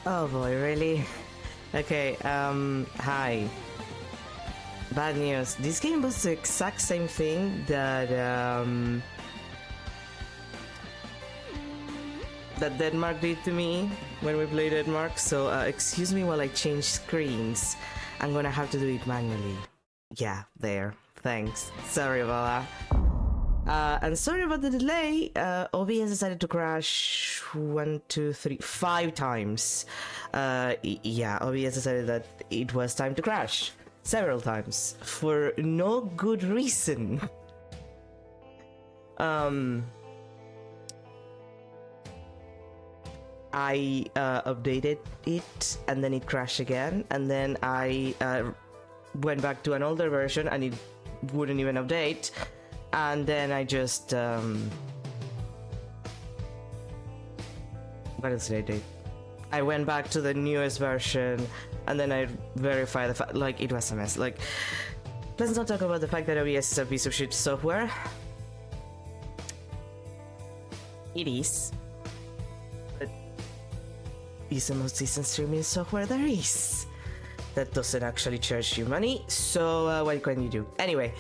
Oh boy, really? Okay, hi. Bad news. This game was the exact same thing that Denmark did to me when we played Denmark, so excuse me while I change screens. I'm gonna have to do it manually. Yeah, there. Thanks. Sorry about that. And sorry about the delay. OBS decided to crash 5 times. Yeah, OBS decided that it was time to crash several times for no good reason. I updated it and then it crashed again, and then I went back to an older version and it wouldn't even update, and then I just what else did I do? I went back to the newest version and then I verified the fact, like, it was a mess. Like, let's not talk about the fact that OBS is a piece of shit software. It is. Is the most decent streaming software there is that doesn't actually charge you money, so what can you do? Anyway,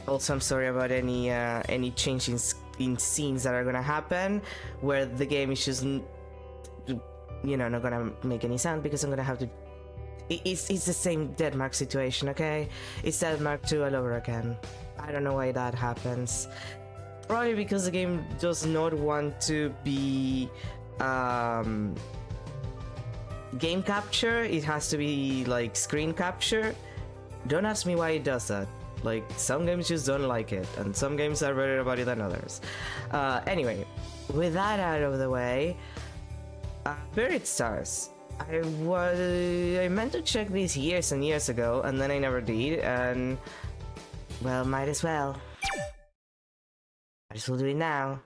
also I'm sorry about any changes in scenes that are gonna happen where the game is just, you know, not gonna make any sound because I'm gonna have to. It's the same Denmark situation, okay? It's Denmark 2 all over again. I don't know why that happens. Probably because the game does not want to be game capture. It has to be like screen capture. Don't ask me why it does that. Like, some games just don't like it, and some games are better about it than others. Anyway, with that out of the way, Buried Stars. I meant to check these years and years ago, and then I never did, and well, might as well. I just will do it now.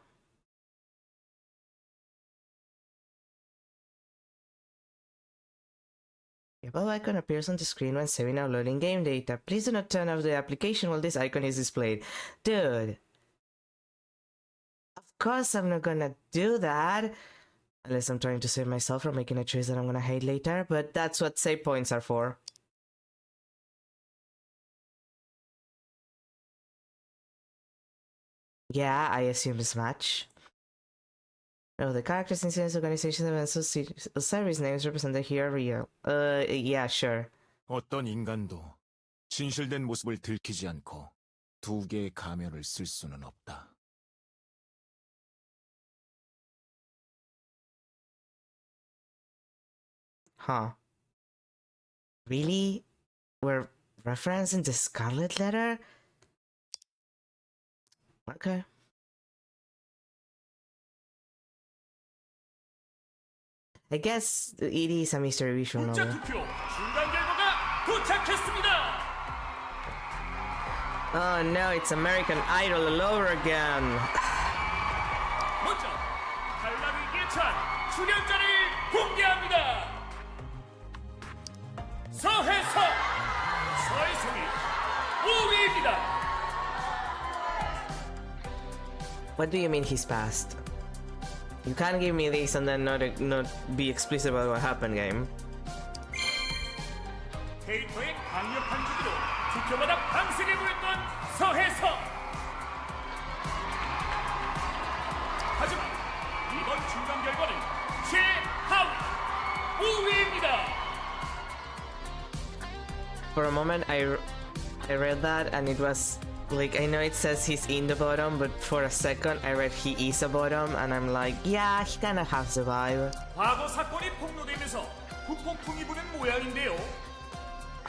The above icon appears on the screen when saving or loading game data. Please do not turn off the application while this icon is displayed. Dude. Of course I'm not gonna do that. Unless I'm trying to save myself from making a choice that I'm gonna hate later, but that's what save points are for. Yeah, I assume this match. No, the characters, incidents, organizations, events, or service names represented here are real. Yeah, sure. 어떤 인간도 진실된 모습을 들키지 않고 두 개의 가면을 쓸 수는 없다. Huh. Really? We're referencing the Scarlet Letter? Okay. I guess it is a mystery visual novel. Oh no, it's American Idol all over again. 먼저 탈락을 예찬 출연자를 공개합니다. 서혜성이 5위입니다. What do you mean he's passed? You can't give me this and then not be explicit about what happened, game. 데이터의 강력한 주기로 지켜마다 방색해 보였던 서혜성. 하지만 이번 중간 결과는 최하위 5위입니다. For a moment, I read that and it was like, I know it says he's in the bottom, but for a second I read he is a bottom, and I'm like, yeah, he kind of has the vibe. 과거 사건이 폭로되면서 후폭풍이 부는 모양인데요.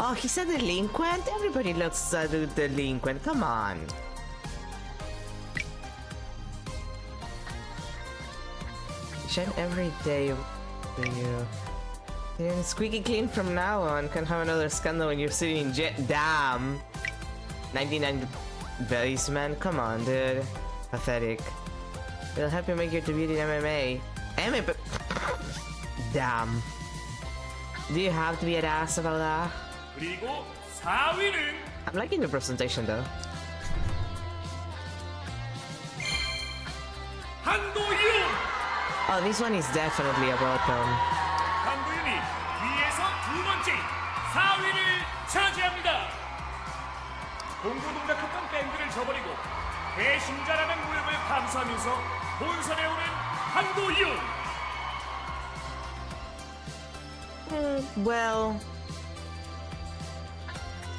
Oh, he's a delinquent? Everybody looks a delinquent, come on. Shine every day for you. And squeaky clean from now on. Can have another scandal when you're sitting in jet. Damn. 99 basement. Come on, dude. Pathetic. It'll help you make your debut in MMA. MMA. Damn. Do you have to be an ass about that? 그리고 4위는 I'm liking the presentation though. 한도윤 Oh, this one is definitely about them. 강도윤이 위에서 두 번째 4위를 차지합니다. 공구 동작했던 밴드를 저버리고 배신자라는 모욕을 감수하면서 본선에 오른 강도윤. Well,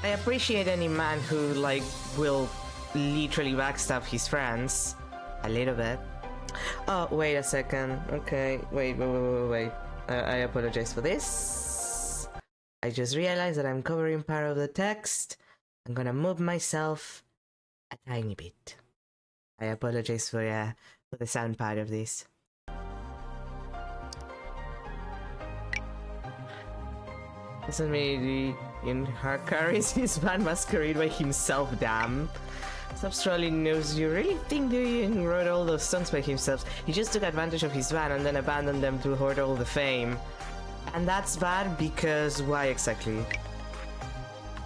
I appreciate any man who like will literally backstab his friends a little bit. Oh, wait a second. Okay, wait. I apologize for this. I just realized that I'm covering part of the text. I'm gonna move myself a tiny bit. I apologize for the sound part of this. Doesn't really in her carries his band masquerade by himself, damn. Substrolly knows you really think Duyin wrote all those songs by himself. He just took advantage of his band and then abandoned them to hoard all the fame. And that's bad because why exactly?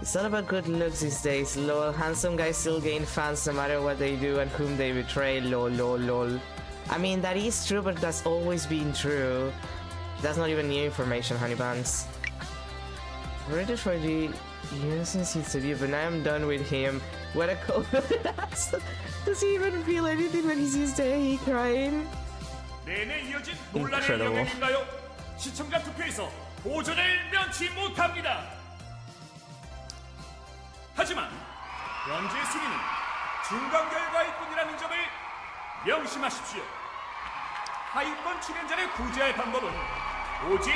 It's all about good looks these days, lol. Handsome guys still gain fans no matter what they do and whom they betray, lol lol lol. I mean, that is true, but that's always been true. That's not even new information, honey buns. Ready for the innocence of you, but now I'm done with him. What a cold ass. Does he even feel anything when he sees Dae crying? 내내 이어진 논란의 Incredible. 영향인가요? 시청자 투표에서 도전을 면치 못합니다. 하지만 현재 순위는 중간 결과일 뿐이라는 점을 명심하십시오. 하위권 출연자를 구제할 방법은 오직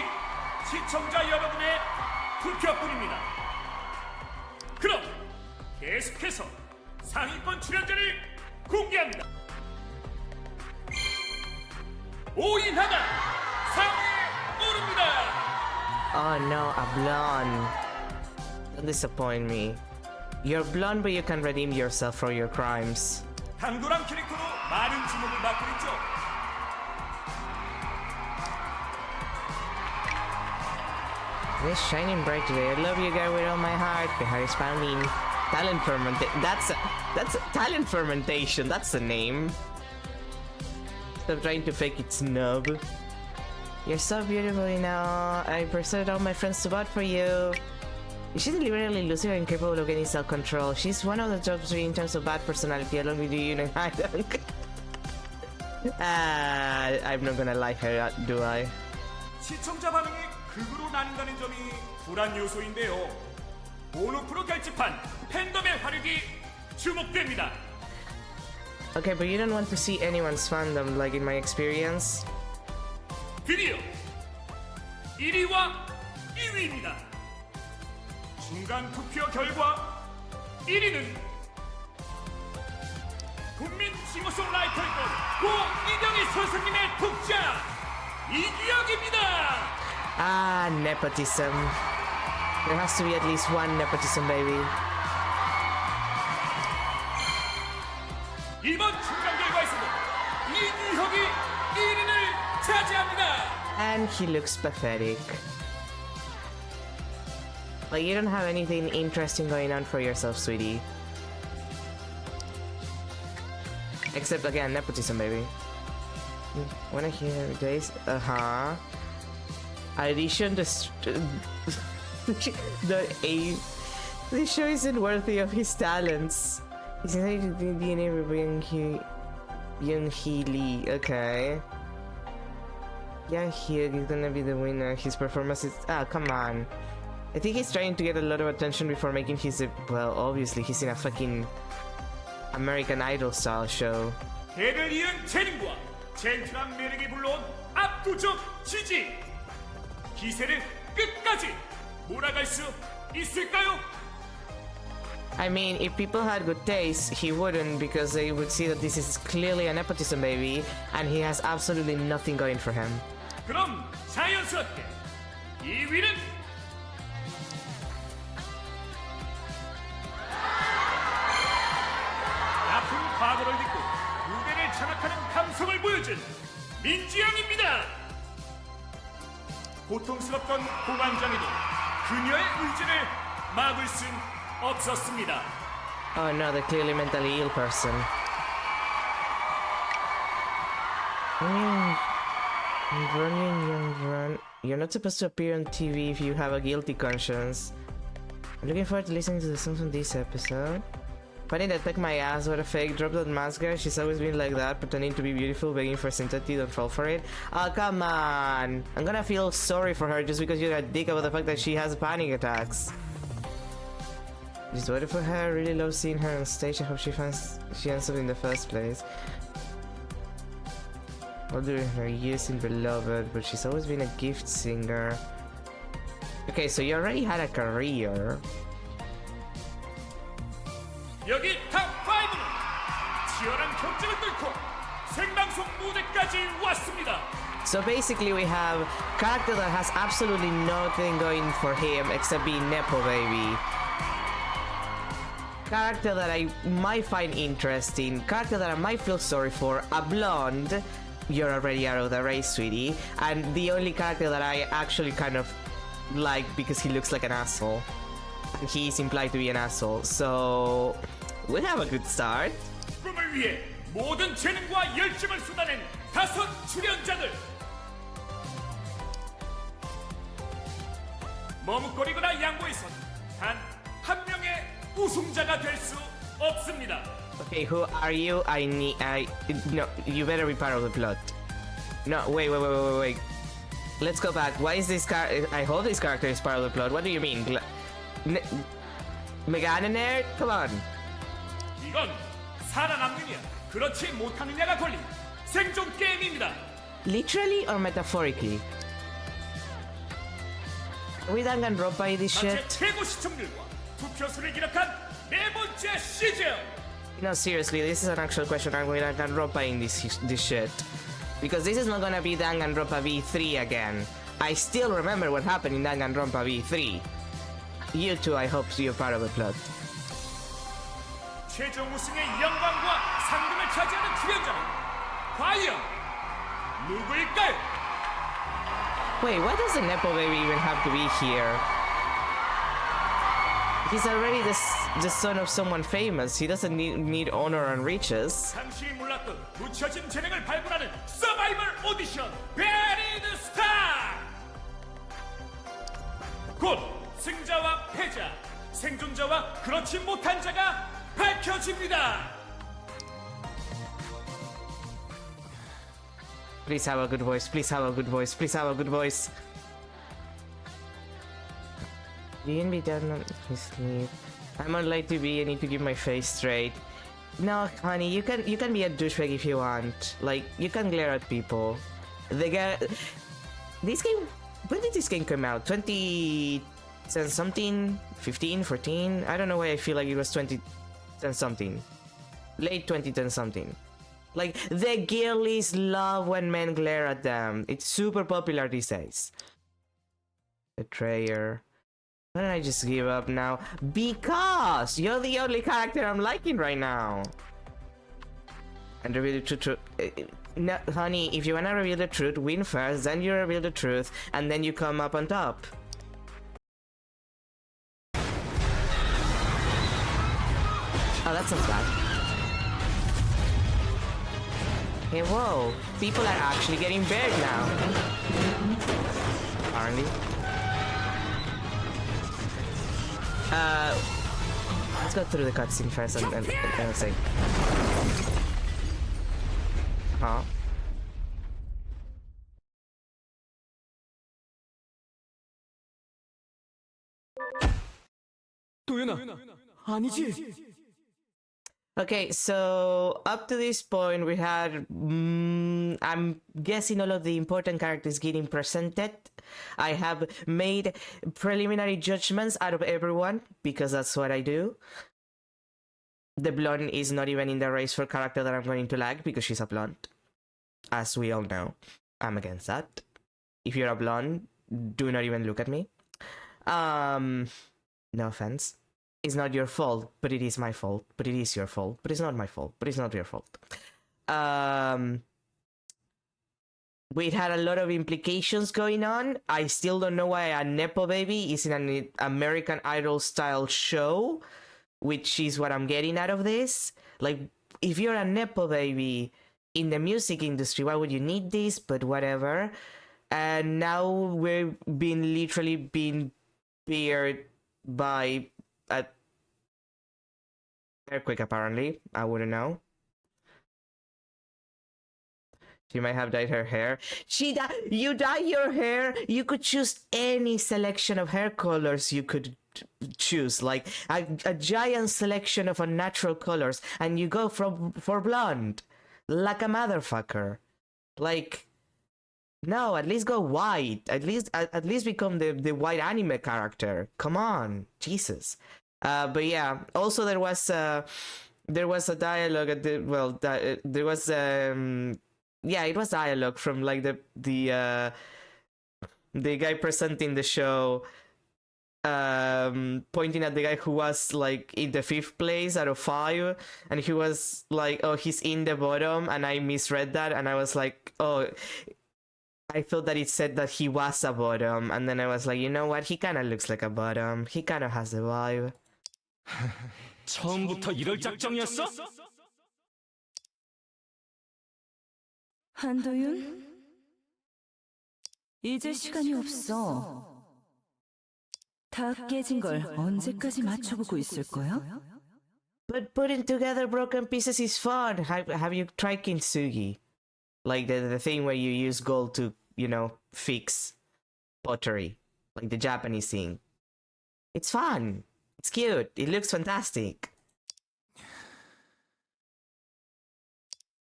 시청자 여러분의 투표뿐입니다. 그럼 계속해서 상위권 출연자를 공개합니다. 오인하가 상위에 오릅니다. Oh no, a blonde. Don't disappoint me. You're blonde, but you can redeem yourself for your crimes. 강도란 캐릭터로 많은 주목을 받고 있죠. It's shining bright today. I love you guys with all my heart. My heart is pounding. Talent fermentation. That's talent fermentation. That's the name. Stop trying to fake it, snub. You're so beautiful, you know. I persuaded all my friends to vote for you. She's deliberately losing and incapable of getting self-control. She's one of the top 3 in terms of bad personality, along with you and I don't. I'm not gonna like her, do I? 시청자 반응이 극으로 나뉜다는 점이 불안 요소인데요. 온오프로 결집한 팬덤의 화력이 주목됩니다. Okay, but you don't want to see anyone's fandom, like in my experience. 드디어 1위와 2위입니다. 중간 투표 결과 1위는 국민 싱어송라이터였던 고이경희 선생님의 독자 이규혁입니다. Ah, nepotism. There has to be at least one nepotism, baby. 이번 중간 결과에서도 이규혁이 1위를 차지합니다. And he looks pathetic. Like, you don't have anything interesting going on for yourself, sweetie. Except, again, nepotism, baby. Wanna hear days? Uh-huh. Addition the this show isn't worthy of his talents. He's going to be DNA Young Hee Lee. Okay. Yeah, he's gonna be the winner. His performance is come on. I think he's trying to get a lot of attention before making his well, obviously he's in a fucking American Idol style show. 대를 이은 재능과 젠틀한 매력이 불러온 압도적 지지. 기세를 끝까지 몰아갈 수 있을까요? I mean, if people had good taste, he wouldn't, because they would see that this is clearly a nepotism baby, and he has absolutely nothing going for him. 그럼 자연스럽게 2위는 아픈 과거를 딛고 무대를 장악하는 감성을 보여준 민지영입니다. 고통스럽던 고관장에도 그녀의 의지를 막을 순 없었습니다. Oh no, the clearly mentally ill person. Young Run. You're not supposed to appear on TV if you have a guilty conscience. I'm looking forward to listening to the songs from this episode. Funny that Peck my ass, what a fake. Drop that mask, guys. She's always been like that, pretending to be beautiful, begging for sympathy, don't fall for it. Oh, come on. I'm gonna feel sorry for her just because you're a dick about the fact that she has panic attacks. Just waiting for her. I really love seeing her on stage. I hope she ends up in the first place. All during her years in Beloved, but she's always been a gift singer. Okay, so you already had a career. 여기 탑5는 치열한 경쟁을 뚫고 생방송 무대까지 왔습니다. So basically we have character that has absolutely nothing going for him except being Nepo Baby. Character that I might find interesting, character that I might feel sorry for, a blonde, you're already out of the race, sweetie, and the only character that I actually kind of like because he looks like an asshole. And he's implied to be an asshole, so we have a good start. 꿈을 위해 모든 재능과 열정을 쏟아낸 5 출연자들. 머뭇거리거나 양보해선 단 한 명의 우승자가 될 수 없습니다. Okay, who are you? No, you better be part of the plot. No, wait. Let's go back. Why is this I hope this character is part of the plot. What do you mean? Megana nerd? Come on. 이건 살아남느냐 그렇지 못하느냐가 걸린 생존 게임입니다. Literally or metaphorically? Are we Danganronpa this 전체 shit? 최고 시청률과 투표수를 기록한 네 번째 시즌. No, seriously, this is an actual question. Are we Danganronpa in this shit? Because this is not gonna be Danganronpa V3 again. I still remember what happened in Danganronpa V3. You two, I hope you're part of the plot. 최종 우승의 영광과 상금을 차지하는 출연자는 과연 누구일까요? Wait, why does the Nepo Baby even have to be here? He's already the son of someone famous. He doesn't need honor and riches. 당시 몰랐던 묻혀진 재능을 발굴하는 서바이벌 오디션 베리드 스타. 곧 승자와 패자, 생존자와 그렇지 못한 자가 밝혀집니다. Please have a good voice. Please have a good voice. Please have a good voice. You can be done on his sleep. I'm on light TV. I need to keep my face straight. No, honey, you can be a douchebag if you want. Like, you can glare at people. The guy. This game. When did this game come out? 20 something? 15? 14? I don't know why I feel like it was 20 something. Late 2010 something. Like, the girlies love when men glare at them. It's super popular these days. Betrayer. Why don't I just give up now? Because you're the only character I'm liking right now. And reveal the truth. No, honey, if you wanna reveal the truth, win first, then you reveal the truth, and then you come up on top. Oh, that sounds bad. Hey, whoa. People are actually getting buried now. Apparently. Let's go through the cutscene first and say. Huh? 도연아, 아니지? Okay, so up to this point we had, I'm guessing all of the important characters getting presented. I have made preliminary judgments out of everyone, because that's what I do. The blonde is not even in the race for character that I'm going to like, because she's a blonde. As we all know, I'm against that. If you're a blonde, do not even look at me. No offense. It's not your fault, but it is my fault. But it is your fault. But it's not my fault. But it's not your fault. We had a lot of implications going on. I still don't know why a Nepo Baby is in an American Idol style show, which is what I'm getting out of this. Like, if you're a Nepo Baby, in the music industry, why would you need this? But whatever. And now we're being literally being beared by a earthquake, apparently. I wouldn't know. She might have dyed her hair. You dye your hair. You could choose any selection of hair colors you could choose, like a giant selection of unnatural colors, and you go for blonde, like a motherfucker. Like, no, at least go white. At least become the white anime character. Come on, Jesus. But yeah, also there was a dialogue at the there was yeah, it was dialogue from like the guy presenting the show, pointing at the guy who was like in the 5th place out of 5, and he was like, oh, he's in the bottom, and I misread that, and I was like, oh, I thought that it said that he was a bottom, and then I was like, you know what, he kind of looks like a bottom, he kind of has the vibe. 처음부터 이럴 작정이었어? 한도윤? 이제 시간이 없어. 다 깨진 걸 언제까지 맞춰보고 있을 거야? But putting together broken pieces is fun. Have you tried kintsugi? Like the thing where you use gold to, you know, fix pottery. Like the Japanese thing. It's fun. It's cute. It looks fantastic.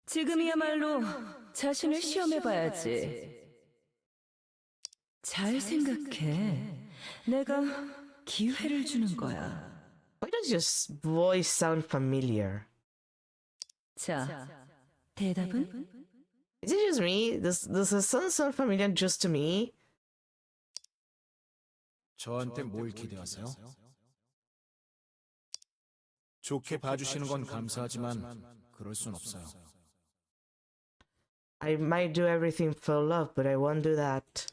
지금이야말로 자신을 시험해봐야지. 잘 생각해. 내가 기회를 주는 거야. Why does your voice sound familiar? 자, 대답은? Is it just me? Does the song sound familiar just to me? 저한테 뭘 기대하세요? 좋게 봐주시는 건 감사하지만 그럴 순 없어요. I might do everything for love, but I won't do that.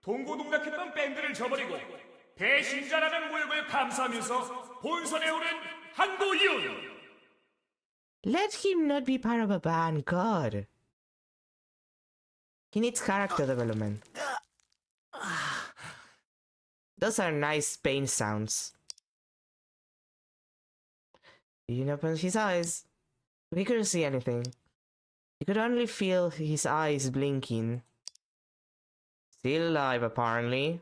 동고동락했던 밴드를 저버리고 배신자라는 모욕을 감수하면서 본선에 오른 한도윤. Let him not be part of a band, God. He needs character development. Those are nice pain sounds. He opened his eyes. He couldn't see anything. He could only feel his eyes blinking. Still alive, apparently.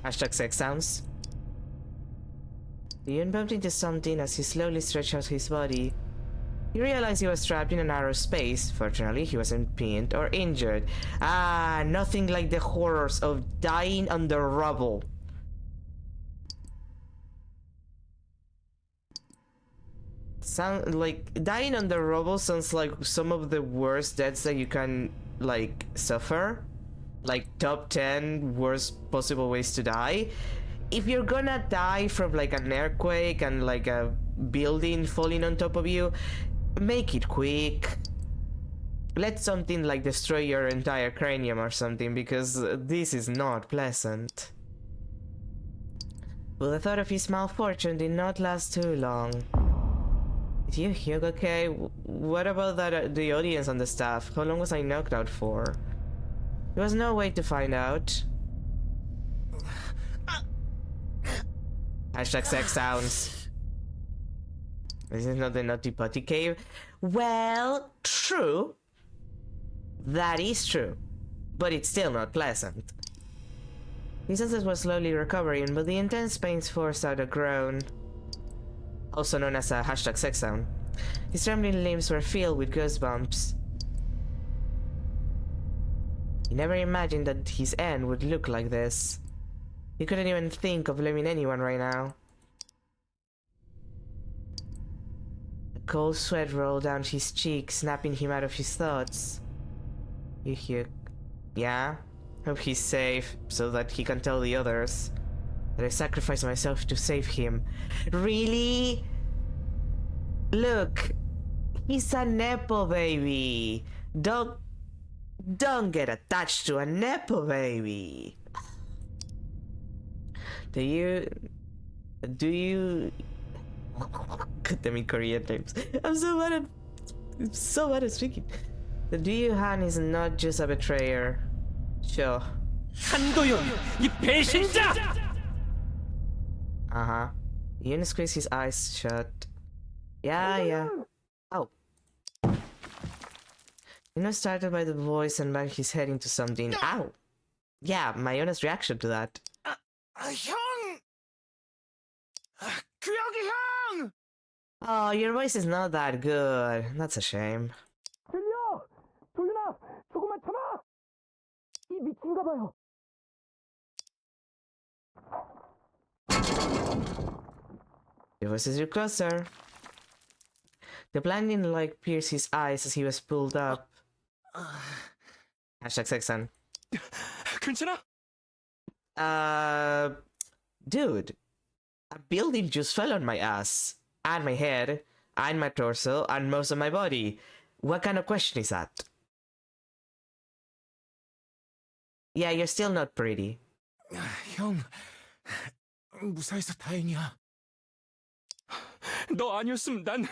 Hashtag sex sounds. Ian bumped into something as he slowly stretched out his body. He realized he was trapped in a narrow space. Fortunately, he wasn't pinned or injured. Ah, nothing like the horrors of dying under rubble. Sound like dying under rubble sounds like some of the worst deaths that you can like suffer. Like top 10 worst possible ways to die. If you're gonna die from like an earthquake and like a building falling on top of you, make it quick. Let something like destroy your entire cranium or something, because this is not pleasant. But the thought of his malfortune did not last too long. Is you Hugh okay? What about that the audience and the staff? How long was I knocked out for? There was no way to find out. Hashtag sex sounds. This is not the Naughty Potty Cave. Well, true. That is true. But it's still not pleasant. His senses were slowly recovering, but the intense pains forced out a groan. Also known as a hashtag sex sound. His trembling limbs were filled with goosebumps. He never imagined that his end would look like this. He couldn't even think of blaming anyone right now. A cold sweat rolled down his cheek, snapping him out of his thoughts. Yeah? Hope he's safe, so that he can tell the others that I sacrificed myself to save him. Really? Look, he's a nepo baby. Don't get attached to a nepo baby. Do you... God damn it, Korean names. I'm so bad at speaking. The Do You Han is not just a betrayer. Sure. 한도연, 이 배신자! Uh-huh. Yoon squeezed his eyes shut. Yeah. Oh. Startled by the voice and banged his head into something. Ow! Yeah, my honest reaction to that. 형! 구혁이 형! Oh, your voice is not that good. That's a shame. 들려! 도윤아, 조금만 참아! 이 미친가 봐요. Your voice is closer. The blinding light pierced his eyes as he was pulled up. Hashtag Sexan. 괜찮아? Dude, a building just fell on my ass, and my head, and my torso, and most of my body. What kind of question is that? Yeah, you're still not pretty. 형, 무사해서 다행이야. 너 아니었으면 난...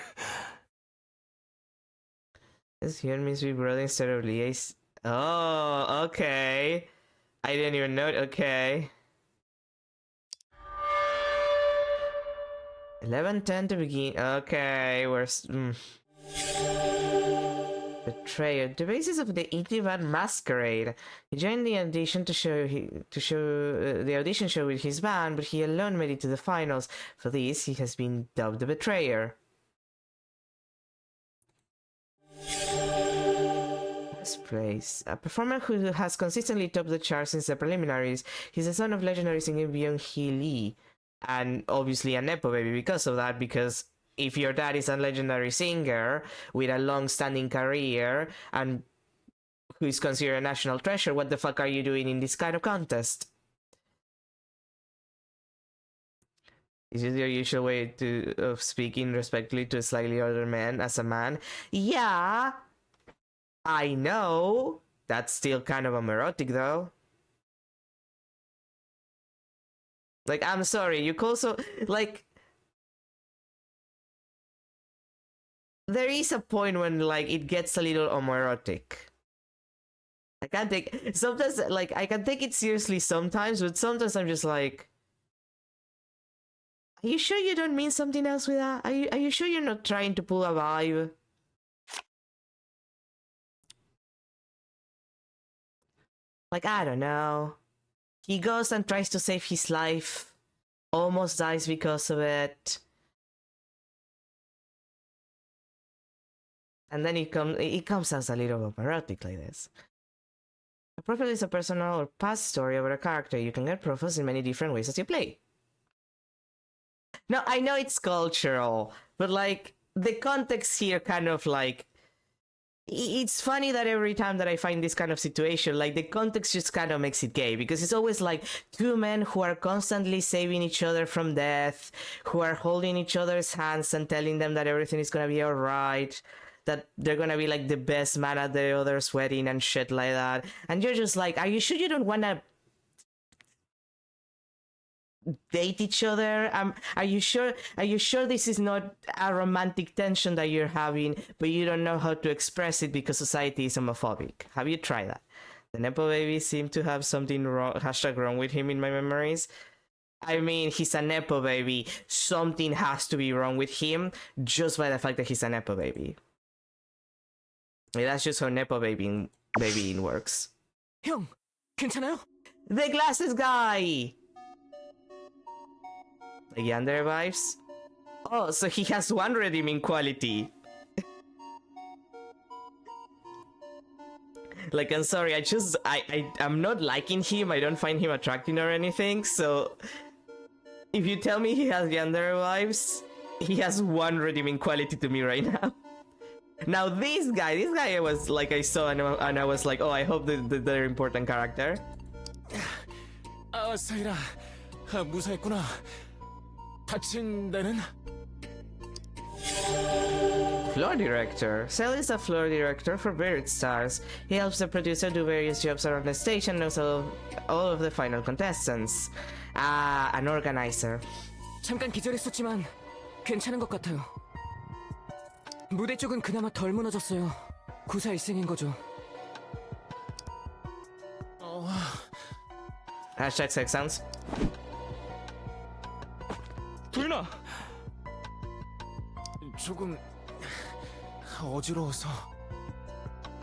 This here means we brother instead of liaise. Oh, okay. I didn't even know. Okay. 11:10 to begin. Okay, we're Betrayer. The basis of the indie band Masquerade. He joined the audition the audition show with his band, but he alone made it to the finals. For this, he has been dubbed the Betrayer. Last place. A performer who has consistently topped the charts since the preliminaries. He's the son of legendary singer Byung-hee Lee, and obviously a nepo baby because of that, because if your dad is a legendary singer with a long-standing career and who is considered a national treasure, what the fuck are you doing in this kind of contest? Is it your usual way of speaking respectfully to a slightly older man as a man? Yeah, I know. That's still kind of homoerotic though. Like, I'm sorry, you also, like... There is a point when, like, it gets a little homoerotic. I can't take... Sometimes, like, I can take it seriously sometimes, but sometimes I'm just like... Are you sure you don't mean something else with that? Are you sure you're not trying to pull a vibe? Like, I don't know. He goes and tries to save his life. Almost dies because of it. And then it comes as a little homoerotic like this. A profile is a personal or past story about a character. You can get profiles in many different ways as you play. Now, I know it's cultural, but like, the context here kind of like... It's funny that every time that I find this kind of situation, like, the context just kind of makes it gay, because it's always like two men who are constantly saving each other from death, who are holding each other's hands and telling them that everything is gonna be alright, that they're gonna be like the best man at the other's wedding and shit like that. And you're just like, are you sure you don't wanna date each other? Are you sure this is not a romantic tension that you're having, but you don't know how to express it because society is homophobic? Have you tried that? The nepo baby seemed to have something wrong with him in my memories. I mean, he's a nepo baby. Something has to be wrong with him just by the fact that he's a nepo baby. That's just how nepo babying works. 형, 괜찮아요? The glasses guy! The yandere vibes? Oh, so he has one redeeming quality. Like, I'm sorry, I'm not liking him, I don't find him attractive or anything, so... If you tell me he has yandere vibes, he has one redeeming quality to me right now. Now this guy I was like, I saw and I was like, oh, I hope that they're important character. 아, 사이라, 무사했구나. 다친 데는? Floor director. Sel is a floor director for Buried Stars. He helps the producer do various jobs around the station and knows all of the final contestants. An organizer. 잠깐 기절했었지만 괜찮은 것 같아요. 무대 쪽은 그나마 덜 무너졌어요. 구사일생인 거죠. Hashtag sex sounds. 도윤아! 조금 어지러워서.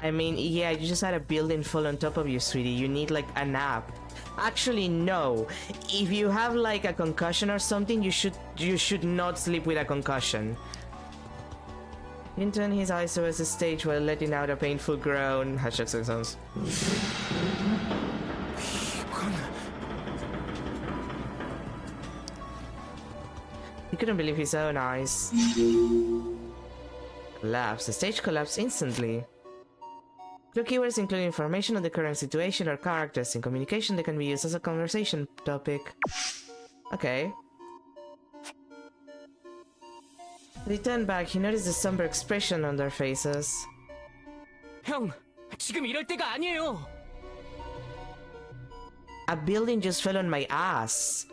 I mean, yeah, you just had a building fall on top of you, sweetie. You need like a nap. Actually, no. If you have like a concussion or something, you should not sleep with a concussion. He turned his eyes towards the stage while letting out a painful groan. Hashtag sex sounds. He couldn't believe his own eyes. Collapse. The stage collapsed instantly. Clue keywords include information on the current situation or characters. In communication, they can be used as a conversation topic. Okay. When he turned back, he noticed the somber expression on their faces. 형, 지금 이럴 때가 아니에요. A building just fell on my ass.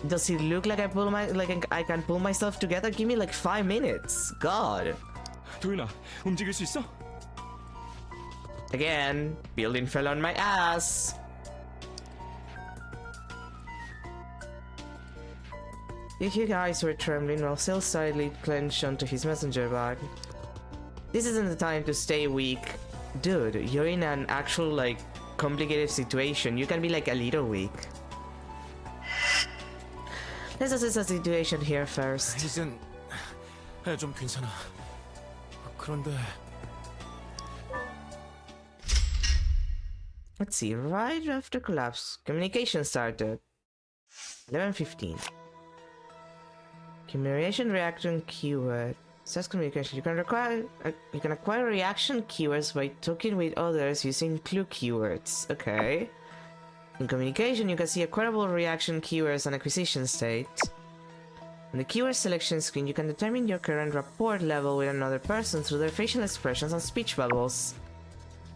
Does it look like I can pull myself together? Give me like 5 minutes. God. 도윤아, 움직일 수 있어? Again, building fell on my ass. The huge eyes were trembling while still slightly clenched onto his messenger bag. This isn't the time to stay weak. Dude, you're in an actual like complicated situation. You can be like a little weak. Let's assess the situation here first. 이젠 좀 괜찮아. 그런데 Let's see, right after collapse, communication started. 11:15. Communication reaction keyword. Says communication. You can acquire reaction keywords by talking with others using clue keywords. Okay. In communication, you can see acquirable reaction keywords and acquisition state. On the keyword selection screen, you can determine your current rapport level with another person through their facial expressions and speech bubbles.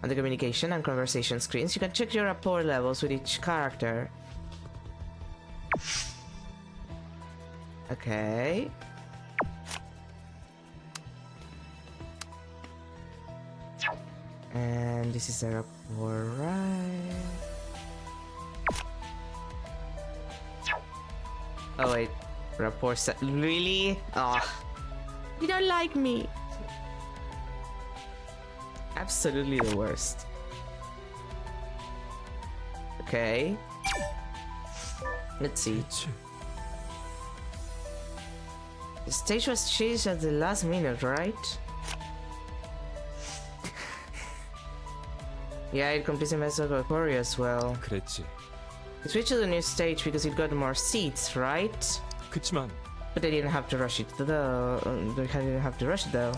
On the communication and conversation screens, you can check your rapport levels with each character. Okay. And this is a rapport, right? Oh wait, rapport set. Really? Oh, you don't like me. Absolutely the worst. Okay. Let's see. The stage was changed at the last minute, right? Yeah, it completes the message of Cory as well. 그랬지. It switched to the new stage because it got more seats, right? 그치만 But they didn't have to rush it though. They didn't have to rush it though.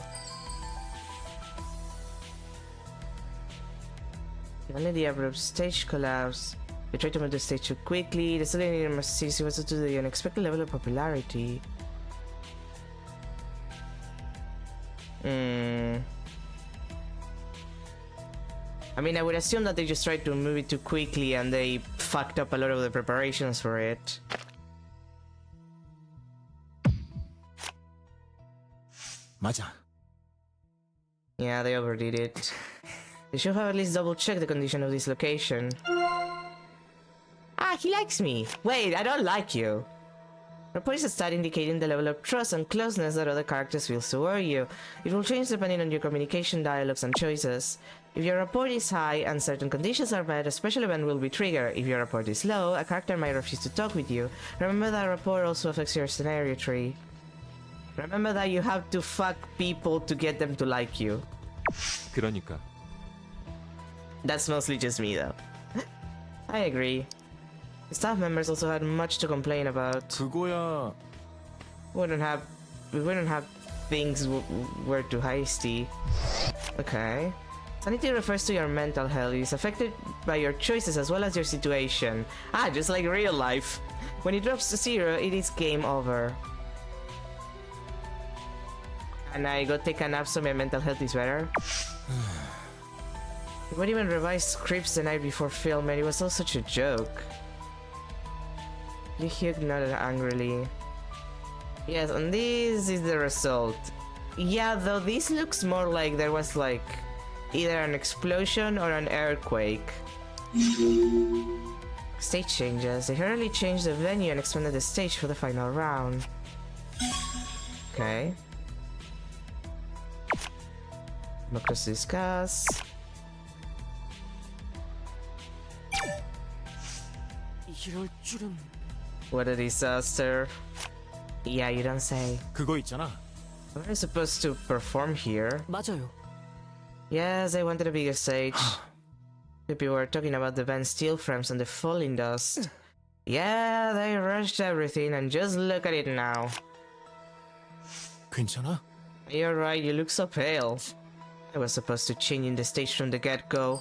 Only the abrupt stage collapse. They tried to move the stage too quickly. The sudden emergency was due to the unexpected level of popularity. I mean, I would assume that they just tried to move it too quickly and they fucked up a lot of the preparations for it. 맞아. Yeah, they overdid it. They should have at least double-checked the condition of this location. Ah, he likes me! Wait, I don't like you! Rapport is a stat indicating the level of trust and closeness that other characters feel toward you. It will change depending on your communication, dialogues, and choices. If your rapport is high and certain conditions are met, a special event will be triggered. If your rapport is low, a character might refuse to talk with you. Remember that rapport also affects your scenario tree. Remember that you have to fuck people to get them to like you. 그러니까 That's mostly just me though. I agree. The staff members also had much to complain about. 그거야. We wouldn't have things were too hasty. Okay. Sanity refers to your mental health. It is affected by your choices as well as your situation. Ah, just like real life. When it drops to 0, it is game over. And I go take a nap so my mental health is better. We would even revise scripts the night before film, and it was all such a joke. Hyuk nodded angrily. Yes, and this is the result. Yeah, though this looks more like there was like either an explosion or an earthquake. Stage changes. They hurriedly changed the venue and expanded the stage for the final round. Okay. Look to discuss. 이럴 줄은. What a disaster. Yeah, you don't say. 그거 있잖아. We're supposed to perform here. 맞아요. Yes, I wanted a bigger stage. People were talking about the band's steel frames and the falling dust. Yeah, they rushed everything and just look at it now. 괜찮아? You're right, you look so pale. I was supposed to change in the stage from the get-go.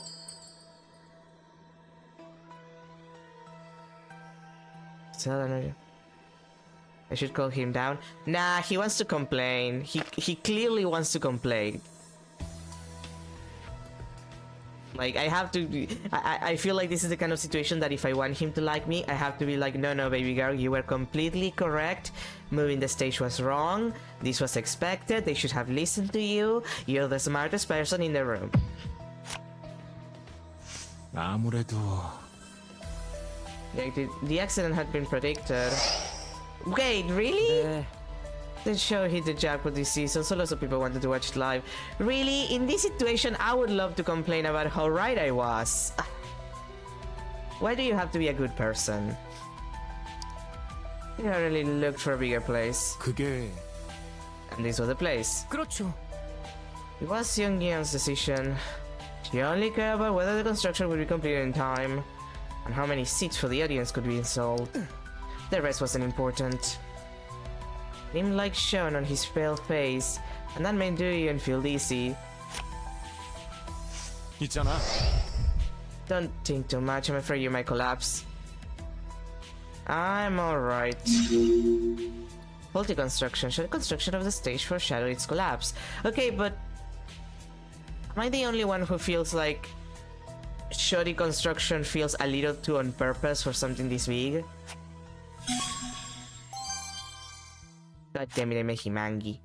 Tell him I should call him down. Nah, he wants to complain. He clearly wants to complain. Like, I have to... I feel like this is the kind of situation that if I want him to like me, I have to be like, no, baby girl, you were completely correct. Moving the stage was wrong. This was expected. They should have listened to you. You're the smartest person in the room. 아무래도 Like, the accident had been predicted. Wait, really? 네. The show hit the jackpot this season, so lots of people wanted to watch it live. Really? In this situation, I would love to complain about how right I was. Why do you have to be a good person? I really looked for a bigger place. 그게 And this was the place. 그렇죠. It was Young-yeon's decision. She only cared about whether the construction would be completed in time, and how many seats for the audience could be installed. The rest wasn't important. Him like shone on his pale face, and that made Dooyeon feel dizzy. 있잖아. Don't think too much, I'm afraid you might collapse. I'm alright. Faulty construction. Should the construction of the stage foreshadow its collapse? Okay, but... am I the only one who feels like... shoddy construction feels a little too on purpose for something this big? God damn it, I made him angry.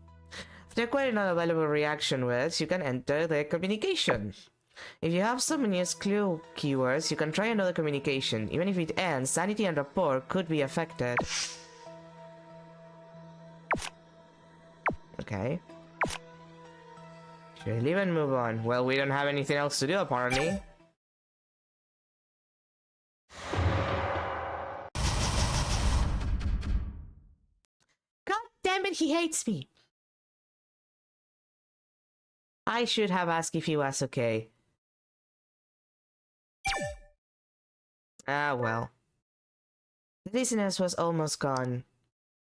After acquiring all available reaction words, you can enter the communication. If you have some unused clue keywords, you can try another communication. Even if it ends, sanity and rapport could be affected. Okay. Should I leave and move on? Well, we don't have anything else to do, apparently. God damn it, he hates me! I should have asked if he was okay. Ah, well. The dizziness was almost gone.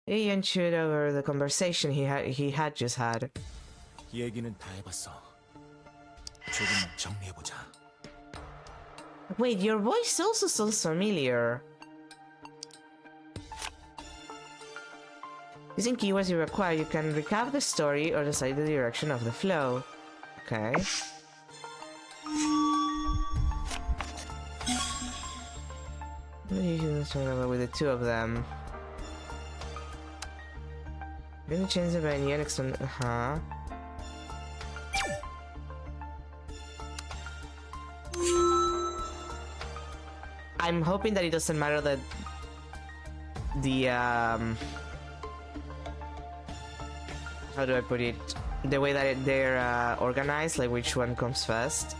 Ian chewed over the conversation he had just had. 얘기는 다 해봤어. 조금 정리해보자. Wait, your voice also sounds familiar. Using keywords you require, you can recap the story or decide the direction of the flow. Okay. With the two of them. Gonna change the venue and extend. I'm hoping that it doesn't matter that the how do I put it? The way that they're organized, like which one comes first.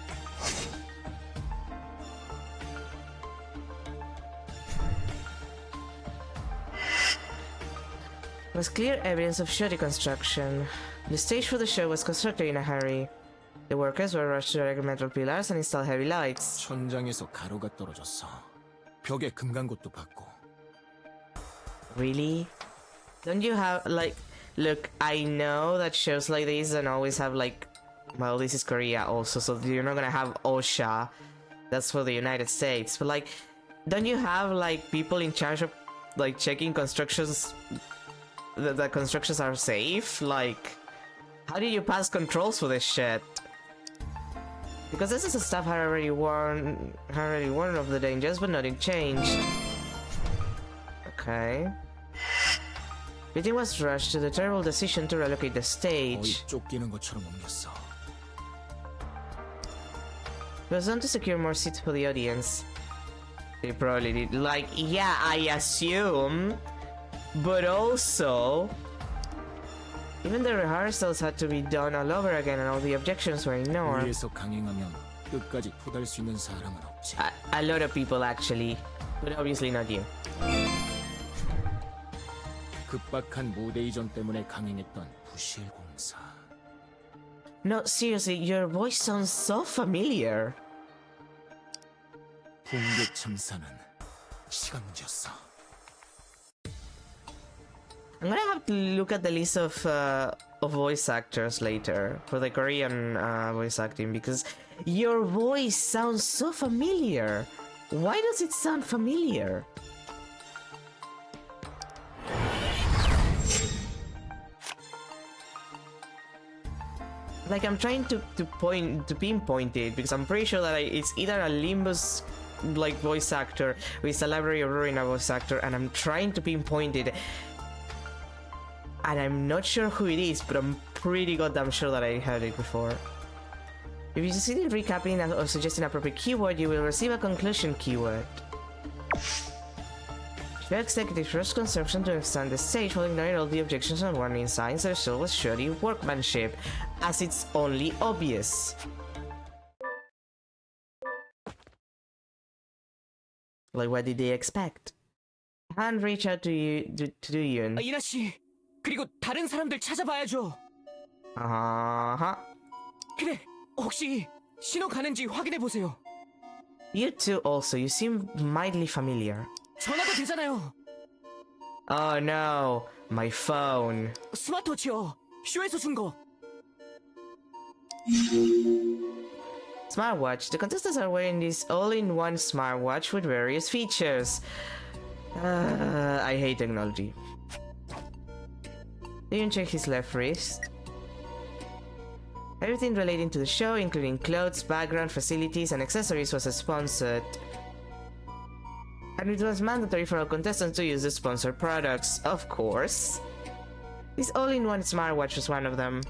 There was clear evidence of shoddy construction. The stage for the show was constructed in a hurry. The workers were rushed to erect metal pillars and install heavy lights. 천장에서 가루가 떨어졌어. 벽에 금강곳도 받고. Really? Don't you have, like... Look, I know that shows like this don't always have, like... Well, this is Korea also, so you're not gonna have OSHA. That's for the United States. But, like, don't you have, like, people in charge of, like, checking constructions... that constructions are safe? Like... How do you pass controls for this shit? Because this is the stuff I already warned of the dangers, but nothing changed. Okay. Meeting was rushed to the terrible decision to relocate the 거의 stage. 쫓기는 것처럼 옮겼어. It was done to secure more seats for the audience. They probably did. Like, yeah, I assume. But also, even the rehearsals had to be done all over again and all the objections were ignored. 위에서 강행하면 끝까지 토달 수 있는 사람은 없지. A lot of people actually, but obviously not you. 급박한 무대 이전 때문에 강행했던 부실 공사. No, seriously, your voice sounds so familiar. 붕괴 참사는 시간 문제였어. I'm gonna have to look at the list of voice actors later for the Korean voice acting because your voice sounds so familiar. Why does it sound familiar? Like I'm trying to pinpoint it because I'm pretty sure that it's either a Limbus like voice actor or it's a Library of Ruina voice actor, and I'm trying to pinpoint it. And I'm not sure who it is, but I'm pretty goddamn sure that I heard it before. If you succeed in recapping or suggesting an appropriate keyword, you will receive a conclusion keyword. Show executive first construction to extend the stage while ignoring all the objections and warning signs that show with shoddy workmanship, as it's only obvious. Like, what did they expect? Han reach out to you to do Yun. 이나 씨, 그리고 다른 사람들 찾아봐야죠. Uh-huh. 그래, 혹시 신호 가는지 확인해 보세요. You two also, you seem mildly familiar. 전화도 되잖아요. Oh no, my phone. 스마트워치요. 쇼에서 준 거. Smartwatch. The contestants are wearing this all-in-one smartwatch with various features. I hate technology. Didn't check his left wrist. Everything relating to the show, including clothes, background, facilities, and accessories, was sponsored. And it was mandatory for all contestants to use the sponsored products, of course. This all-in-one smartwatch was one of them.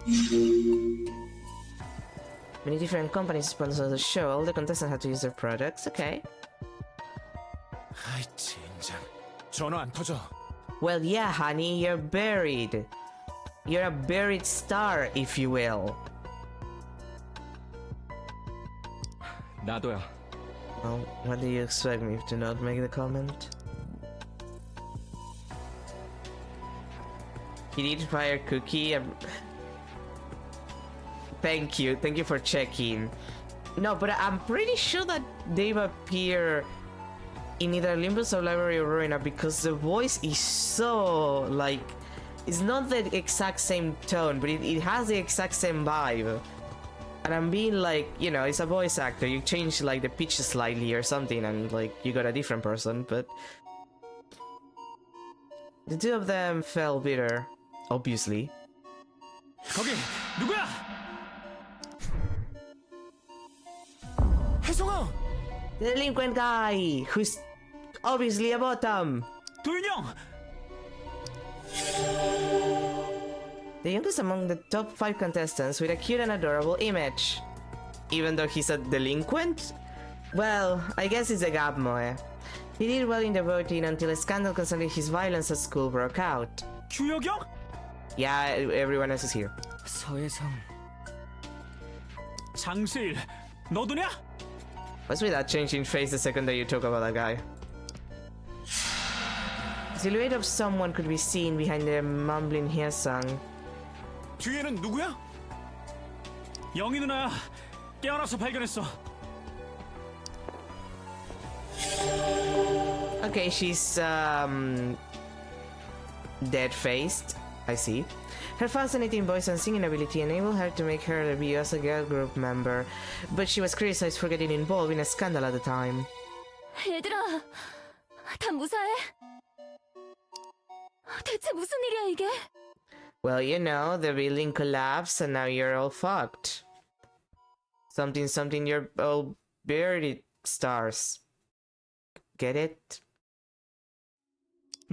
Many different companies sponsor the show. All the contestants had to use their products. Okay. 아이 젠장. 전화 안 터져. Well, yeah, honey, you're buried. You're a buried star, if you will. 나도야. Well, what do you expect me to not make the comment? He did fire Cookie. Thank you for checking. No, but I'm pretty sure that they appear in either Limbus or Library of Ruina because the voice is so, like, it's not the exact same tone, but it has the exact same vibe. And I'm being like, you know, it's a voice actor, you change like the pitch slightly or something and like you got a different person, but the two of them fell bitter, obviously. 거기 누구야? 혜성아! The delinquent guy, who's obviously a bottom. 도윤형! The youngest among the top 5 contestants with a cute and adorable image. Even though he's a delinquent? Well, I guess it's a gabmoe. He did well in the voting until a scandal concerning his violence at school broke out. 규혁형? Yeah, everyone else is here. 서혜성. 장세일, 너도냐? What's with that changing face the second that you talk about that guy? The silhouette of someone could be seen behind the mumbling Hyesung. 뒤에는 누구야? 영희 누나야. 깨어나서 발견했어. Okay, she's dead-faced. I see. Her fascinating voice and singing ability enabled her to make her debut as a girl group member, but she was criticized for getting involved in a scandal at the time. 얘들아, 다 무사해? 대체 무슨 일이야 이게? Well, you know, the building collapsed and now you're all fucked. Something, you're all buried stars. Get it?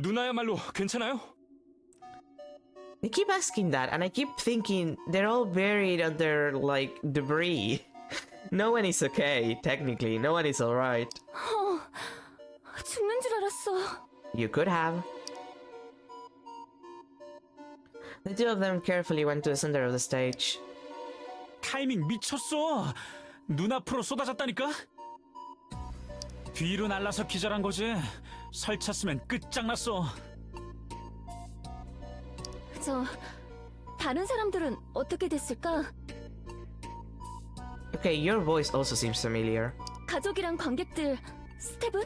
누나야말로 괜찮아요? They keep asking that, and I keep thinking they're all buried under, like, debris. No one is okay, technically. No one is alright. 죽는 줄 알았어. You could have. The two of them carefully went to the center of the stage. 타이밍 미쳤어. 눈앞으로 쏟아졌다니까. 뒤로 날라서 기절한 거지. 설쳤으면 끝장났어. 다른 사람들은 어떻게 됐을까? Okay, your voice also seems familiar. 가족이랑 관객들, 스텝은?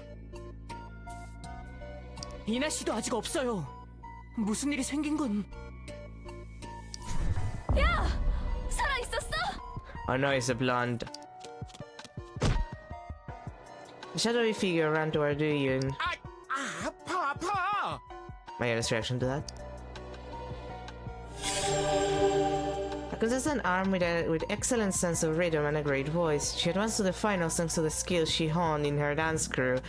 이나 씨도 아직 없어요. 무슨 일이 생긴 건? 야! 살아있었어? Oh no, it's a blonde. The shadowy figure ran toward Yoon. 아파. My honest reaction to that? A consistent arm with excellent sense of rhythm and a great voice. She advanced to the finals thanks to the skills she honed in her dance crew.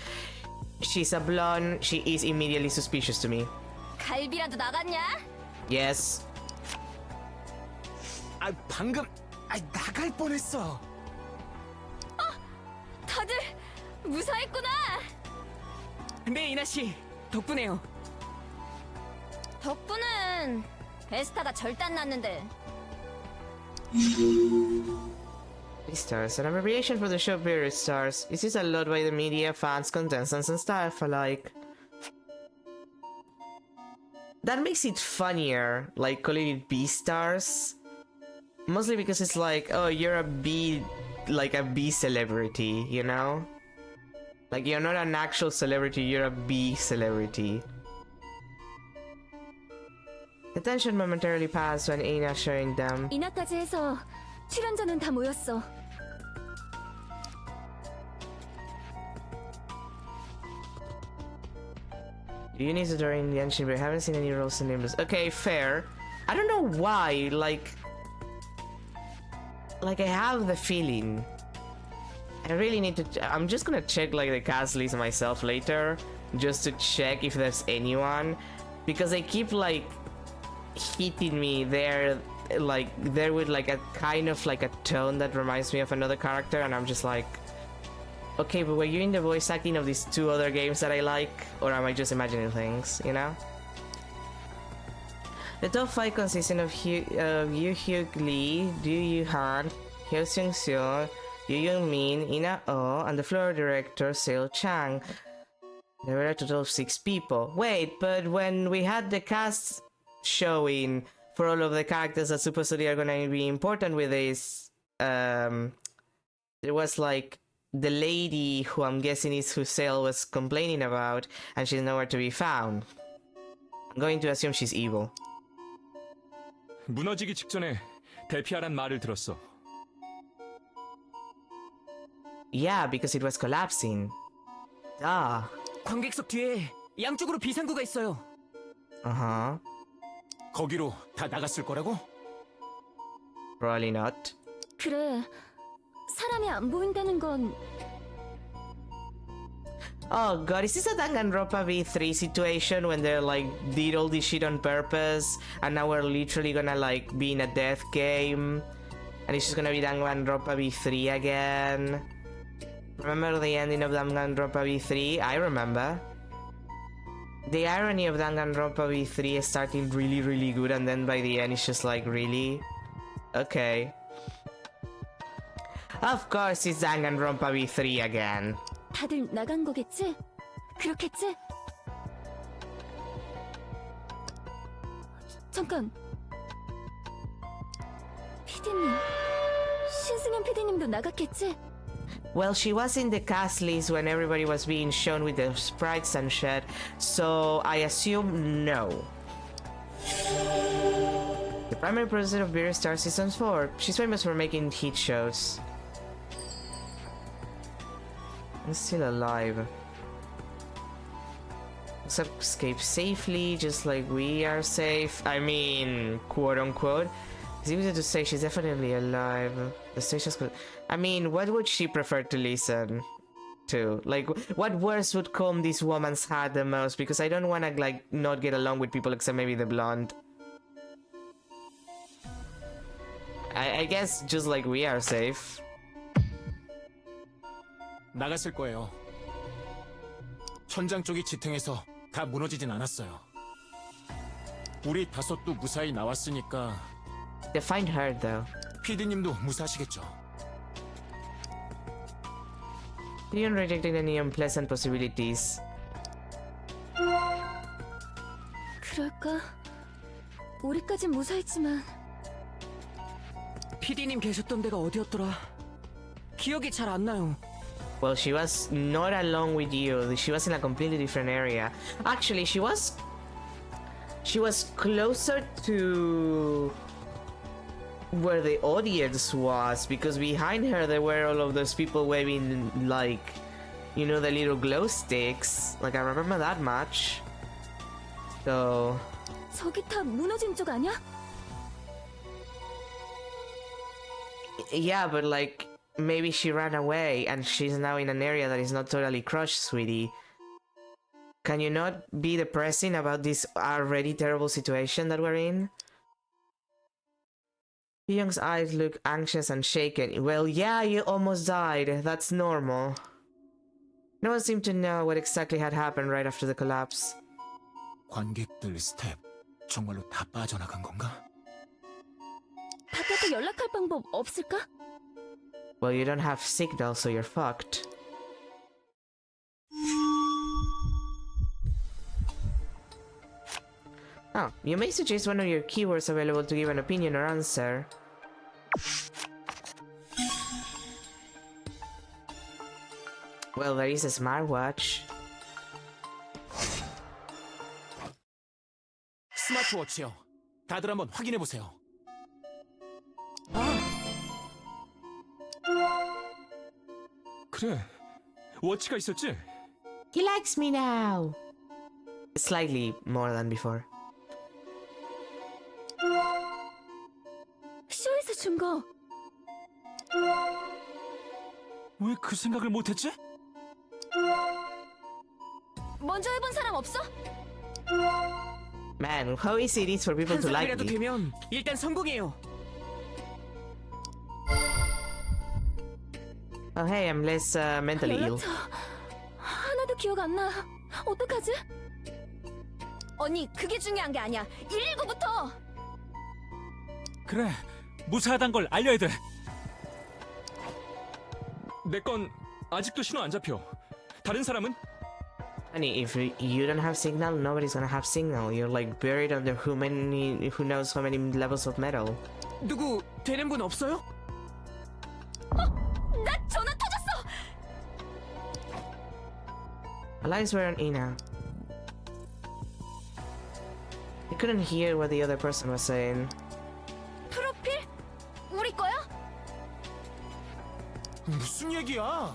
She's a blonde. She is immediately suspicious to me. 갈비라도 나갔냐? Yes. 방금 나갈 뻔했어. 다들 무사했구나. 네, 이나 씨 덕분에요. 덕분은 베스타가 절단 났는데. Stars, an abbreviation for the show Period Stars. Is used a lot by the media, fans, contestants, and staff alike. That makes it funnier, like calling it B-Stars. Mostly because it's like, oh, you're a B, like a B celebrity, you know? Like, you're not an actual celebrity, you're a B celebrity. The tension momentarily passed when Aina showing them. 이나까지 해서 출연자는 다 모였어. Unis are in the engine, but I haven't seen any roles in names. Okay, fair. I don't know why, like I have the feeling. I really need to. I'm just gonna check like the cast list myself later, just to check if there's anyone, because they keep like hitting me there, like there with like a kind of like a tone that reminds me of another character, and I'm just like, okay, but were you in the voice acting of these two other games that I like, or am I just imagining things, you know? The top 5 consisting of Yoo Hyuk Lee, Do Yoo Han, Hyo Seung Seo, Yoo Young Min, Ina Oh, and the floor director Seo Chang. There were a total of 6 people. Wait, but when we had the cast showing for all of the characters that supposedly are gonna be important with this, there was like the lady who I'm guessing is who Sale was complaining about, and she's nowhere to be found. I'm going to assume she's evil. 무너지기 직전에 대피하란 말을 들었어. Yeah, because it was collapsing. Duh. 관객석 뒤에 양쪽으로 비상구가 있어요. Uh-huh. 거기로 다 나갔을 거라고? Probably not. 그래, 사람이 안 보인다는 건 Oh god, is this a Danganronpa V3 situation when they're like did all this shit on purpose and now we're literally gonna like be in a death game and it's just gonna be Danganronpa V3 again? Remember the ending of Danganronpa V3? I remember. The irony of Danganronpa V3 is starting really really good and then by the end it's just like, really? Okay. Of course it's Danganronpa V3 again. 다들 나간 거겠지? 그렇겠지? 잠깐. 피디님, 신승현 피디님도 나갔겠지? Well, she was in the cast list when everybody was being shown with the sprites and shit, so I assume no. The primary producer of Beer Star Season 4. She's famous for making hit shows. I'm still alive. Escape safely, just like we are safe. I mean, quote unquote. It's easy to say she's definitely alive. The station's good. I mean, what would she prefer to listen? to? Like, what words would comb this woman's heart the most? Because I don't want to, like, not get along with people except maybe the blonde. I guess just like we are safe. 나갔을 거예요. 천장 쪽이 지탱해서 다 무너지진 않았어요. 우리 다섯도 무사히 나왔으니까 They find her though. 피디님도 무사하시겠죠. Beyond rejecting any unpleasant possibilities. 그럴까? 우리까진 무사했지만 PD님 계셨던 데가 어디였더라? 기억이 잘 안 나요. Well, she was not alone with you. She was in a completely different area. Actually, she was closer to where the audience was, because behind her there were all of those people waving, like, you know, the little glow sticks. Like, I remember that much. So 저기 다 무너진 쪽 아니야? yeah, but like, maybe she ran away and she's now in an area that is not totally crushed, sweetie. Can you not be depressing about this already terrible situation that we're in? Young's eyes look anxious and shaken. Well, yeah, you almost died. That's normal. No one seemed to know what exactly had happened right after the collapse. 관객들 스텝 정말로 다 빠져나간 건가? 바깥에 연락할 방법 없을까? Well, you don't have signal, so you're fucked. Oh, you may suggest one of your keywords available to give an opinion or answer. Well, there is a smartwatch. 스마트워치요. 다들 한번 확인해 보세요. 그래, 워치가 있었지? He likes me now. Slightly more than before. 쇼에서 준 거. 왜 그 생각을 못했지? 먼저 해본 사람 없어? Man, how easy it is for people 한 to like 사람이라도 me. 되면 일단 성공이에요. Oh, hey, I'm less mentally ill. 연락처 하나도 기억 안 나. 어떡하지? 언니, 그게 중요한 게 아니야. 119부터. 그래, 무사하단 걸 알려야 돼. 내 건 아직도 신호 안 잡혀. 다른 사람은? Honey, if you don't have signal, nobody's gonna have signal. You're like buried under who knows how many levels of metal. 누구 되는 분 없어요? 나 전화 터졌어. Lights were on Ina. You couldn't hear what the other person was saying. 프로필? 우리 거야? 무슨 얘기야?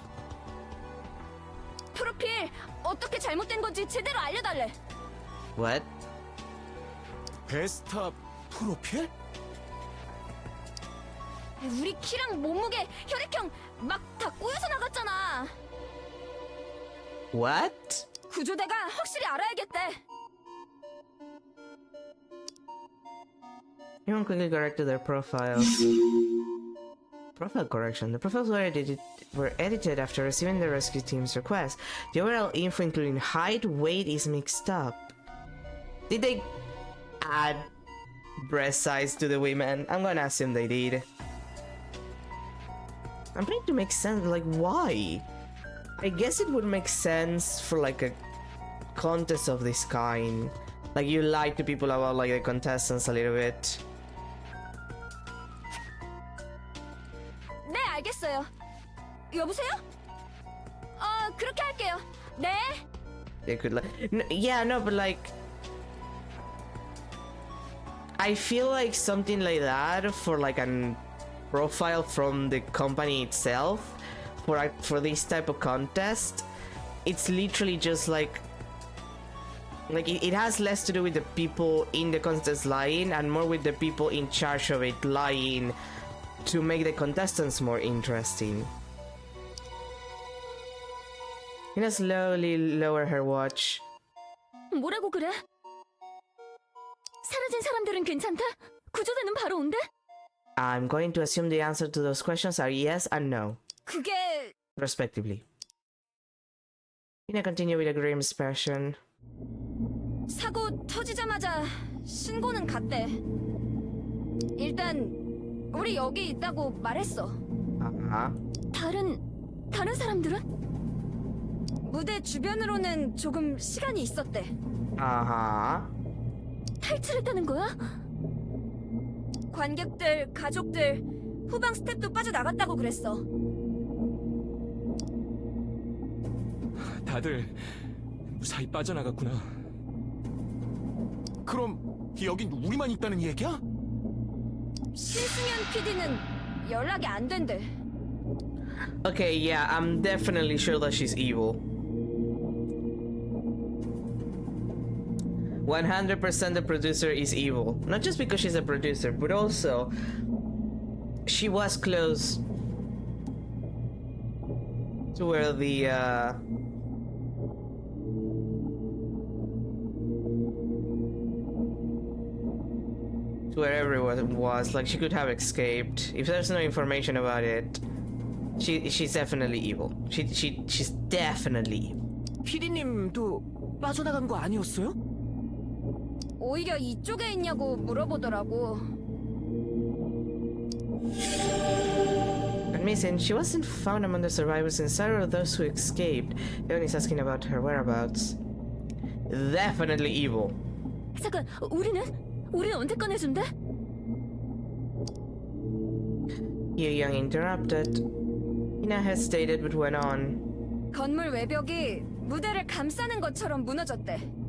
프로필 어떻게 잘못된 건지 제대로 알려달래. What? 베스타 프로필? 우리 키랑 몸무게, 혈액형 막 다 꼬여서 나갔잖아. What? 구조대가 확실히 알아야겠대. Everyone quickly corrected their profiles. Profile correction. The profiles were edited after receiving the rescue team's request. The overall info, including height, weight, is mixed up. Did they add breast size to the women? I'm gonna assume they did. I'm trying to make sense. Like, why? I guess it would make sense for like a contest of this kind. Like, you lie to people about like the contestants a little bit. 네, 알겠어요. 여보세요? 그렇게 할게요. 네. They could like, yeah, no, but like, I feel like something like that for like a profile from the company itself for this type of contest, it's literally just like it has less to do with the people in the contest lying and more with the people in charge of it lying to make the contestants more interesting. Hina slowly lower her watch. 뭐라고 그래? 사라진 사람들은 괜찮다? 구조대는 바로 온대? I'm going to assume the answer to those questions are yes and no, 그게 respectively. Hina continue with a grim expression. 사고 터지자마자 신고는 갔대. 일단 우리 여기 있다고 말했어. Uh-huh. 다른 사람들은? 무대 주변으로는 조금 시간이 있었대. Uh-huh. 탈출했다는 거야? 관객들, 가족들, 후방 스태프도 빠져나갔다고 그랬어. 다들 무사히 빠져나갔구나. 그럼 여긴 우리만 있다는 얘기야? 신승현 PD는 연락이 안 된대. Okay, yeah, I'm definitely sure that she's evil. 100% the producer is evil. Not just because she's a producer, but also she was close to where the to where everyone was. Like, she could have escaped. If there's no information about it, she's definitely evil. She's definitely evil. 피디님도 빠져나간 거 아니었어요? 오히려 이쪽에 있냐고 물어보더라고. And missing, she wasn't found among the survivors inside or those who escaped. Everyone is asking about her whereabouts. Definitely evil. 잠깐, 우리는 언제 꺼내준대? Yu Young interrupted. Hina hesitated but went on. 건물 외벽이 무대를 감싸는 것처럼 무너졌대.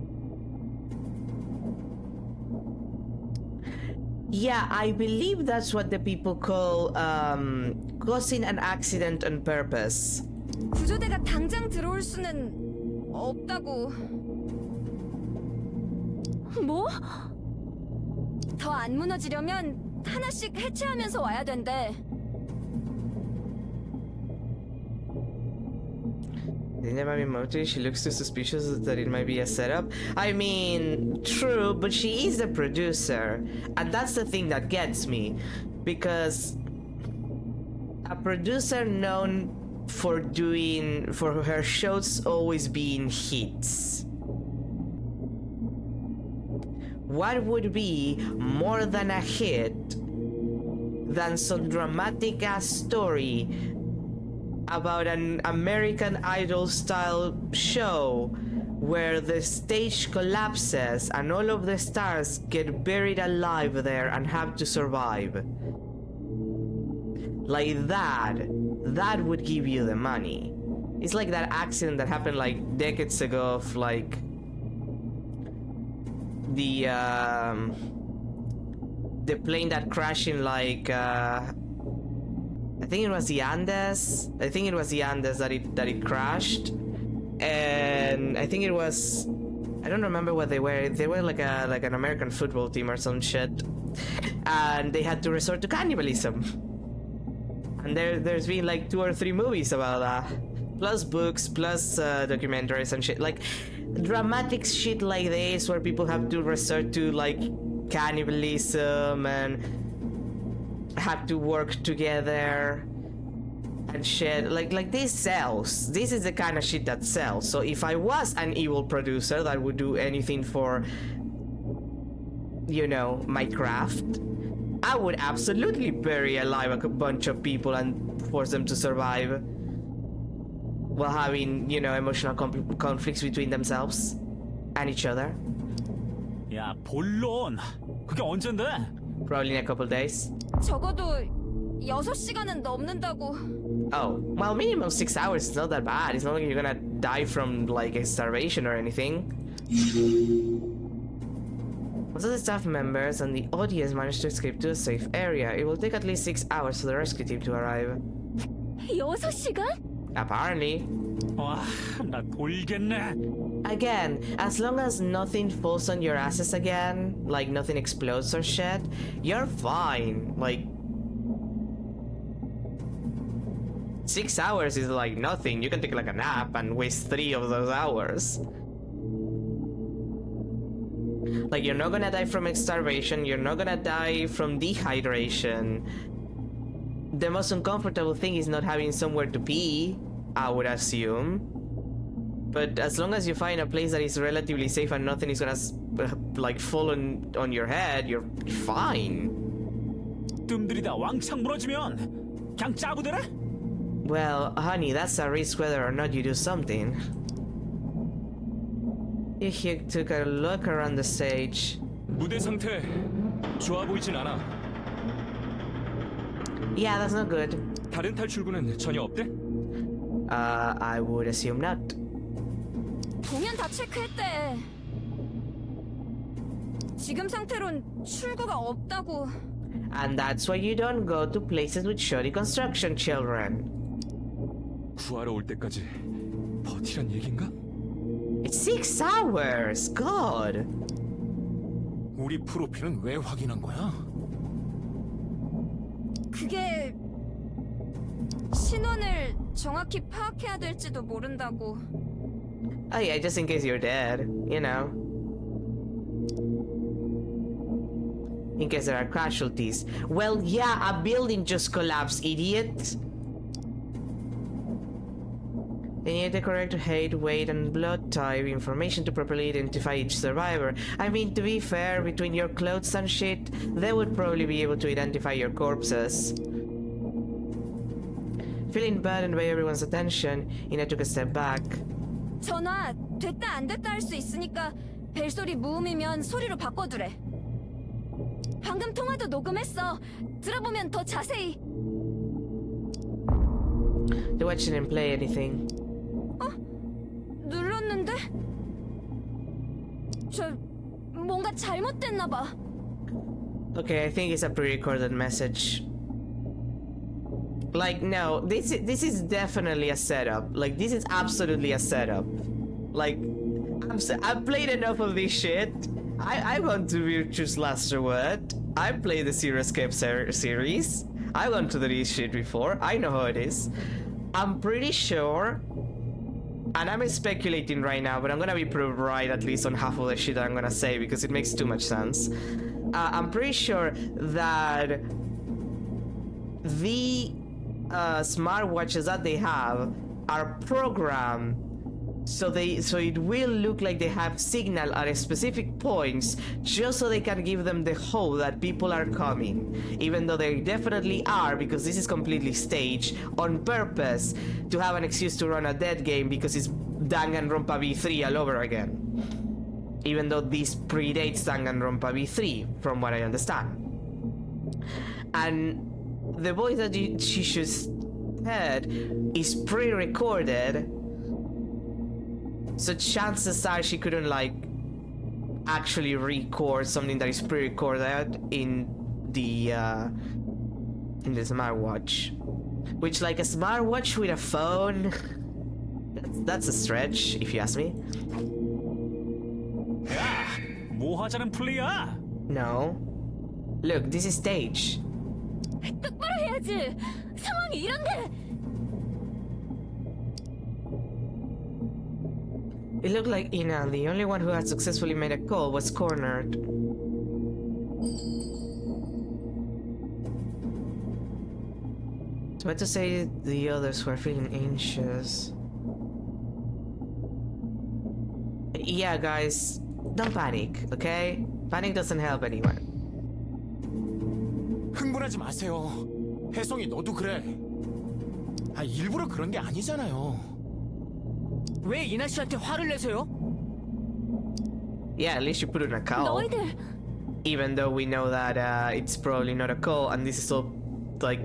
Yeah, I believe that's what the people call causing an accident on purpose. 구조대가 당장 들어올 수는 없다고. 뭐? 더 안 무너지려면 하나씩 해체하면서 와야 된대. Think there might be motive. She looks too suspicious that it might be a setup. I mean, true, but she is the producer, and that's the thing that gets me, because a producer known for her shows always being hits. What would be more than a hit than some dramatic ass story about an American Idol style show where the stage collapses and all of the stars get buried alive there and have to survive? Like that would give you the money. It's like that accident that happened like decades ago of like the plane that crashed in like I think it was the Andes. I think it was the Andes that it crashed, and I think it was, I don't remember what they were. They were like an American football team or some shit, and they had to resort to cannibalism. And there's been like 2 or 3 movies about that, plus books, plus documentaries and shit. Like dramatic shit like this, where people have to resort to like cannibalism and have to work together and shit. Like this sells. This is the kind of shit that sells. So if I was an evil producer that would do anything for, you know, my craft, I would absolutely bury alive a bunch of people and force them to survive while having, you know, emotional conflicts between themselves and each other. 야, 본론. 그게 언젠데? Probably in a couple days. 적어도 6시간은 넘는다고. Oh, well, minimum 6 hours is not that bad. It's not like you're gonna die from like starvation or anything. Most of the staff members and the audience managed to escape to a safe area. It will take at least 6 hours for the rescue team to arrive. 6시간? Apparently. 와, 나 돌겠네. Again, as long as nothing falls on your asses again, like nothing explodes or shit, you're fine. Like, 6 hours is like nothing. You can take like a nap and waste 3 of those hours. Like, you're not gonna die from starvation, you're not gonna die from dehydration. The most uncomfortable thing is not having somewhere to pee, I would assume. But as long as you find a place that is relatively safe and nothing is gonna like fall on your head, you're fine. 뜸들이다 왕창 무너지면 그냥 짜부대래? Well, honey, that's a risk whether or not you do something. He took a look around the stage. 무대 상태 좋아 보이진 않아. Yeah, that's not good. 다른 탈출구는 전혀 없대? I would assume not. 공연 다 체크했대. 지금 상태론 출구가 없다고. And that's why you don't go to places with shoddy construction, children. 구하러 올 때까지 버티란 얘긴가? It's 6 hours! God! 우리 프로필은 왜 확인한 거야? 그게 신원을 정확히 파악해야 될지도 모른다고. Oh yeah, just in case you're dead, you know. In case there are casualties. Well, yeah, a building just collapsed, idiot. They need the correct height, weight, and blood type information to properly identify each survivor. I mean, to be fair, between your clothes and shit, they would probably be able to identify your corpses. Feeling burdened by everyone's attention, Ina took a step back. 전화 됐다 안 됐다 할 수 있으니까 벨소리 무음이면 소리로 바꿔두래. 방금 통화도 녹음했어. 들어보면 더 자세히. The watch didn't play anything. 눌렀는데? 뭔가 잘못됐나 봐. Okay, I think it's a pre-recorded message. Like, no, this is definitely a setup. Like, this is absolutely a setup. Like, I've played enough of this shit. I've gone to Virtue's Last Word. I played the Zero Escape series. I've gone to this shit before. I know how it is. I'm pretty sure, and I'm speculating right now, but I'm gonna be proved right at least on half of the shit that I'm gonna say because it makes too much sense. I'm pretty sure that the smartwatches that they have are programmed so it will look like they have signal at specific points just so they can give them the hope that people are coming, even though they definitely are, because this is completely staged on purpose to have an excuse to run a dead game because it's Danganronpa V3 all over again, even though this predates Danganronpa V3 from what I understand. And the voice that she just heard is pre-recorded, so chances are she couldn't like actually record something that is pre-recorded in the smartwatch. Which, like, a smartwatch with a phone, that's a stretch if you ask me. 야, 뭐 하자는 플레이야? No. Look, this is stage. 똑바로 해야지. 상황이 이런데. It looked like Ina, the only one who had successfully made a call, was cornered. So I had to say the others were feeling anxious. Yeah, guys, don't panic, okay? Panic doesn't help anyone. 흥분하지 마세요. 혜성이 너도 그래. 일부러 그런 게 아니잖아요. 왜 이나 씨한테 화를 내세요? Yeah, at least you put in a call. 너희들 Even though we know that it's probably not a call, and this is all like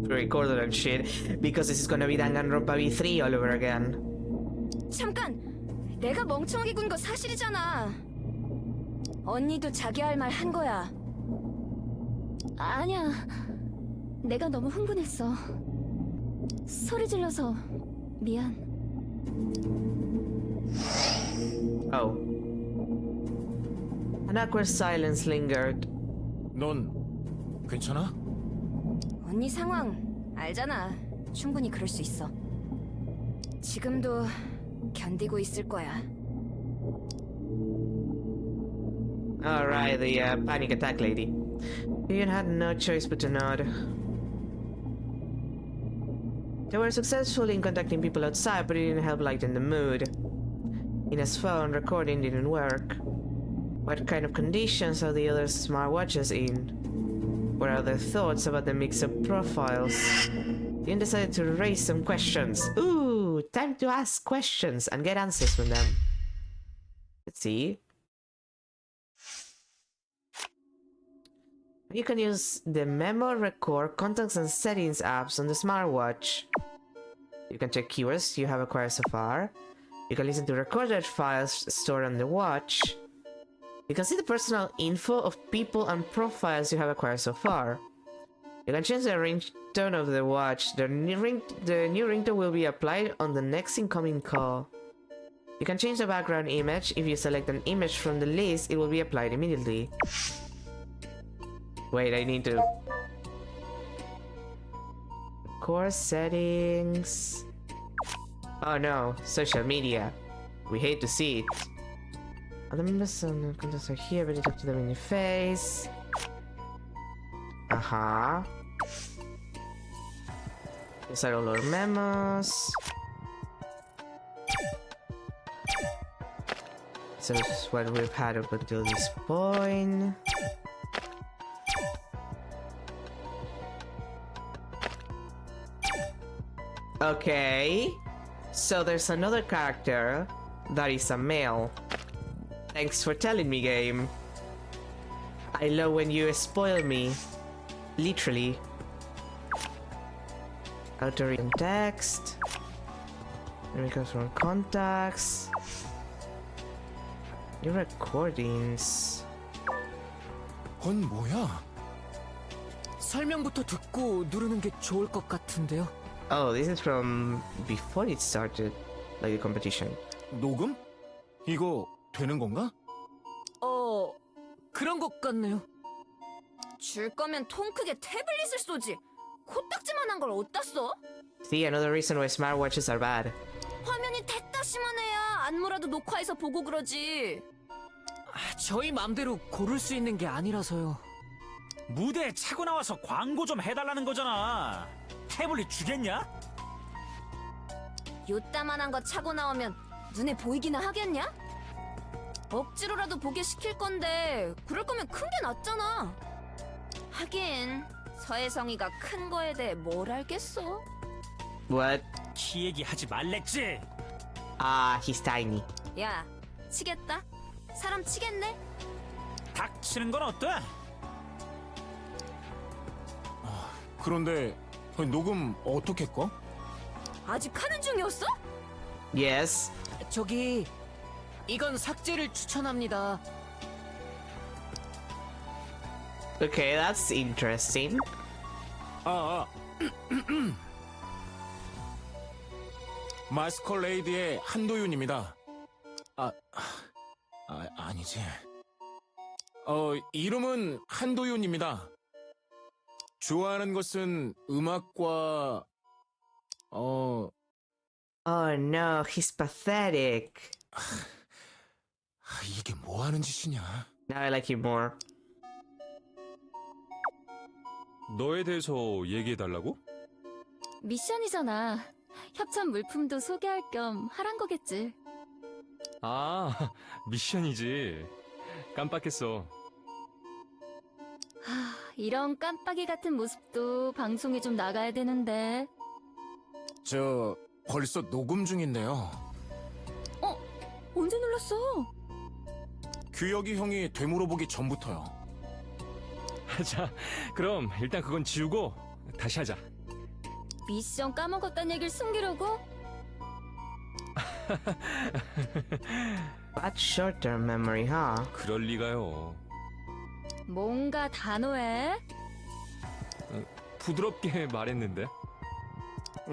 recorded and shit, because this is gonna be Danganronpa V3 all over again. 잠깐. 내가 멍청하게 군 거 사실이잖아. 언니도 자기 할 말 한 거야. 아니야. 내가 너무 흥분했어. 소리 질러서 미안. Oh. An awkward silence lingered. 넌 괜찮아? 언니 상황 알잖아. 충분히 그럴 수 있어. 지금도 견디고 있을 거야. Alright, the panic attack lady. Ian had no choice but to nod. They were successful in contacting people outside, but it didn't help lighten the mood. Ina's phone recording didn't work. What kind of conditions are the other smartwatches in? What are their thoughts about the mix-up profiles? Ian decided to raise some questions. Ooh, time to ask questions and get answers from them. Let's see. You can use the Memo, Record, Contacts and Settings apps on the smartwatch. You can check keywords you have acquired so far. You can listen to recorded files stored on the watch. You can see the personal info of people and profiles you have acquired so far. You can change the ringtone of the watch. The new ringtone will be applied on the next incoming call. You can change the background image. If you select an image from the list, it will be applied immediately. Wait, I need to... Core settings... Oh no, social media. We hate to see it. Other members and contacts are here, but you talk to them in your face. Uh-huh. These are all our memos. So this is what we've had up until this point. Okay, so there's another character that is a male. Thanks for telling me, game. I love when you spoil me. Literally. Altering text. Records from contacts. Your recordings. 건 뭐야? 설명부터 듣고 누르는 게 좋을 것 같은데요. Oh, this is from before it started, like the competition. 녹음? 이거 되는 건가? 그런 것 같네요. 줄 거면 통 크게 태블릿을 쏘지. 코딱지만한 걸 어디다 써? See, another reason why smartwatches are bad. 화면이 됐다시만 해야 안무라도 녹화해서 보고 그러지. 저희 맘대로 고를 수 있는 게 아니라서요. 무대에 차고 나와서 광고 좀 해달라는 거잖아. 태블릿 주겠냐? 요따만한 거 차고 나오면 눈에 보이기나 하겠냐? 억지로라도 보게 시킬 건데 그럴 거면 큰 게 낫잖아. 하긴 서혜성이가 큰 거에 대해 뭘 알겠어? What? 키 얘기하지 말랬지. Ah, he's tiny. 야, 치겠다? 사람 치겠네? 닥치는 건 어때? 그런데 녹음 어떻게 꺼? 아직 하는 중이었어? Yes. 저기 이건 삭제를 추천합니다. Okay, that's interesting. 마스컬레이드의 한도윤입니다. 아니지. 이름은 한도윤입니다. 좋아하는 것은 음악과 Oh no, he's pathetic. 이게 뭐 하는 짓이냐? Now I like him more. 너에 대해서 얘기해달라고? 미션이잖아. 협찬 물품도 소개할 겸 하란 거겠지. 아, 미션이지. 깜빡했어. 이런 깜빡이 같은 모습도 방송에 좀 나가야 되는데. 저 벌써 녹음 중인데요. 언제 눌렀어? 규혁이 형이 되물어보기 전부터요. 자, 그럼 일단 그건 지우고 다시 하자. 미션 까먹었단 얘기를 숨기려고? But short-term memory, huh? 그럴 리가요. 뭔가 단호해. 부드럽게 말했는데.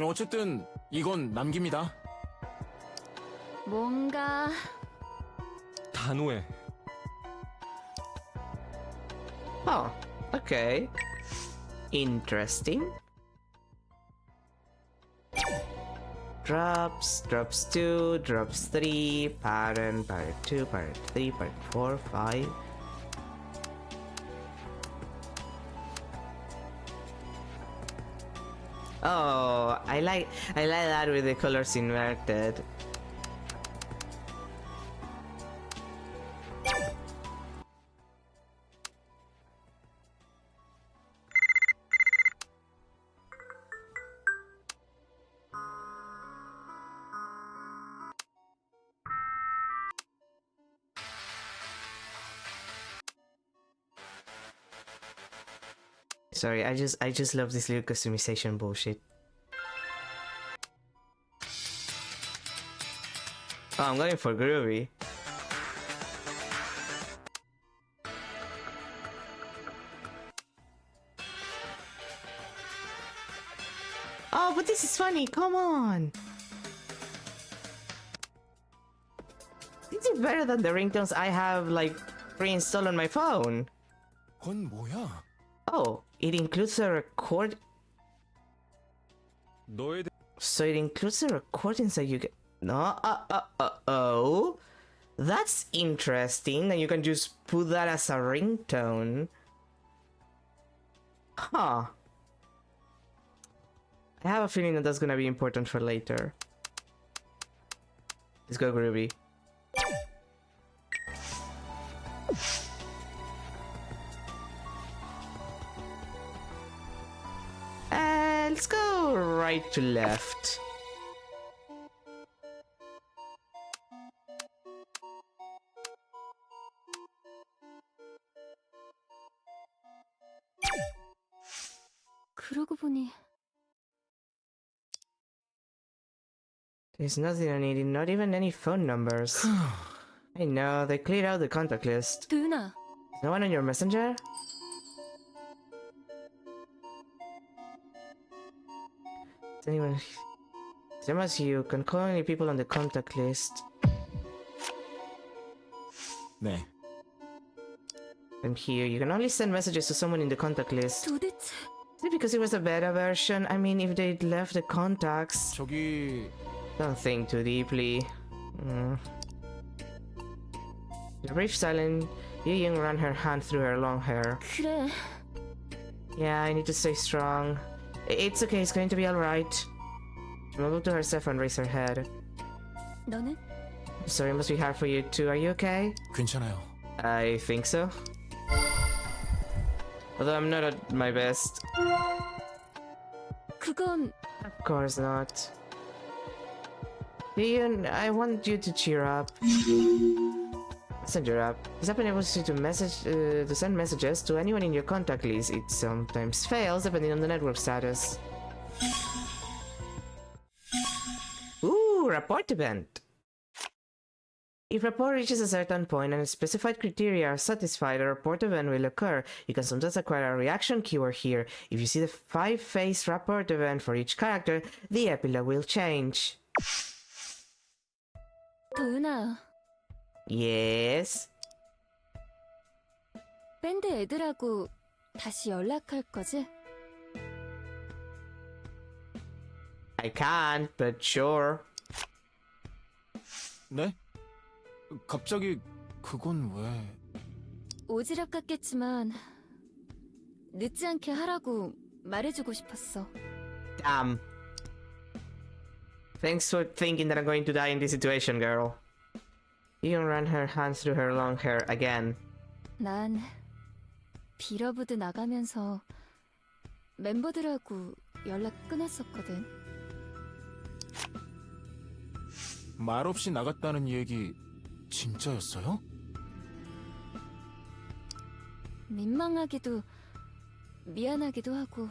어쨌든 이건 남깁니다. 뭔가 단호해. Oh, okay. Interesting. drops, drops 2, drops 3, pattern, pattern 2, pattern 3, pattern 4, 5. Oh, I like that with the colors inverted. Sorry, I just love this little customization bullshit. Oh, I'm going for groovy. Oh, but this is funny. Come on. This is better than the ringtones I have like pre-installed on my phone. 그건 뭐야? Oh, it includes a record. 너에 대해 So it includes the recordings that you get. No, oh, that's interesting. And you can just put that as a ringtone. Huh. I have a feeling that that's gonna be important for later. Let's go, Groovy. Let's go right to left. 그러고 보니 There's nothing on it, not even any phone numbers. I know, they cleared out the contact list. 도윤아, Is no one on your messenger? Is anyone... Same as you, can call any people on the contact list. 네. I'm here, you can only send messages to someone in the contact list. 도대체 Is it because it was a beta version? I mean, if they'd left the contacts... 저기 Don't think too deeply. In a brief silence, Yu-Ying ran her hand through her long hair. 그래. Yeah, I need to stay strong. It's okay, it's going to be alright. She mumbled to herself and raised her head. 너는? Sorry, it must be hard for you too. Are you okay? 괜찮아요. I think so. Although I'm not at my best. 그건 Of course not. Ian, I want you to cheer up. Send her up. This app enables you to send messages to anyone in your contact list. It sometimes fails depending on the network status. Ooh, report event. If rapport reaches a certain point and specified criteria are satisfied, a report event will occur. You can sometimes acquire a reaction keyword here. If you see the 5-phase report event for each character, the epilogue will change. 도윤아, Yes? 밴드 애들하고 다시 연락할 거지? I can't, but sure. 네? 갑자기 그건 왜? 오지랖 같겠지만 늦지 않게 하라고 말해주고 싶었어. Damn. Thanks for thinking that I'm going to die in this situation, girl. Ian ran her hands through her long hair again. 난 빌어부드 나가면서 멤버들하고 연락 끊었었거든. 말없이 나갔다는 얘기 진짜였어요? 민망하기도 미안하기도 하고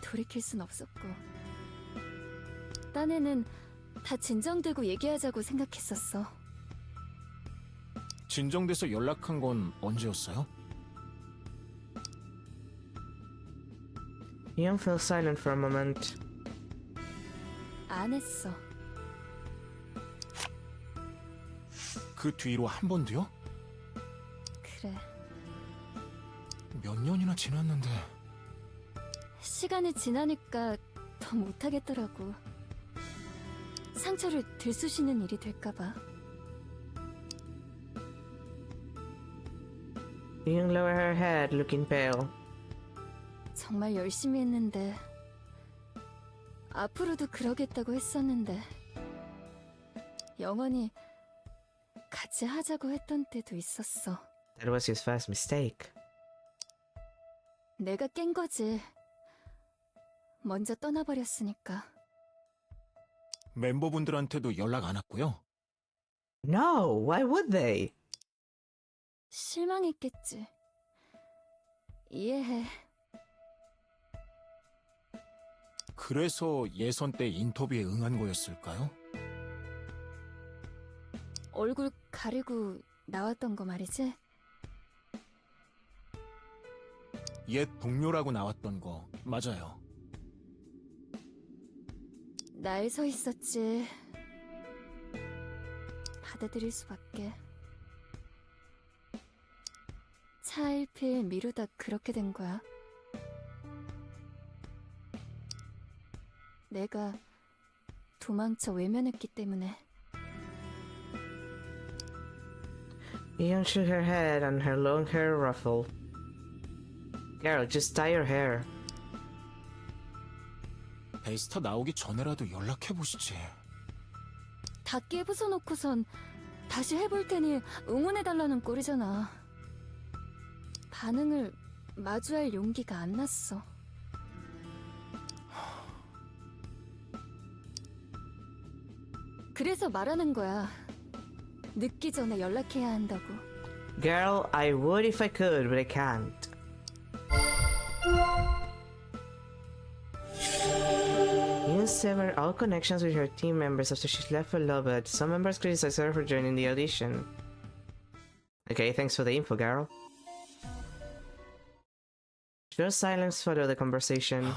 돌이킬 순 없었고 딴에는 다 진정되고 얘기하자고 생각했었어. 진정돼서 연락한 건 언제였어요? Ian fell silent for a moment. 안 했어. 그 뒤로 한 번도요? 그래. 몇 년이나 지났는데 시간이 지나니까 더 못하겠더라고. 상처를 들쑤시는 일이 될까봐. Young lower her head, looking pale. 정말 열심히 했는데 앞으로도 그러겠다고 했었는데 영원히 같이 하자고 했던 때도 있었어. That was his first mistake. 내가 깬 거지. 먼저 떠나버렸으니까. 멤버분들한테도 연락 안 왔고요. No, why would they? 실망했겠지. 이해해. 그래서 예선 때 인터뷰에 응한 거였을까요? 얼굴 가리고 나왔던 거 말이지? 옛 동료라고 나왔던 거 맞아요. 날 서 있었지. 받아들일 수밖에. 차일필 미루다 그렇게 된 거야. 내가 도망쳐 외면했기 때문에. Young shook her head and her long hair ruffled. Girl, just tie your hair. 베이스타 나오기 전에라도 연락해보시지. 다 깨부숴놓고선 다시 해볼 테니 응원해달라는 꼴이잖아. 반응을 마주할 용기가 안 났어. 그래서 말하는 거야. 늦기 전에 연락해야 한다고. Girl, I would if I could, but I can't. Young severed all connections with her team members after she left for Lovett. Some members criticized her for joining the audition. Okay, thanks for the info, girl. Short silence followed the conversation.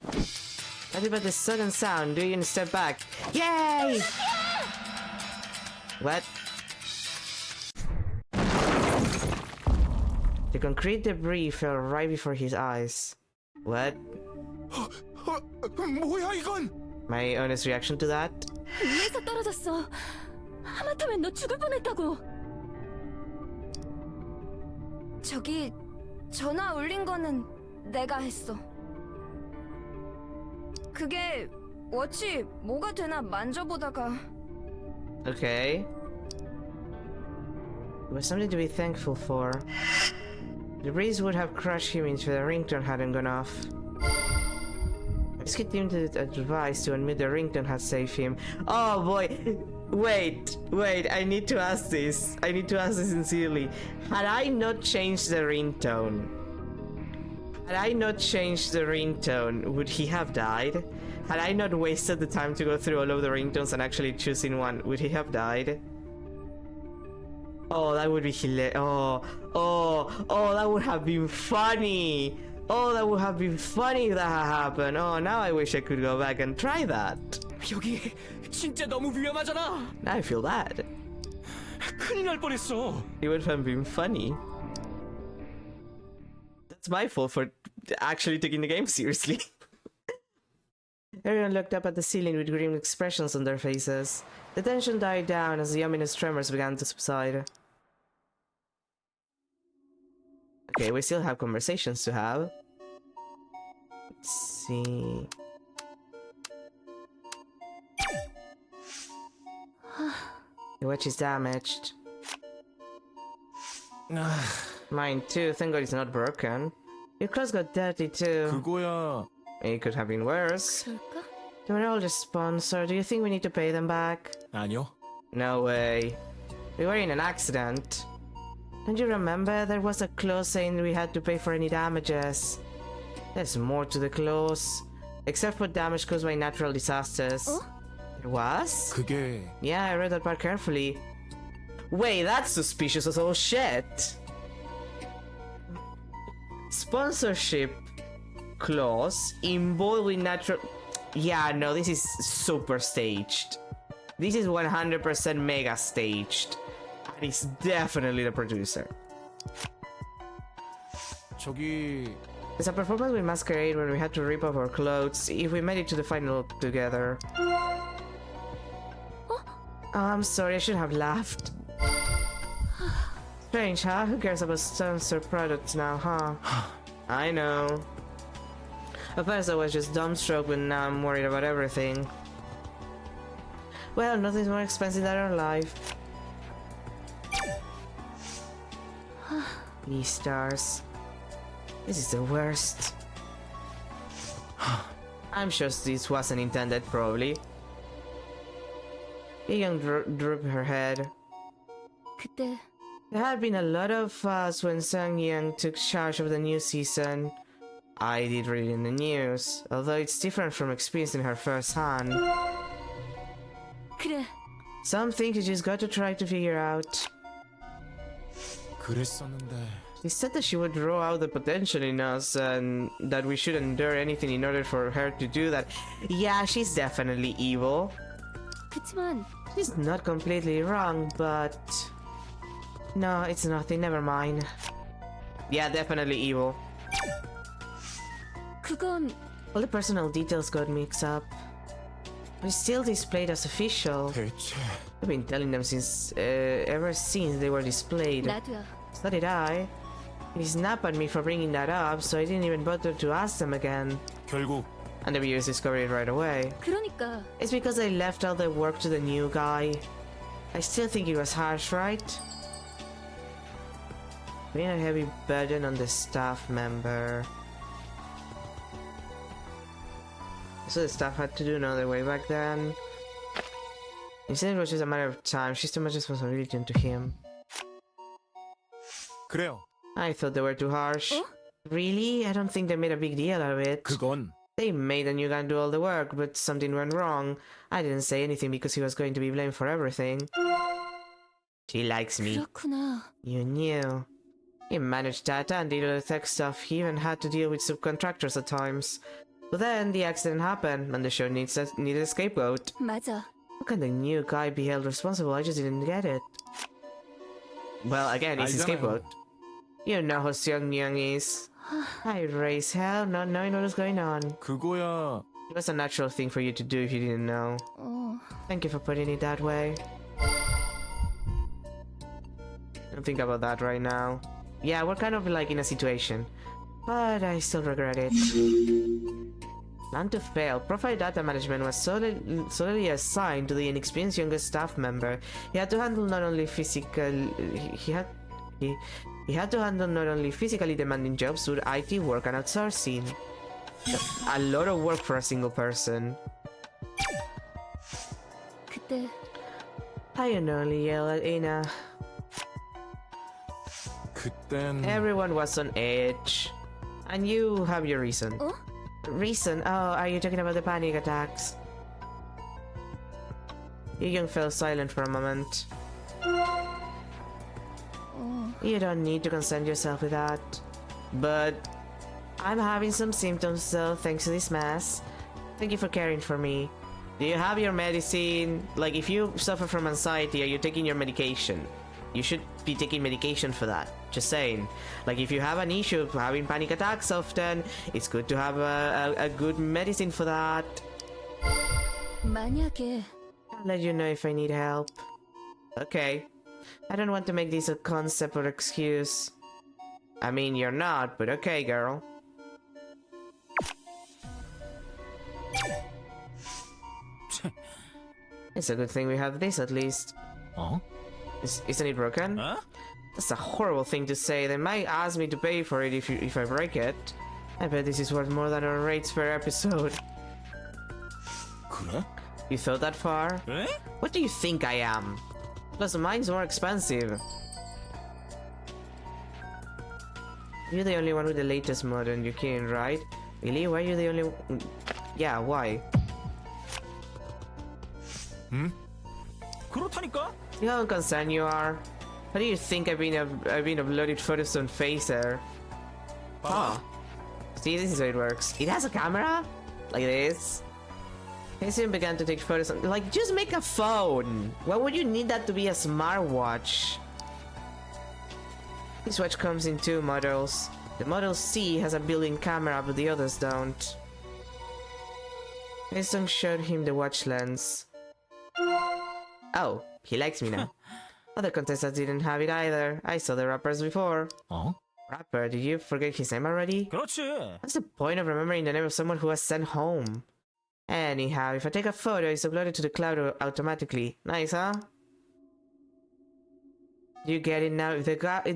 What about the sudden sound? Do you step back? Yay! What? The concrete debris fell right before his eyes. What? 뭐야 이건? My honest reaction to that? 위에서 떨어졌어. 하마터면 너 죽을 뻔했다고. 저기 전화 울린 거는 내가 했어. 그게 워치 뭐가 되나 만져보다가. Okay. It was something to be thankful for. The breeze would have crushed him if the ringtone hadn't gone off. I just deemed it advised to admit the ringtone had saved him. Oh boy! Wait, I need to ask this. I need to ask this sincerely. Had I not changed the ringtone, would he have died? Had I not wasted the time to go through all of the ringtones and actually choosing one, would he have died? Oh, that would be hilarious. Oh, that would have been funny. Oh, that would have been funny if that had happened. Oh, now I wish I could go back and try that. 여기 진짜 너무 위험하잖아. Now I feel bad. 큰일 날 뻔했어. It would have been funny. That's my fault for actually taking the game seriously. Everyone looked up at the ceiling with grim expressions on their faces. The tension died down as the ominous tremors began to subside. Okay, we still have conversations to have. Let's see. The watch is damaged. Mine too, thank god it's not broken. Your clothes got dirty too. 그거야. It could have been worse. 그럴까? They were all just sponsors. Do you think we need to pay them back? 아니요. No way. We were in an accident. Don't you remember? There was a clause saying we had to pay for any damages. There's more to the clause. Except for damage caused by natural disasters. Oh? There was? 그게 Yeah, I read that part carefully. Wait, that's suspicious as all shit. Sponsorship clause involving natural... Yeah, no, this is super staged. This is 100% mega staged. And it's definitely the producer. 저기 It's a performance with Masquerade when we had to rip off our clothes if we made it to the final together. Oh, I'm sorry, I should have laughed. Strange, huh? Who cares about sponsored products now, huh? I know. At first I was just dumbstruck, but now I'm worried about everything. Well, nothing's more expensive than our life. These stars. This is the worst. I'm sure this wasn't intended, probably. Young drooped her head. 그때 There had been a lot of fuss when Sung Young took charge of the new season. I did read in the news, although it's different from experiencing her firsthand. 그래. Some things you just got to try to figure out. 그랬었는데. She said that she would draw out the potential in us and that we should endure anything in order for her to do that. Yeah, she's definitely evil. 그치만 She's not completely wrong, but... No, it's nothing, never mind. Yeah, definitely evil. 그건 All the personal details got mixed up. But it's still displayed as official. 대체 I've been telling them since, ever since they were displayed. 나도야. So did I. He snapped at me for bringing that up, so I didn't even bother to ask them again. 결국 And the viewers discovered it right away. 그러니까 It's because I left all the work to the new guy. I still think it was harsh, right? Putting a heavy burden on the staff member. So the staff had to do another way back then. Instead it was just a matter of time. She's too much responsibility onto him. 그래요. I thought they were too harsh. Really? I don't think they made a big deal out of it. 그건 They made the new guy do all the work, but something went wrong. I didn't say anything because he was going to be blamed for everything. She likes me. 그렇구나. You knew. He managed data and did all the tech stuff. He even had to deal with subcontractors at times. But then the accident happened, and the show needed a scapegoat. 맞아. How can the new guy be held responsible? I just didn't get it. Well, again, he's a 알잖아요. scapegoat. You know how Seung Young is. I raised hell not knowing what was going on. 그거야. It was a natural thing for you to do if you didn't know. 어. Thank you for putting it that way. Don't think about that right now. Yeah, we're kind of like in a situation. But I still regret it. Plan to fail. Profile data management was solely assigned to the inexperienced youngest staff member. He had to handle not only he had to handle not only physically demanding jobs with IT work and outsourcing. A lot of work for a single person. 그때 I can only yell at Ina. 그땐 Everyone was on edge. And you have your reason. 어? Reason? Oh, are you talking about the panic attacks? Young fell silent for a moment. You don't need to concern yourself with that. But I'm having some symptoms, so thanks to this mess. Thank you for caring for me. Do you have your medicine? Like, if you suffer from anxiety, are you taking your medication? You should be taking medication for that. Just saying. Like, if you have an issue of having panic attacks often, it's good to have a good medicine for that. 만약에 I'll let you know if I need help. Okay. I don't want to make this a concept or excuse. I mean, you're not, but okay, girl. It's a good thing we have this, at least. 어? Isn't it broken? 어? That's a horrible thing to say. They might ask me to pay for it if I break it. I bet this is worth more than our rates per episode. 그래? You thought that far? 에? What do you think I am? Plus, mine's more expensive. You're the only one with the latest mod on your king, right? Really? Why are you the only one? Yeah, why? 응? 그렇다니까? See how unconcerned you are? How do you think I've been uploaded photos on Phaser? 봐. See, this is how it works. It has a camera? Like this? He soon began to take photos on, like, just make a phone! Why would you need that to be a smartwatch? This watch comes in two models. The Model C has a built-in camera, but the others don't. His son showed him the watch lens. Oh, he likes me now. Other contestants didn't have it either. I saw the rappers before. 어? Rapper, did you forget his name already? 그렇지. What's the point of remembering the name of someone who was sent home? Anyhow, if I take a photo, it's uploaded to the cloud automatically. Nice, huh? You get it now. If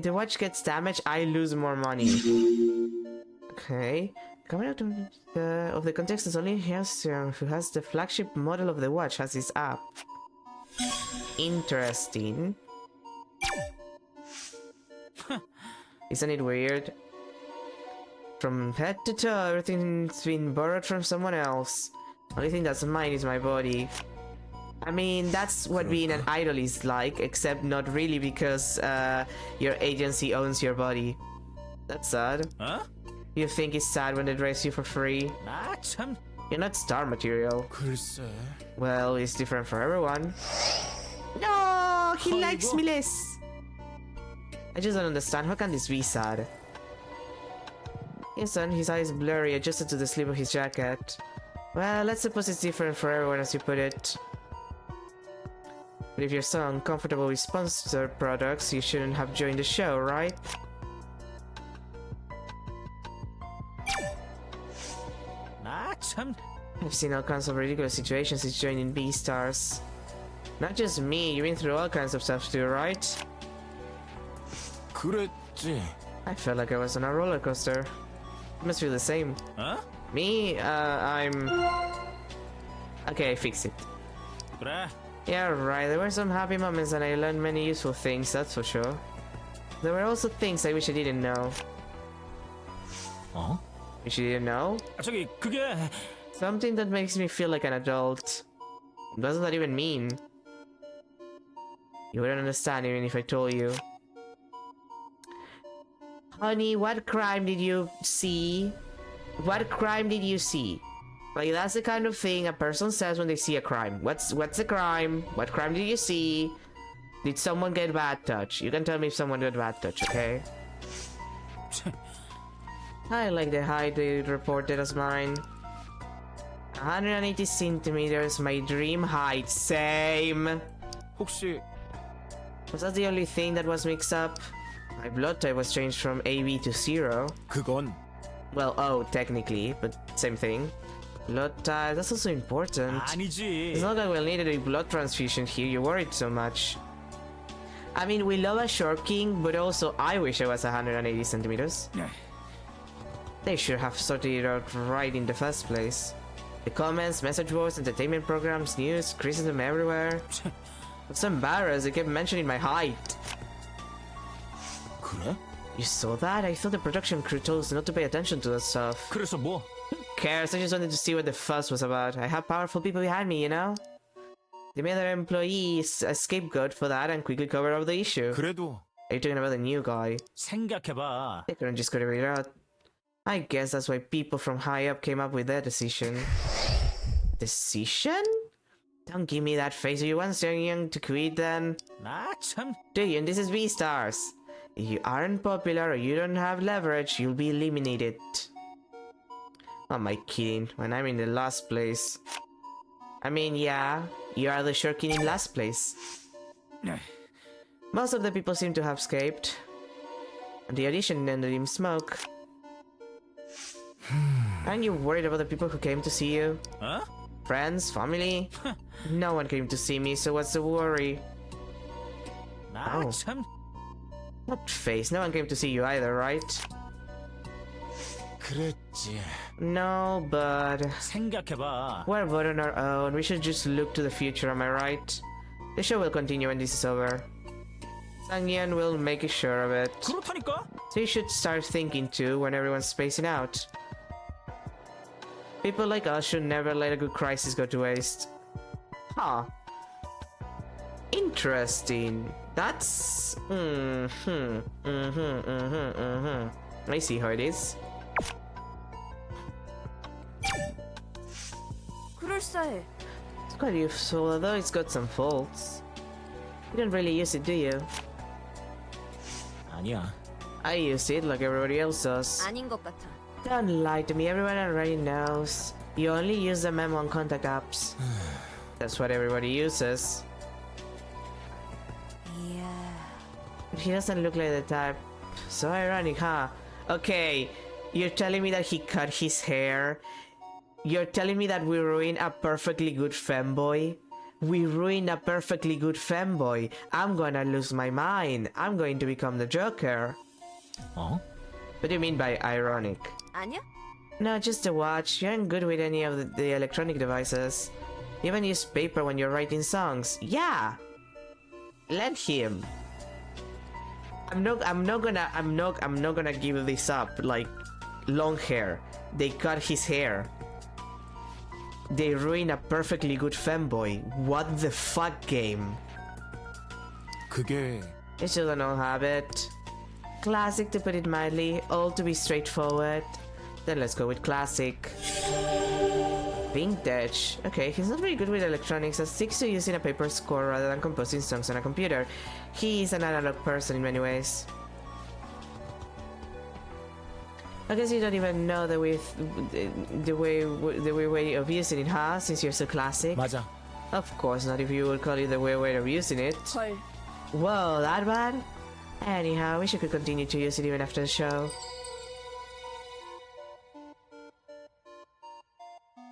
the watch gets damaged, I lose more money. Okay. Coming out of the contestants, only Hyun who has the flagship model of the watch has this app. Interesting. Isn't it weird? From head to toe, everything's been borrowed from someone else. Only thing that's mine is my body. I mean, that's what being an idol is like, except not really, because your agency owns your body. That's sad. 어? You think it's sad when they dress you for free? 아, 참. You're not star material. 글쎄. Well, it's different for everyone. No, he likes me less. I just don't understand. How can this be sad? Yes, son, his eyes blurry, adjusted to the sleeve of his jacket. Well, let's suppose it's different for everyone, as you put it. But if you're so uncomfortable with sponsored products, you shouldn't have joined the show, right? 아, 참. I've seen all kinds of ridiculous situations since joining B-Stars. Not just me, you've been through all kinds of stuff too, right? 그랬지. I felt like I was on a roller coaster. You must feel the same. 어? Me, I'm... Okay, I fixed it. 그래. Yeah, right, there were some happy moments and I learned many useful things, that's for sure. There were also things I wish I didn't know. 어? Wish you didn't know? 저기 그게 Something that makes me feel like an adult. What does that even mean? You wouldn't understand even if I told you. Honey, what crime did you see? What crime did you see? Like, that's the kind of thing a person says when they see a crime. What's a crime? What crime did you see? Did someone get bad touch? You can tell me if someone got bad touch, okay? I like the height they reported as mine. 180 centimeters, my dream height. Same. 혹시 Was that the only thing that was mixed up? My blood type was changed from AB to 0. 그건 Well, O technically, but same thing. Blood type, that's also important. 아니지. It's not like we'll need a blood transfusion here, you worried so much. I mean, we love a short king, but also I wish I was 180 centimeters. They should have sorted it out right in the first place. The comments, message boards, entertainment programs, news, criticism everywhere. I'm so embarrassed, they kept mentioning my height. 그래? You saw that? I thought the production crew told us not to pay attention to that stuff. 그래서 뭐? Who cares? I just wanted to see what the fuss was about. I have powerful people behind me, you know? They made their employees a scapegoat for that and quickly covered up the issue. 그래도 Are you talking about the new guy? 생각해봐. They couldn't just cut it out. I guess that's why people from high up came up with their decision. Decision? Don't give me that face. You want Young to quit then? 나 참. Do you? And this is B-Stars. If you aren't popular or you don't have leverage, you'll be eliminated. What am I kidding? When I'm in the last place. I mean, yeah, you are the short king in last place. Most of the people seem to have escaped. And the audition ended in smoke. Aren't you worried about the people who came to see you? 어? Friends? Family? No one came to see me, so what's the worry? 나 Oh. 참. What face? No one came to see you either, right? 그랬지. No, but... 생각해봐. We're both on our own. We should just look to the future, am I right? The show will continue when this is over. Sangyeon will make sure of it. 그렇다니까? So you should start thinking too when everyone's spacing out. People like us should never let a good crisis go to waste. Huh. Interesting. That's... I see how it is. 그럴싸해. It's quite useful, although it's got some faults. You don't really use it, do you? 아니야. I use it like everybody else does. 아닌 것 같아. Don't lie to me, everyone already knows. You only use the memo on contact apps. That's what everybody uses. 이야. But he doesn't look like the type. So ironic, huh? Okay, you're telling me that he cut his hair? You're telling me that we ruined a perfectly good femboy? We ruined a perfectly good femboy. I'm gonna lose my mind. I'm going to become the Joker. 어? What do you mean by ironic? 아니야? No, just a watch. You aren't good with any of the electronic devices. You even use paper when you're writing songs. Yeah! Let him. I'm not gonna give this up. Like, long hair. They cut his hair. They ruin a perfectly good femboy. What the fuck game? 그게 It's just an old habit. Classic to put it mildly, old to be straightforward. Then let's go with classic. Vintage. Okay, he's not very good with electronics and sticks to using a paper score rather than composing songs on a computer. He is an analog person in many ways. I guess you don't even know the way of using it, huh? Since you're so classic. 맞아. Of course not if you would call it the way of using it. 헐. Whoa, that bad? Anyhow, wish you could continue to use it even after the show.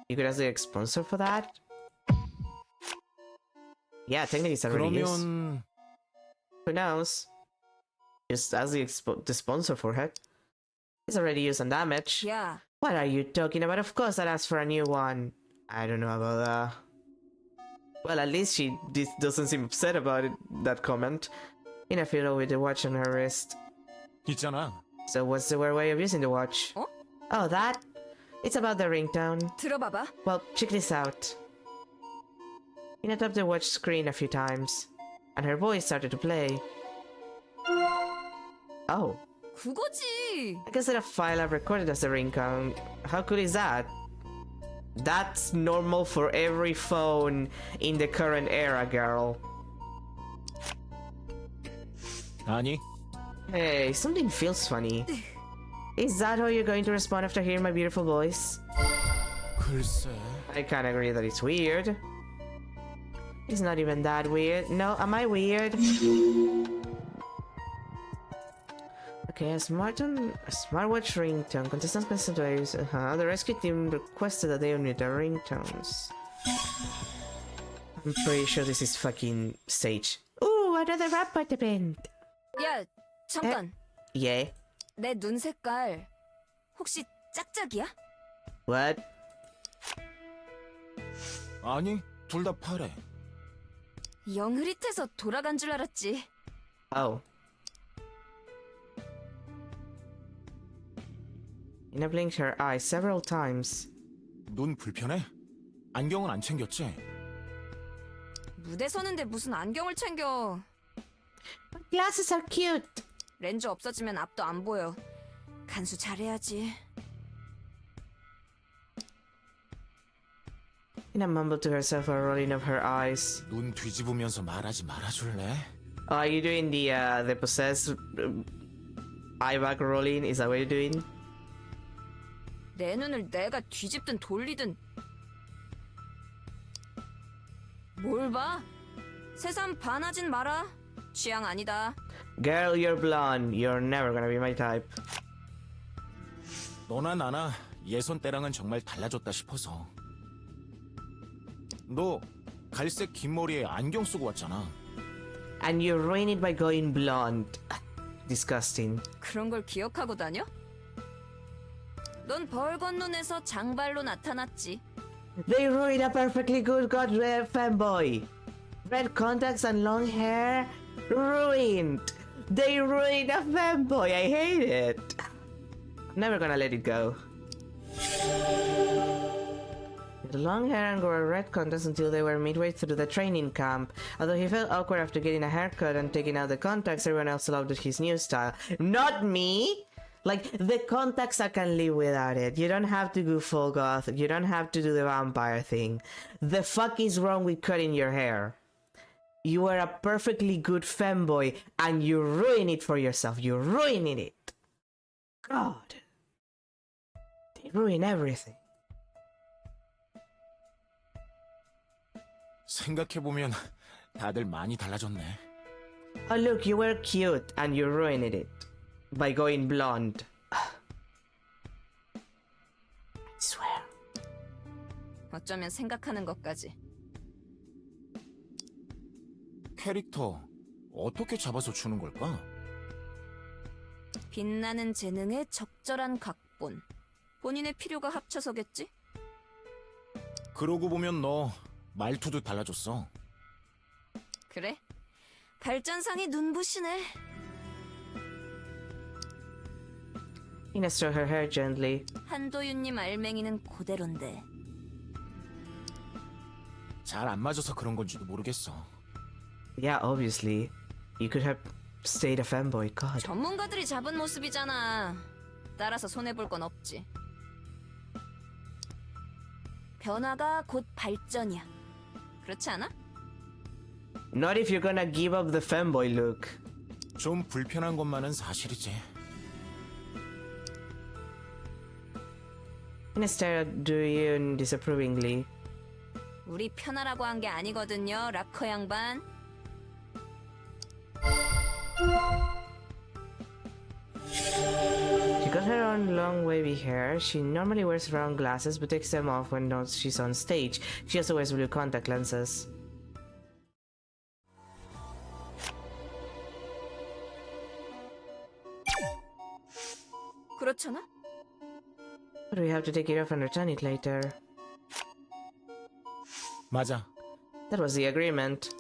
You could ask the sponsor for that? Yeah, technically it's already used. 그러면 Who knows? Just ask the sponsor for it. It's already used and damaged. 야, What are you talking about? Of course I'd ask for a new one. I don't know about that. Well, at least she doesn't seem upset about it, that comment. In a fiddle with the watch on her wrist. 있잖아. So what's the weird way of using the watch? 어? Oh, that? It's about the ringtone. 들어봐봐. Well, check this out. Ina tapped the watch screen a few times, and her voice started to play. Oh, 그거지. I guess a file I've recorded as the ringtone. How cool is that? That's normal for every phone in the current era, girl. 아니, Hey, something feels funny. Is that how you're going to respond after hearing my beautiful voice? 글쎄. I can't agree that it's weird. It's not even that weird. No, am I weird? Okay, a smartwatch ringtone. Contestants consider the rescue team requested that they omit the ringtones. I'm pretty sure this is fucking stage. Ooh, another rap participant. 야, 잠깐. Yeah. 내 눈 색깔 혹시 짝짝이야? What? 아니, 둘 다 파래. 영 흐릿해서 돌아간 줄 알았지. Oh. Ina blinked her eyes several times. 눈 불편해? 안경은 안 챙겼지? 무대 서는데 무슨 안경을 챙겨. Glasses are cute. 렌즈 없어지면 앞도 안 보여. 간수 잘해야지. Ina mumbled to herself while rolling up her eyes. 눈 뒤집으면서 말하지 말아줄래? Are you doing the possessed eye back rolling? Is that what you're doing? 내 눈을 내가 뒤집든 돌리든. 뭘 봐? 새삼 반하진 마라. 취향 아니다. Girl, you're blonde. You're never gonna be my type. 너나 나나 예선 때랑은 정말 달라졌다 싶어서. 너 갈색 긴 머리에 안경 쓰고 왔잖아. And you ruin it by going blonde. Disgusting. 그런 걸 기억하고 다녀? 넌 벌건 눈에서 장발로 나타났지. They ruined a perfectly good god red fanboy. Red contacts and long hair? Ruined. They ruined a fanboy. I hate it. I'm never gonna let it go. The long hair and wore red contacts until they were midway through the training camp. Although he felt awkward after getting a haircut and taking out the contacts, everyone else loved his new style. Not me! Like, the contacts I can live without it. You don't have to go full goth. You don't have to do the vampire thing. The fuck is wrong with cutting your hair? You are a perfectly good femboy and you ruin it for yourself. You're ruining it. God. They ruin everything. 생각해보면 다들 많이 달라졌네. Oh look, you were cute and you ruined it by going blonde. I swear. 어쩌면 생각하는 것까지. 캐릭터 어떻게 잡아서 주는 걸까? 빛나는 재능에 적절한 각본. 본인의 필요가 합쳐서겠지? 그러고 보면 너 말투도 달라졌어. 그래? 발전상이 눈부시네. Ina stroked her hair gently. 한도윤님 알맹이는 그대로인데. 잘 안 맞아서 그런 건지도 모르겠어. Yeah, obviously. You could have stayed a fanboy. God. 전문가들이 잡은 모습이잖아. 따라서 손해볼 건 없지. 변화가 곧 발전이야. 그렇지 않아? Not if you're gonna give up the fanboy look. 좀 불편한 것만은 사실이지. Ina stared at Doyoon disapprovingly. 우리 편하라고 한 게 아니거든요, 락커 양반. She got her own long wavy hair. She normally wears round glasses but takes them off when not she's on stage. She also wears blue contact lenses. 그렇잖아? But we have to take it off and return it later. 맞아. That was the agreement.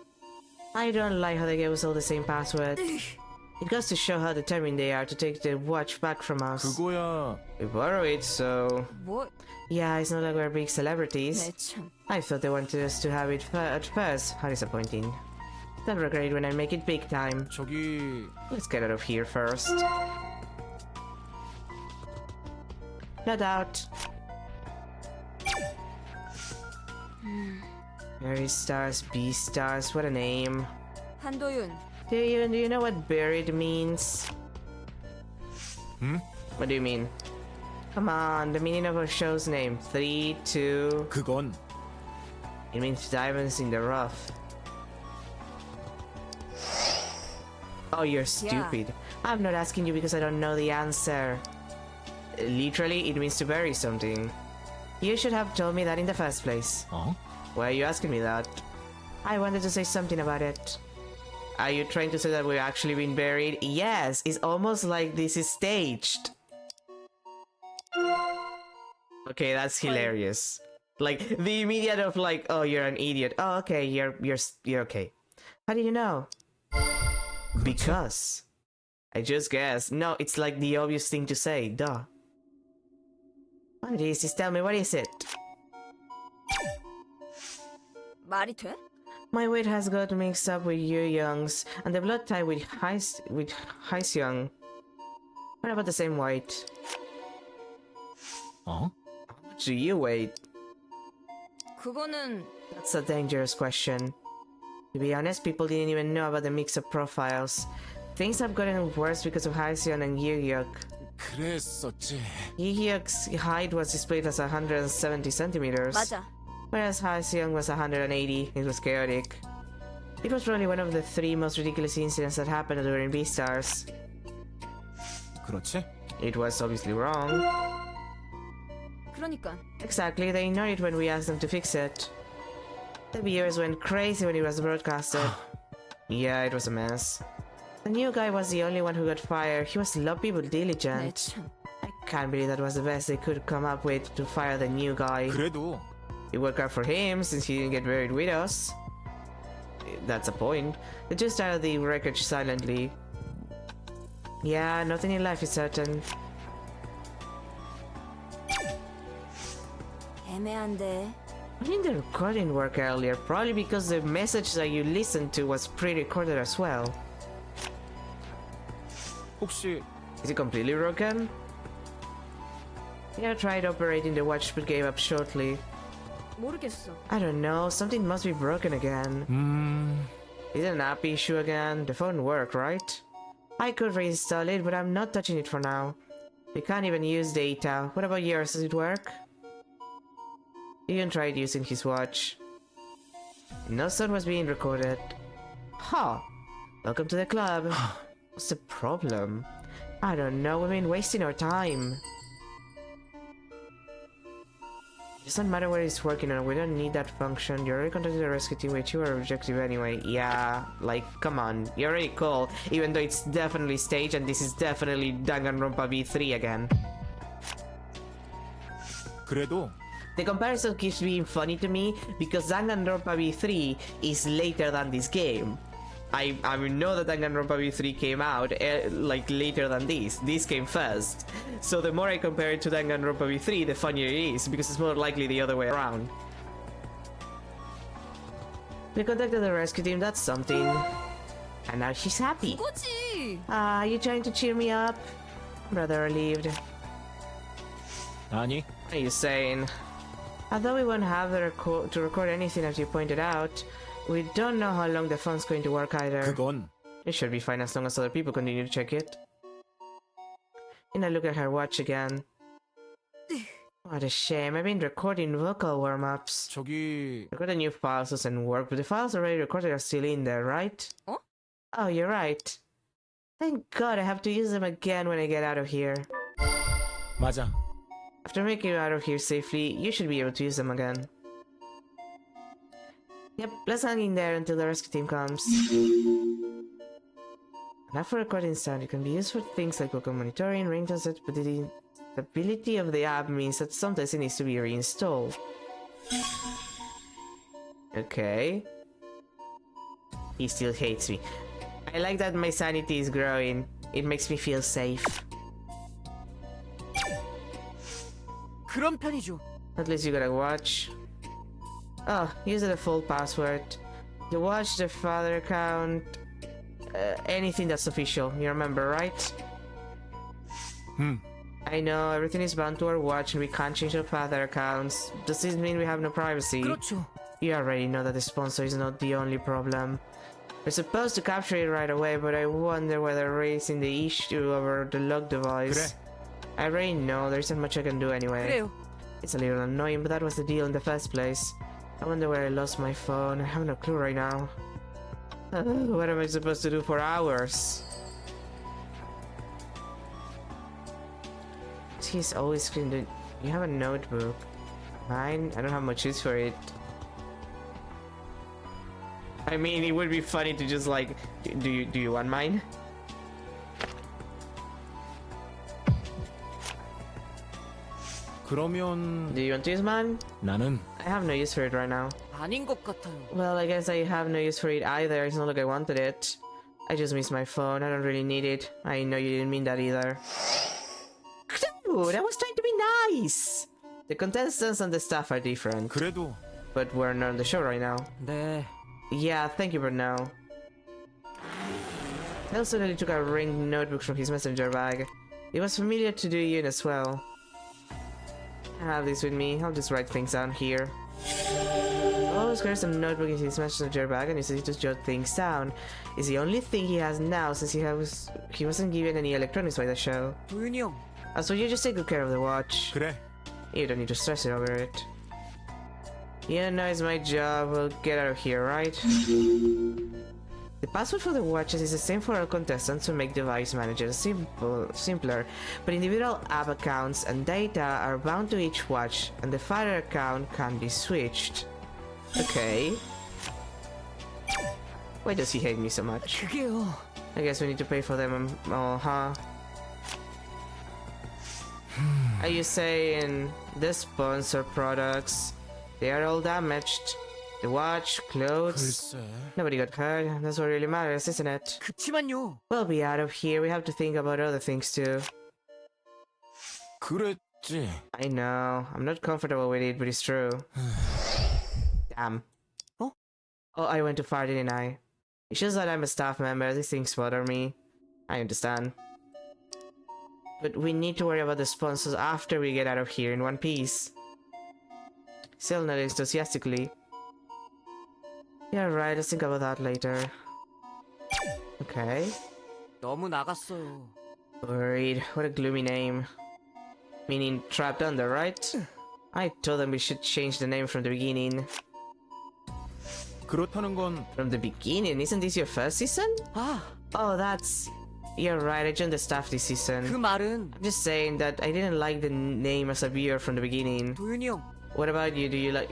I don't like how they gave us all the same password. It goes to show how determined they are to take the watch back from us. 그거야. We borrow it, so... 뭐, Yeah, it's not like we're big celebrities. 내 참. I thought they wanted us to have it at first. How disappointing. They'll regret it when I make it big time. 저기 Let's get out of here first. No doubt. Berry stars, B stars, what a name. 한도윤, Do you know what buried means? Hmm? What do you mean? Come on, the meaning of our show's name. 3, 2... 그건 It means diamonds in the rough. Oh, you're stupid. I'm not asking you because I don't know the answer. Literally, it means to bury something. You should have told me that in the first place. 어? Why are you asking me that? I wanted to say something about it. Are you trying to say that we've actually been buried? Yes, it's almost like this is staged. Okay, that's hilarious. Like the immediate of like, oh, you're an idiot. Oh, okay, you're okay. How do you know? Because I just guessed. No, it's like the obvious thing to say. Duh. What is this? Tell me, what is it? 말이 돼? My weight has got mixed up with Yu Young's, and the blood type with Young. What about the same weight? 어? How much do you weigh? 그거는 That's a dangerous question. To be honest, people didn't even know about the mix-up profiles. Things have gotten worse because of Hyeseon and Yu-Hyuk. 그랬었지. Yu-Hyuk's height was displayed as 170 centimeters, 맞아. whereas Hyeseon was 180. It was chaotic. It was probably one of the 3 most ridiculous incidents that happened during Beastars. 그렇지? It was obviously wrong. 그러니까 Exactly, they ignored it when we asked them to fix it. The viewers went crazy when it was broadcasted. Yeah, it was a mess. The new guy was the only one who got fired. He was sloppy but 내 diligent. 참. I can't believe that was the best they could come up with to fire the new guy. 그래도 It worked out for him since he didn't get buried with us. That's a point. They just started the wreckage silently. Yeah, nothing in life is certain. 애매한데. Why didn't the recording work earlier? Probably because the message that you listened to was pre-recorded as well. 혹시 Is it completely broken? Yeah, I tried operating the watch but gave up shortly. 모르겠어. I don't know, something must be broken again. Is it an app issue again? The phone worked, right? I could reinstall it, but I'm not touching it for now. We can't even use data. What about yours? Does it work? Ian tried using his watch. No sound was being recorded. Huh. Welcome to the club. What's the problem? I don't know, we've been wasting our time. It doesn't matter what it's working on, we don't need that function. You already contacted the rescue team with your objective anyway. Yeah, like, come on. You already called, even though it's definitely staged and this is definitely Danganronpa V3 again. 그래도 The comparison keeps being funny to me because Danganronpa V3 is later than this game. I know that Danganronpa V3 came out like later than this. This came first. So the more I compare it to Danganronpa V3, the funnier it is because it's more likely the other way around. We contacted the rescue team, that's something. And now she's happy. 그거지. Ah, you trying to cheer me up? Rather relieved. 아니, What are you saying? Although we won't have to record anything as you pointed out, we don't know how long the phone's going to work either. 그건 It should be fine as long as other people continue to check it. And I look at her watch again. What a shame, I've been recording vocal warm-ups. 저기 I got the new files doesn't work, but the files already recorded are still in there, right? Huh? Oh, you're right. Thank God I have to use them again when I get out of here. 맞아. After making it out of here safely, you should be able to use them again. Yep, let's hang in there until the rescue team comes. Now for recording sound, it can be used for things like vocal monitoring, ringtone set, but the stability of the app means that sometimes it needs to be reinstalled. Okay. He still hates me. I like that my sanity is growing. It makes me feel safe. 그런 편이죠. At least you got a watch. Oh, use the default password. The watch, the father account, anything that's official. You remember, right? I know, everything is bound to our watch and we can't change our father accounts. Does this mean we have no privacy? 그렇죠. You already know that the sponsor is not the only problem. We're supposed to capture it right away, but I wonder whether raising the issue over the log device. 그래. I already know, there isn't much I can do anyway. 그래요. It's a little annoying, but that was the deal in the first place. I wonder where I lost my phone. I have no clue right now. What am I supposed to do for hours? He's always screaming. You have a notebook. Mine? I don't have much use for it. I mean, it would be funny to just like, do you want mine? 그러면 Do you want to use mine? 나는 I have no use for it right now. 아닌 것 같아요. Well, I guess I have no use for it either. It's not like I wanted it. I just miss my phone. I don't really need it. I know you didn't mean that either. Dude, I was trying to be nice! The contestants and the staff are different. 그래도 But we're not on the show right now. 네. Yeah, thank you, but no. Nell suddenly took a ringed notebook from his messenger bag. It was familiar to Yun as well. I have this with me. I'll just write things down here. Always carries some notebook in his messenger bag and uses it to jot things down. It's the only thing he has now since he wasn't given any electronics by the show. 도윤이 형. So you just take good care of the watch. 그래. You don't need to stress it over it. Yeah, no, it's my job. We'll get out of here, right? The password for the watches is the same for all contestants to make device managers simpler, but individual app accounts and data are bound to each watch, and the father account can be switched. Okay. Why does he hate me so much? 그게요. I guess we need to pay for them, huh? Are you saying the sponsor products, they are all damaged? The watch, clothes, 글쎄. nobody got hurt. That's what really matters, isn't it? 그치만요. We'll be out of here. We have to think about other things too. 그랬지. I know. I'm not comfortable with it, but it's true. Damn. Oh? Oh, I went too far, didn't I? It's just that I'm a staff member. These things bother me. I understand. But we need to worry about the sponsors after we get out of here in one piece. Still not enthusiastically. Yeah, right. Let's think about that later. Okay. 너무 나갔어요. Worried. What a gloomy name. Meaning trapped under, right? I told them we should change the name from the beginning. 그렇다는 건 From the beginning? Isn't this your first season? 아, Oh, that's... You're right, I joined the staff this 그 season. 말은 I'm just saying that I didn't like the name as a viewer from the beginning. 도윤이 형. What about you? Do you like...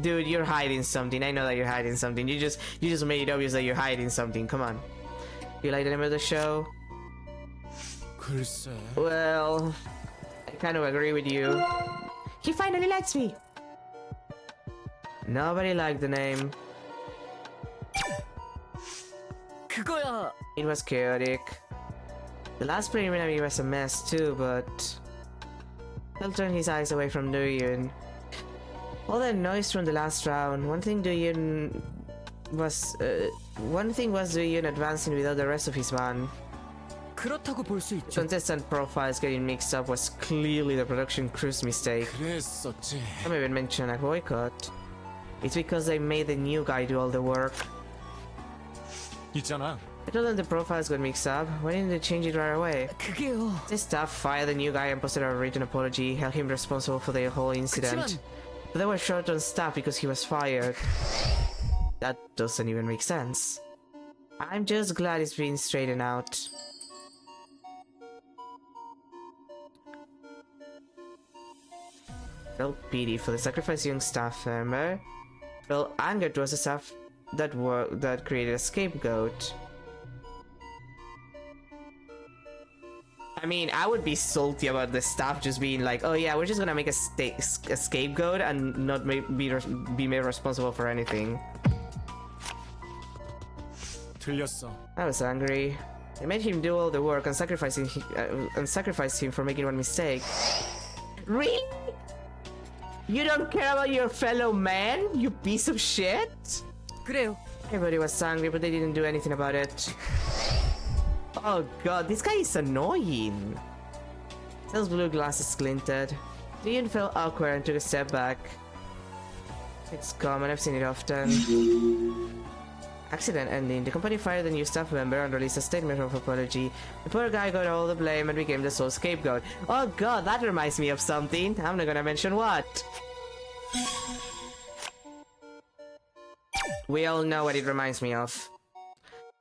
Dude, you're hiding something. I know that you're hiding something. You just made it obvious that you're hiding something. Come on. You like the name of the show? 글쎄. Well... I kind of agree with you. He finally likes me! Nobody liked the name. 그거야. It was chaotic. The last preliminary was a mess too, but... He'll turn his eyes away from Doyun. All that noise from the last round, one thing was Doyun advancing without the rest of his band. 그렇다고 볼 수 있죠. Contestant profiles getting mixed up was clearly the production crew's mistake. 그랬었지. Some even mentioned a boycott. It's because they made the new guy do all the work. 있잖아. I told them the profiles got mixed up. Why didn't they change it right away? 그게요. This staff fired the new guy and posted a written apology, held him responsible for the whole incident. 그치만 But they were short on staff because he was fired. That doesn't even make sense. I'm just glad it's being straightened out. Felt pity for the sacrificed young staff member. Felt angered towards the staff that created a scapegoat. I mean, I would be salty about the staff just being like, oh yeah, we're just gonna make a scapegoat and not be made responsible for anything. 틀렸어. I was angry. They made him do all the work and sacrificed him for making one mistake. Really? You don't care about your fellow man, you piece of shit? 그래요. Everybody was angry, but they didn't do anything about it. Oh god, this guy is annoying. His blue glasses glinted. Ian felt awkward and took a step back. It's common, I've seen it often. Accident ending. The company fired a new staff member and released a statement of apology. The poor guy got all the blame and became the sole scapegoat. Oh god, that reminds me of something. I'm not gonna mention what. We all know what it reminds me of.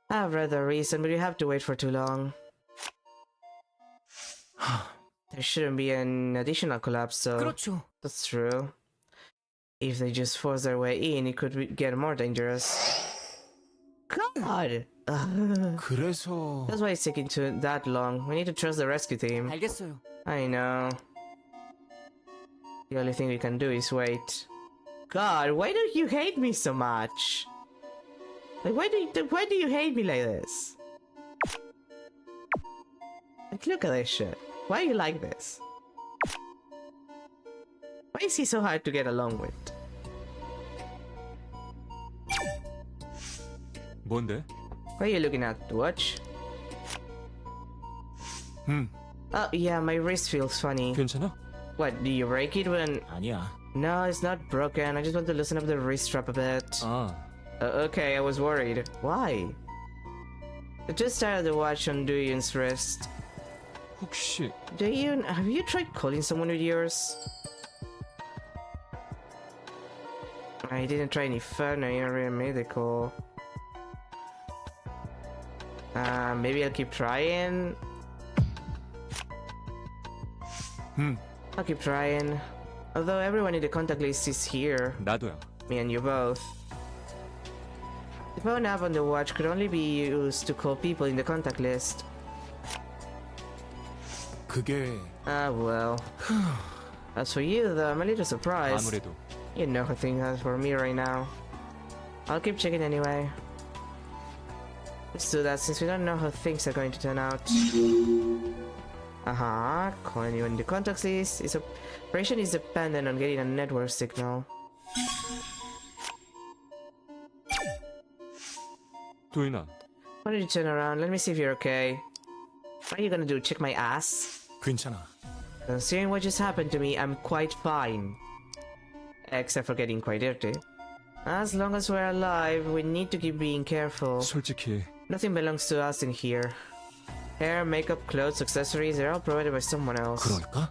I've read the reason, but you have to wait for too long. There shouldn't be an additional collapse, so... 그렇죠. That's true. If they just force their way in, it could get more dangerous. God! 그래서 That's why it's taking that long. We need to trust the rescue team. 알겠어요. I know. The only thing we can do is wait. God, why do you hate me so much? Like, why do you hate me like this? Like, look at this shit. Why are you like this? Why is he so hard to get along with? 뭔데? What are you looking at? Watch? Oh, yeah, my wrist feels funny. 괜찮아? What, do you break it when... 아니야. No, it's not broken. I just want to loosen up the wrist strap a bit. 아, Okay, I was worried. Why? I just started the watch on Doyun's wrist. 혹시 Doyun, have you tried calling someone with yours? I didn't try any fun, I already made the call. Maybe I'll keep trying. I'll keep trying. Although everyone in the contact list is here. 나도야. Me and you both. The phone app on the watch could only be used to call people in the contact list. 그게 Ah, well. As for you, though, I'm a little surprised. 아무래도 You know how things are for me right now. I'll keep checking anyway. Let's do that since we don't know how things are going to turn out. Calling you in the contacts list. Its operation is dependent on getting a network signal. 도윤아, Why don't you turn around? Let me see if you're okay. What are you gonna do? Check my ass? 괜찮아. Considering what just happened to me, I'm quite fine. Except for getting quite dirty. As long as we're alive, we need to keep being careful. 솔직히 Nothing belongs to us in here. Hair, makeup, clothes, accessories, they're all provided by someone else. 그럴까?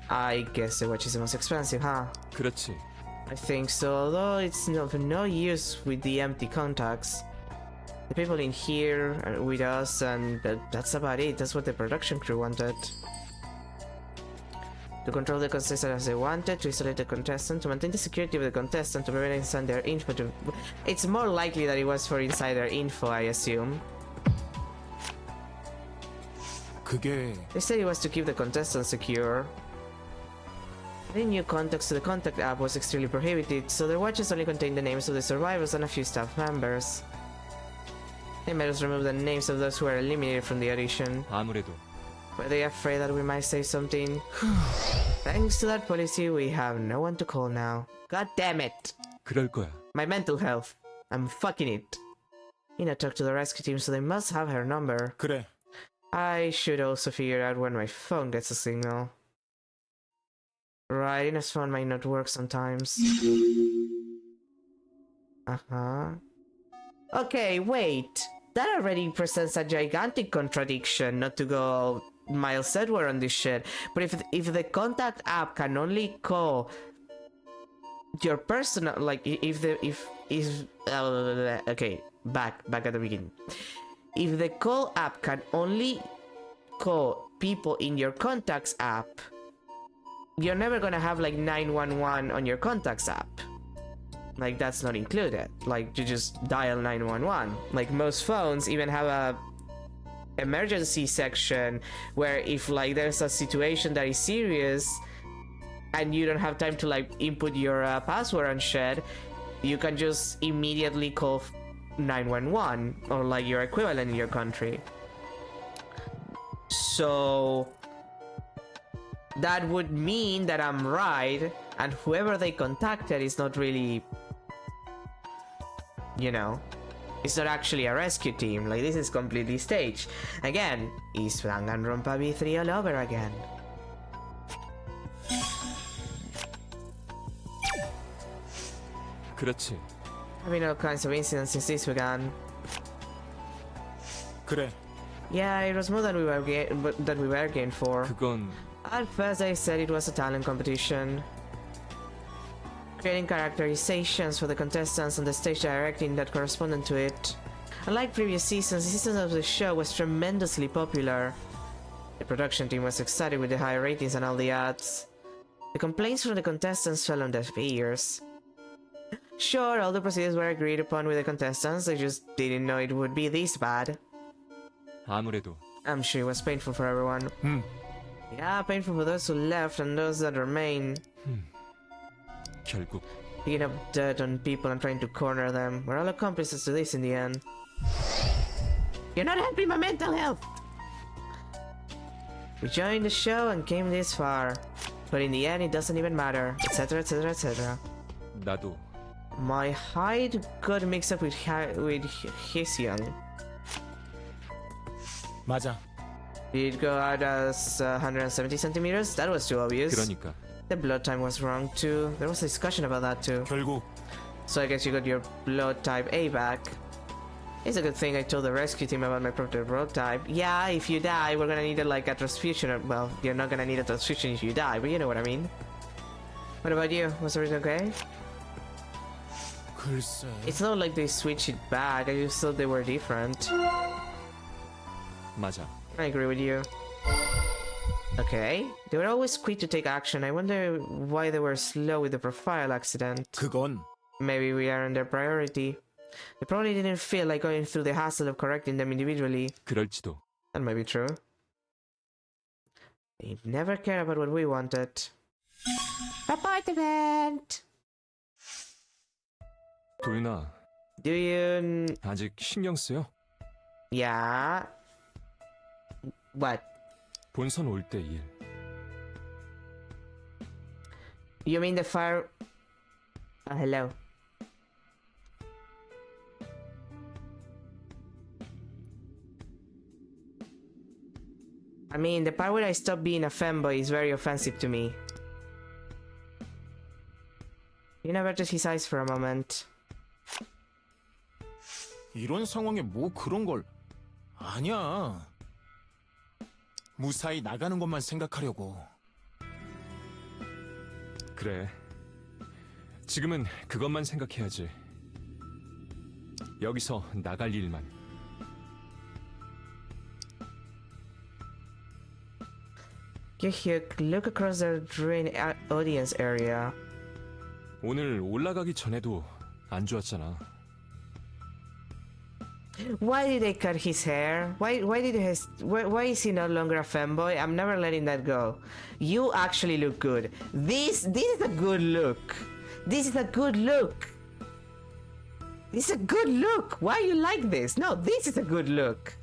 I guess the watch is the most expensive, huh? 그렇지. I think so, although it's of no use with the empty contacts. The people in here are with us, and that's about it. That's what the production crew wanted. To control the contestant as they wanted, to isolate the contestant, to maintain the security of the contestant, to prevent insider info. It's more likely that it was for insider info, I assume. 그게 They said it was to keep the contestant secure. Adding new contacts to the contact app was extremely prohibited, so their watches only contained the names of the survivors and a few staff members. They made us remove the names of those who were eliminated from the audition. 아무래도 Were they afraid that we might say something? Thanks to that policy, we have no one to call now. God damn it! 그럴 거야. My mental health. I'm fucking it. Ina talked to the rescue team, so they must have her number. 그래. I should also figure out when my phone gets a signal. Right, Ina's phone might not work sometimes. Uh-huh. Okay, wait. That already presents a gigantic contradiction, not to go Miles Edward on this shit. But if the contact app can only call your personal, like okay, back at the beginning. If the call app can only call people in your contacts app, you're never gonna have like 911 on your contacts app. Like, that's not included. Like, you just dial 911. Like, most phones even have a emergency section where if like there's a situation that is serious and you don't have time to like input your password and shit, you can just immediately call 911 or like your equivalent in your country. So that would mean that I'm right, and whoever they contacted is not really, you know, it's not actually a rescue team. Like, this is completely staged. Again, is Danganronpa B3 all over again? 그렇지. Having all kinds of incidents since this began. 그래. Yeah, it was more than we were game for. 그건 At first I said it was a talent competition. Creating characterizations for the contestants and the stage directing that corresponded to it. Unlike previous seasons, the season of the show was tremendously popular. The production team was excited with the high ratings and all the ads. The complaints from the contestants fell on deaf ears. Sure, all the procedures were agreed upon with the contestants, they just didn't know it would be this bad. 아무래도 I'm sure it was painful for everyone. Yeah, painful for those who left and those that remain. 결국 Picking up dirt on people and trying to corner them. We're all accomplices to this in the end. You're not helping my mental health! We joined the show and came this far. But in the end, it doesn't even matter, etc, etc, etc. 나도 My height got mixed up with his young. 맞아. Did it go out as 170 centimeters? That was too obvious. 그러니까 The blood type was wrong too. There was a discussion about that too. 결국 So I guess you got your blood type A back. It's a good thing I told the rescue team about my proper blood type. Yeah, if you die, we're gonna need like a transfusion. Well, you're not gonna need a transfusion if you die, but you know what I mean. What about you? Was everything okay? 글쎄. It's not like they switched it back. I just thought they were different. 맞아. I agree with you. Okay. They were always quick to take action. I wonder why they were slow with the profile accident. 그건 Maybe we aren't their priority. They probably didn't feel like going through the hassle of correcting them individually. 그럴지도. That might be true. They never cared about what we wanted. Apartment! 도윤아, Do you... 아직 신경 쓰여? Yeah? What? 본선 올 때 일. You mean the fire... hello. I mean, the part where I stopped being a fanboy is very offensive to me. You never just his eyes for a moment. 이런 상황에 뭐 그런 걸 아니야. 무사히 나가는 것만 생각하려고. 그래. 지금은 그것만 생각해야지. 여기서 나갈 일만. You look across the ruined audience area. 오늘 올라가기 전에도 안 좋았잖아. Why did they cut his hair? Why is he no longer a fanboy? I'm never letting that go. You actually look good. This is a good look. This is a good look. This is a good look. Why you like this? No, this is a good look.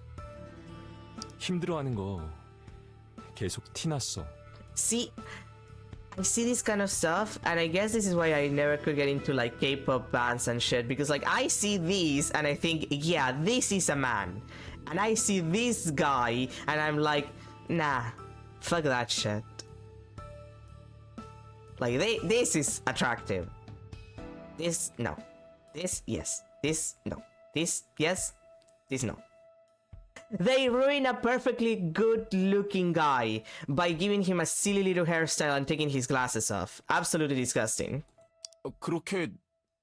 힘들어하는 거 계속 티났어. See, I see this kind of stuff, and I guess this is why I never could get into like K-pop bands and shit, because like I see these and I think, yeah, this is a man, and I see this guy and I'm like, nah, fuck that shit. Like this is attractive. This no. This yes. This no. This yes. This no. They ruin a perfectly good-looking guy by giving him a silly little hairstyle and taking his glasses off. Absolutely disgusting. 그렇게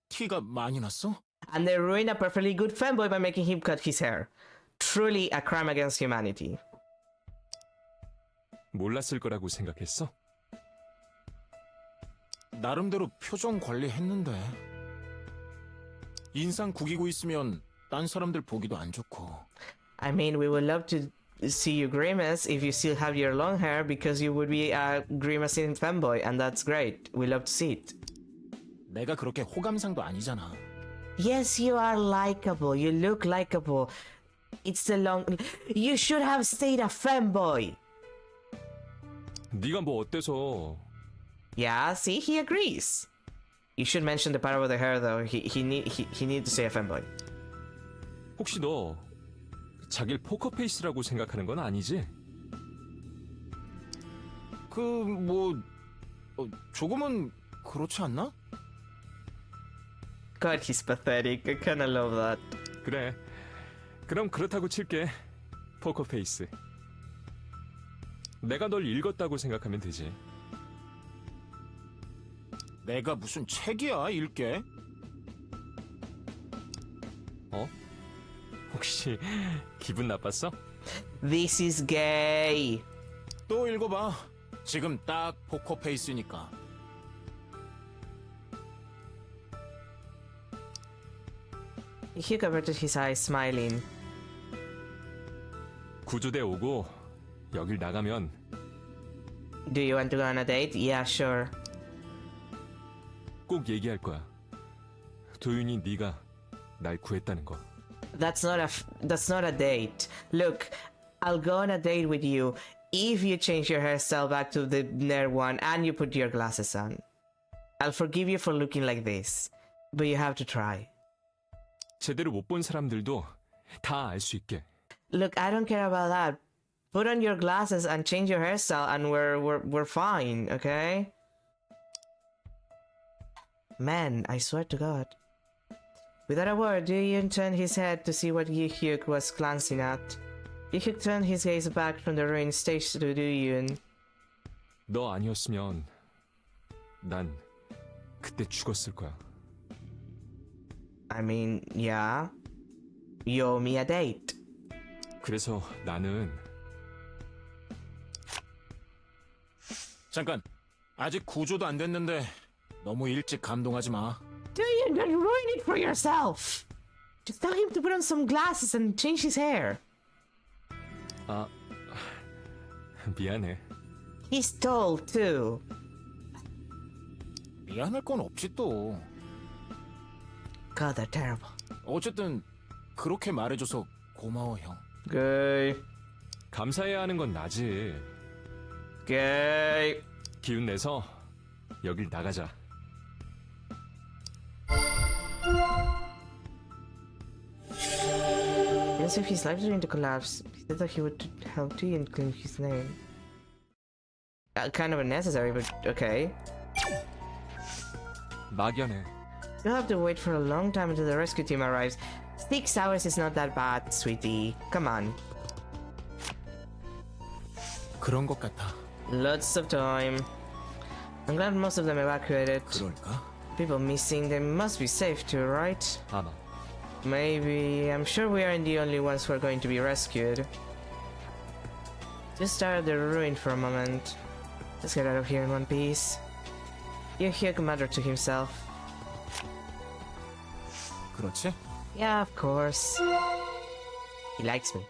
티가 많이 났어? And they ruin a perfectly good fanboy by making him cut his hair. Truly a crime against humanity. 몰랐을 거라고 생각했어? 나름대로 표정 관리했는데. 인상 구기고 있으면 딴 사람들 보기도 안 좋고. I mean, we would love to see you grimace if you still have your long hair, because you would be a grimacing fanboy, and that's great. We love to see it. 내가 그렇게 호감상도 아니잖아. Yes, you are likable. You look likable. It's the long... You should have stayed a fanboy. 네가 뭐 어때서? Yeah, see, he agrees. You should mention the part with the hair, though. He need to stay a fanboy. 혹시 너 자길 포커페이스라고 생각하는 건 아니지? 조금은 그렇지 않나? God, he's pathetic. I kinda love that. 그래. 그럼 그렇다고 칠게. 포커페이스. 내가 널 읽었다고 생각하면 되지. 내가 무슨 책이야, 읽게? 어? 혹시 기분 나빴어? This is gay. 또 읽어봐. 지금 딱 포커페이스니까. He covered his eyes, smiling. 구조대 오고 여길 나가면 Do you want to go on a date? Yeah, sure. 꼭 얘기할 거야. 도윤이 네가 날 구했다는 거. That's not a date. Look, I'll go on a date with you if you change your hairstyle back to the nerd one and you put your glasses on. I'll forgive you for looking like this, but you have to try. 제대로 못 본 사람들도 다 알 수 있게. Look, I don't care about that. Put on your glasses and change your hairstyle and we're fine, okay? Man, I swear to God. Without a word, Yoo-Yoon turned his head to see what Yoo-Hyuk was glancing at. Yoo-Hyuk turned his gaze back from the ruined stage to Yoo-Yoon. 너 아니었으면 난 그때 죽었을 거야. I mean, yeah. You owe me a date. 그래서 나는 잠깐. 아직 구조도 안 됐는데 너무 일찍 감동하지 마. Yoo-Yoon, don't ruin it for yourself. Just tell him to put on some glasses and change his hair. 아 미안해. He's tall, too. 미안할 건 없지 또. God, they're terrible. 어쨌든 그렇게 말해줘서 고마워 형. Gay. 감사해야 하는 건 나지. Gay. 기운 내서 여길 나가자. As if his life is going to collapse, he said that he would help T and clean his name. Kind of unnecessary, but okay. 막연해. You'll have to wait for a long time until the rescue team arrives. 6 hours is not that bad, sweetie. Come on. 그런 것 같아. Lots of time. I'm glad most of them evacuated. 그럴까? People missing, they must be safe too, right? 아마. Maybe. I'm sure we aren't the only ones who are going to be rescued. Just stare at the ruin for a moment. Let's get out of here in one piece. You hear Commander to himself. 그렇지? Yeah, of course. He likes me.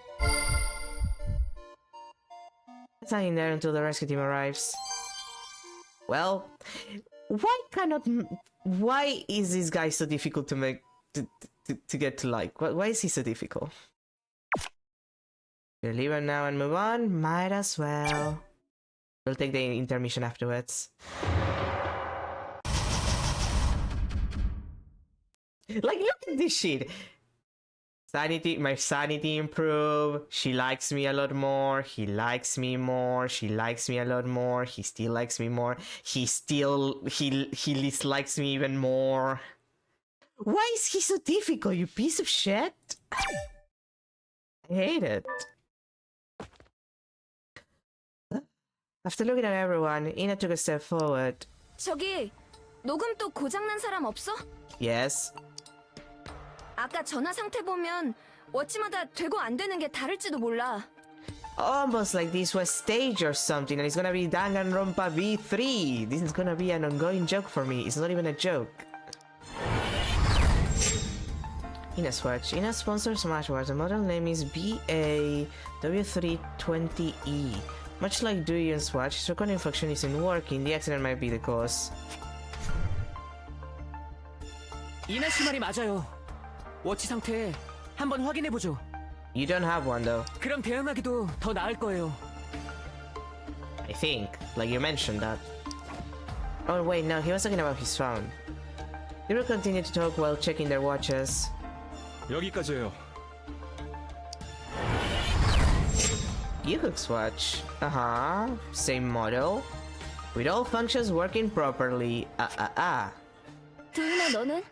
Let's hang in there until the rescue team arrives. Well, why is this guy so difficult to make to get to like? Why is he so difficult? Should I leave him now and move on? Might as well. We'll take the intermission afterwards. Like, look at this shit. My sanity improved. She likes me a lot more. He likes me more. She likes me a lot more. He still likes me more. He dislikes me even more. Why is he so difficult, you piece of shit? I hate it. After looking at everyone, Ina took a step forward. 저기 녹음 또 고장난 사람 없어? Yes. 아까 전화 상태 보면 워치마다 되고 안 되는 게 다를지도 몰라. Almost like this was staged or something, and it's gonna be Danganronpa V3. This is gonna be an ongoing joke for me. It's not even a joke. Ina's watch. Ina's sponsor smartwatch. The model name is BAW320E. Much like Duyun's watch, its recording function isn't working. The accident might be the cause. 이나 씨 말이 맞아요. 워치 상태 한번 확인해 보죠. You don't have one though. 그럼 대응하기도 더 나을 거예요. I think. Like you mentioned that. Oh wait, no, he was talking about his phone. They will continue to talk while checking their watches. 여기까지예요. Yuhuk's watch. Uh-huh. Same model. With all functions working properly. 도윤아, 너는?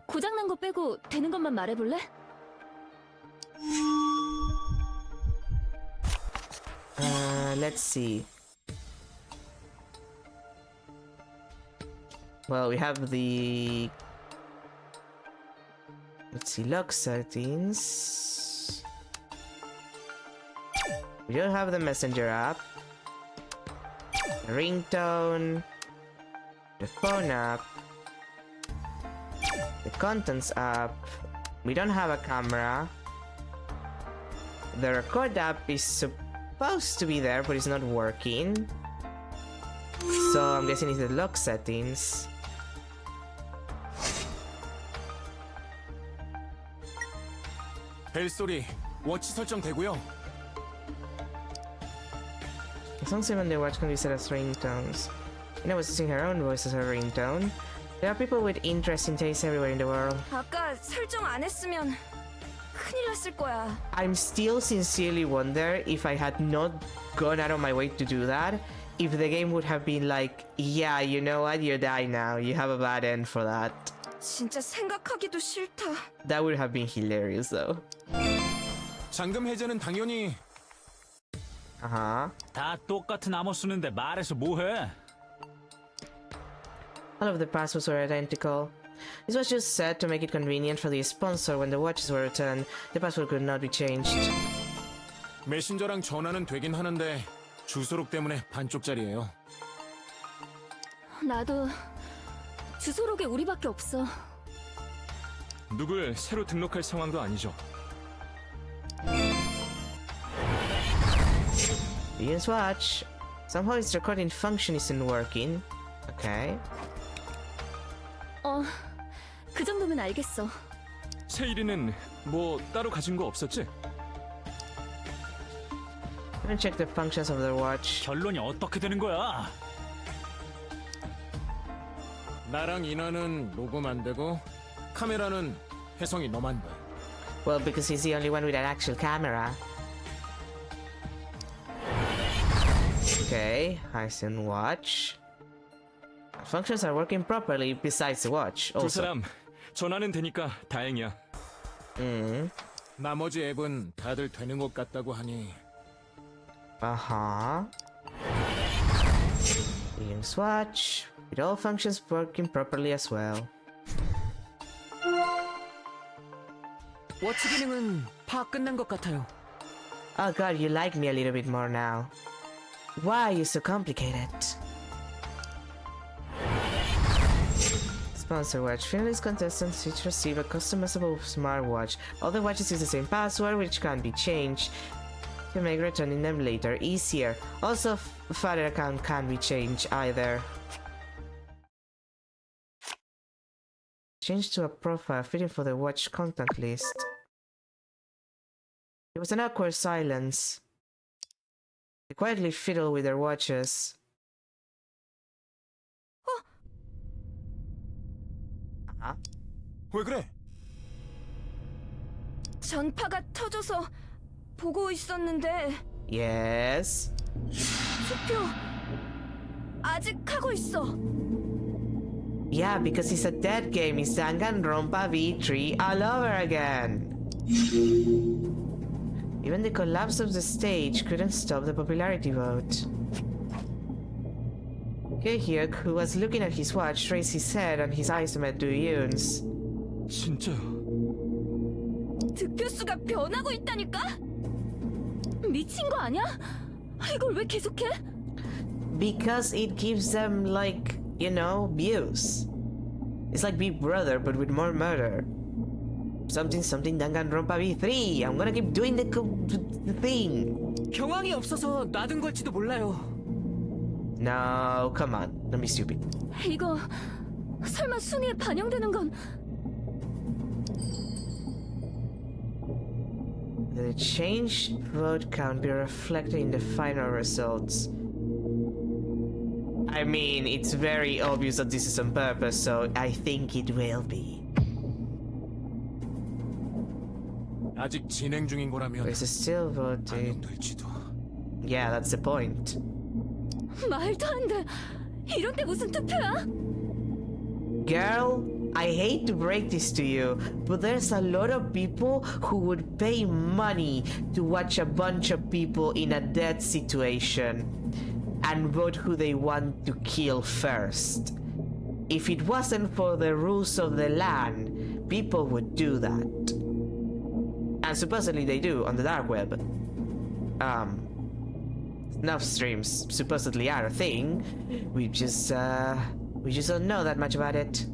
고장난 거 빼고 되는 것만 말해볼래? Let's see. Well, we have the... Let's see, lock settings. We don't have the messenger app. The ringtone. The phone app. The contents app. We don't have a camera. The record app is supposed to be there, but it's not working. So I'm guessing it's the lock settings. 벨소리, 워치 설정 되고요. Songs even their watch can be set as ringtones. Ina was using her own voice as her ringtone. There are people with interesting tastes everywhere in the world. 아까 설정 안 했으면 큰일 났을 거야. I'm still sincerely wonder if I had not gone out of my way to do that, if the game would have been like, yeah, you know what, you die now, you have a bad end for that. 진짜 생각하기도 싫다. That would have been hilarious though. 잠금 해제는 당연히 Uh-huh. 다 똑같은 암호 쓰는데 말해서 뭐해? All of the passwords were identical. This was just set to make it convenient for the sponsor when the watches were returned. The password could not be changed. 메신저랑 전화는 되긴 하는데 주소록 때문에 반쪽짜리예요. 나도 주소록에 우리밖에 없어. 누굴 새로 등록할 상황도 아니죠. Ian's watch. Somehow its recording function isn't working. Okay. 그 정도면 알겠어. 세일이는 뭐 따로 가진 거 없었지? Let me check the functions of the watch. 결론이 어떻게 되는 거야? 나랑 이나는 녹음 안 되고 카메라는 혜성이 너만 돼. Well, because he's the only one with an actual camera. Okay, Hyson watch. Functions are working properly besides the watch. 두 Also. 사람 전화는 되니까 다행이야. 나머지 앱은 다들 되는 것 같다고 하니 Uh-huh. Use watch with all functions working properly as well. 워치 기능은 파악 끝난 것 같아요. Oh god, you like me a little bit more now. Why are you so complicated? Sponsor watch. Finalist contestants each receive a customizable smartwatch. All the watches use the same password, which can be changed to make returning them later easier. Also, father account can't be changed either. Change to a profile fitting for the watch contact list. There was an awkward silence. They quietly fiddle with their watches. 왜 그래? 전파가 터져서 보고 있었는데 Yes. 투표 아직 하고 있어. Yeah, because it's a dead game. It's Danganronpa V3 all over again. Even the collapse of the stage couldn't stop the popularity vote. Hyuk, who was looking at his watch, raised his head and his eyes met Doo-yoon's. 진짜요? 득표수가 변하고 있다니까? 미친 거 아니야? 이걸 왜 계속해? Because it gives them, like, you know, views. It's like Big Brother, but with more murder. Something Danganronpa V3. I'm gonna keep doing the thing. 경황이 없어서 놔둔 걸지도 몰라요. No, come on. Don't be stupid. 이거 설마 순위에 반영되는 건 The changed vote count be reflected in the final results. I mean, it's very obvious that this is on purpose, so I think it will be. 아직 진행 중인 거라면 Is it still voting? 될지도. Yeah, that's the point. 말도 안 돼. 이런 때 무슨 투표야? Girl, I hate to break this to you, but there's a lot of people who would pay money to watch a bunch of people in a dead situation and vote who they want to kill first. If it wasn't for the rules of the land, people would do that. And supposedly they do on the dark web. Snuff streams supposedly are a thing. We just don't know that much about it.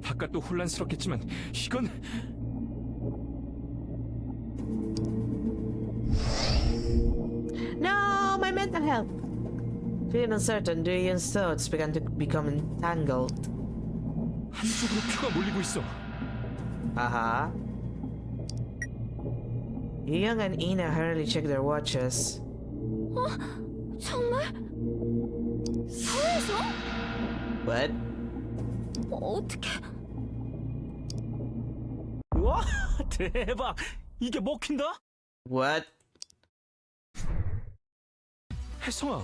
바깥도 혼란스럽겠지만 이건 No, my mental health. Feeling uncertain, Doo-yoon's thoughts began to become entangled. 한쪽으로 표가 몰리고 있어. Uh-huh. Young and Ina hurriedly check their watches. 정말? 서에서? What? 어떻게? 와 대박. 이게 먹힌다? What? 혜성아,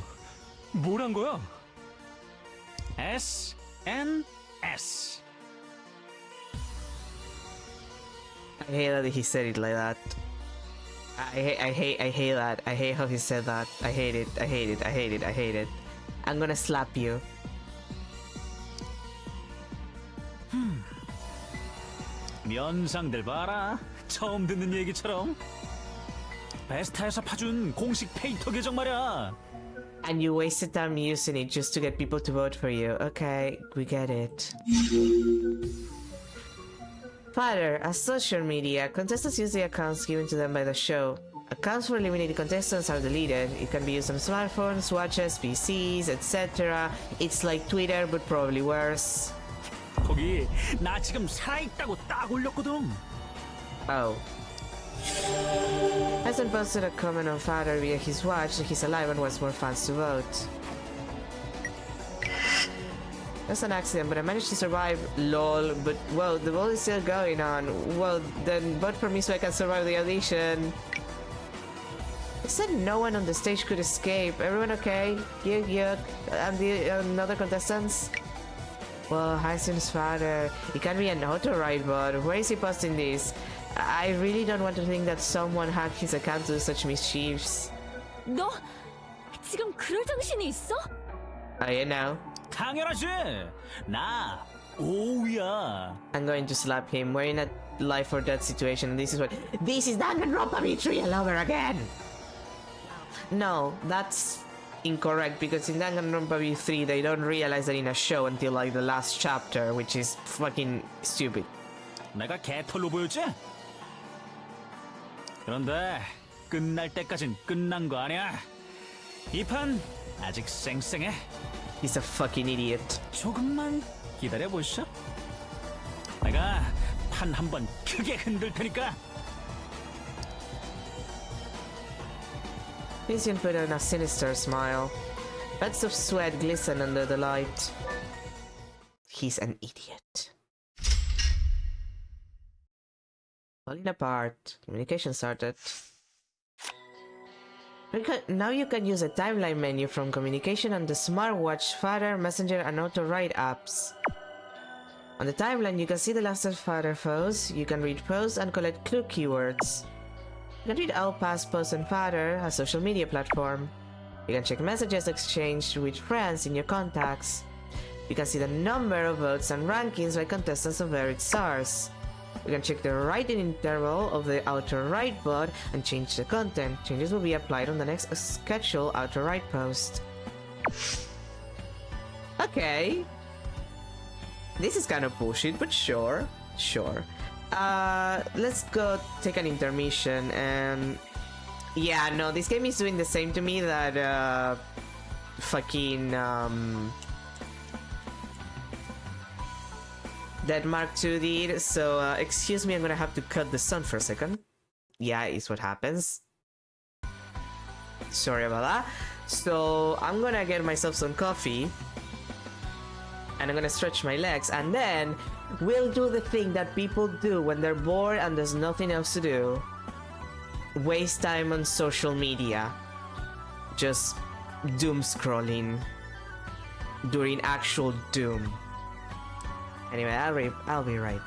뭐란 거야? SNS. I hate that he said it like that. I hate that. I hate how he said that. I hate it. I hate it. I hate it. I hate it. I'm gonna slap you. 면상들 봐라. 처음 듣는 얘기처럼. 베스타에서 파준 공식 페이터 계정 말이야. And you wasted time using it just to get people to vote for you. Okay, we get it. Father, as social media, contestants use the accounts given to them by the show. Accounts for eliminated contestants are deleted. It can be used on smartphones, watches, PCs, etc. It's like Twitter, but probably worse. 거기 나 지금 살아있다고 딱 올렸거든. Oh. Hasn't posted a comment on Father via his watch that he's alive and wants more fans to vote. That's an accident, but I managed to survive. Lol, but well, the vote is still going on. Well, then vote for me so I can survive the audition. It said no one on the stage could escape. Everyone okay? Yuck. And the other contestants? Well, Hasun's father. It can be an auto ride bot. Where is he posting this? I really don't want to think that someone hacked his account to do such mischiefs. 너 지금 그럴 정신이 있어? You know. 당연하지. 나 오우야. I'm going to slap him. We're in a life or death situation. This is Danganronpa 3 all over again. No, that's incorrect because in Danganronpa 3 they don't realize that in a show until like the last chapter, which is fucking stupid. 내가 개털로 보였지? 그런데 끝날 때까진 끝난 거 아니야. 이 판 아직 쌩쌩해. He's a fucking idiot. 조금만 기다려 보시죠. 내가 판 한번 크게 흔들 테니까. Vision put on a sinister smile. Beds of sweat glisten under the light. He's an idiot. Falling apart. Communication started. Now you can use a timeline menu from communication on the smartwatch, Father, Messenger, and auto-write apps. On the timeline, you can see the last of Father posts, you can read posts and collect clue keywords. You can read all past posts on Father, a social media platform. You can check messages exchanged with friends in your contacts. You can see the number of votes and rankings by contestants of varied stars. You can check the writing interval of the outer right bot and change the content. Changes will be applied on the next scheduled outer right post. Okay. This is kind of bullshit, but sure. Sure. Let's go take an intermission and... Yeah, no, this game is doing the same to me that, that Mark II did, so excuse me, I'm gonna have to cut the sound for a second. Yeah, it's what happens. Sorry about that. So I'm gonna get myself some coffee and I'm gonna stretch my legs and then we'll do the thing that people do when they're bored and there's nothing else to do. Waste time on social media. Just doom scrolling during actual doom. Anyway, I'll be right.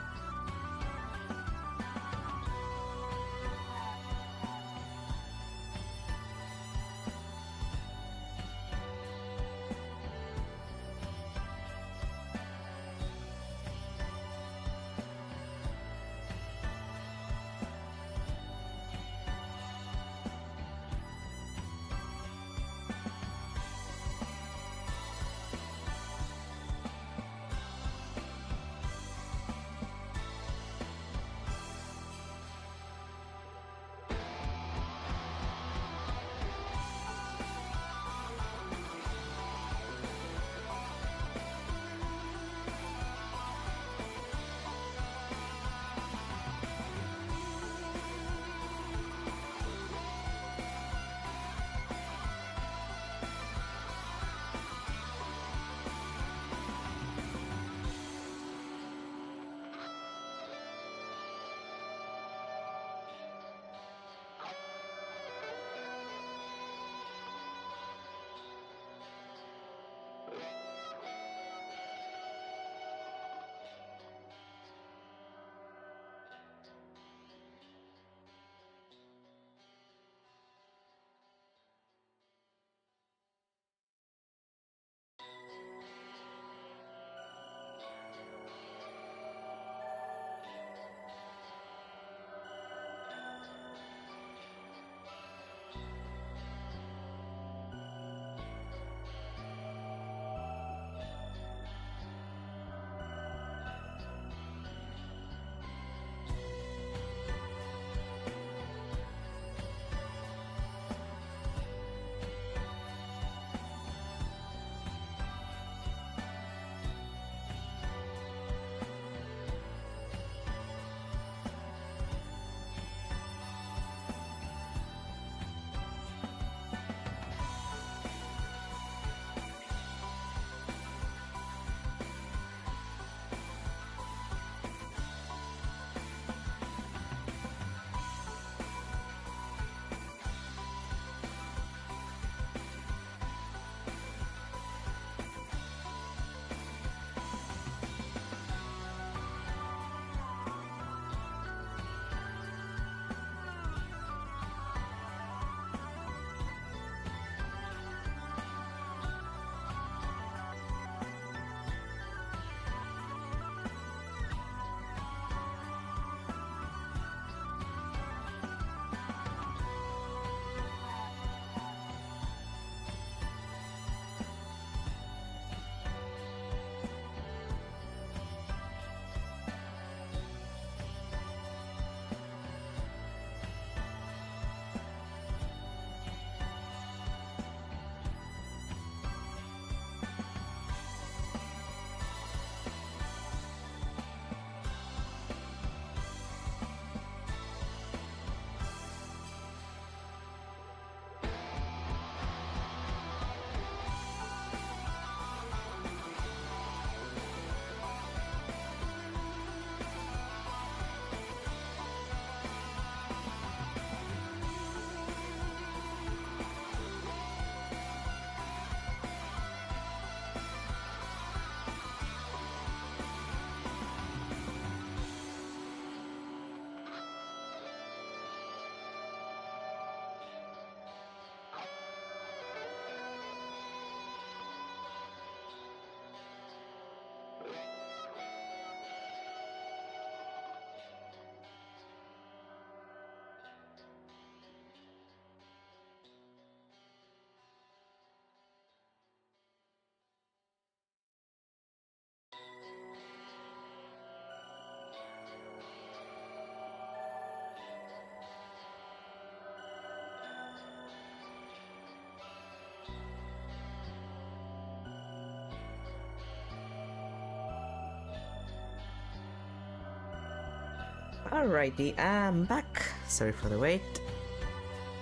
Alrighty, I'm back. Sorry for the wait.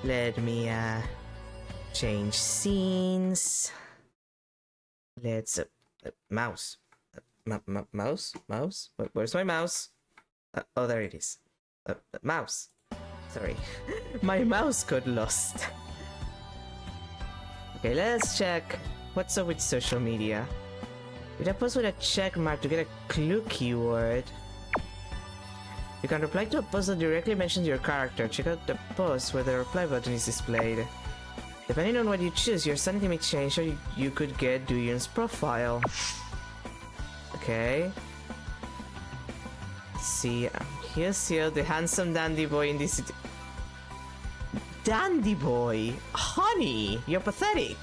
Let me change scenes. Let's mouse. Mouse? Where's my mouse? Oh, there it is. Mouse. Sorry. My mouse got lost. Okay, let's check what's up with social media. Did I post with a check mark to get a clue keyword? You can reply to a post that directly mentions your character. Check out the post where the reply button is displayed. Depending on what you choose, your sanity may change, or you could get Duyun's profile. Okay. Let's see, here's the handsome dandy boy in this. Dandy boy, honey, you're pathetic.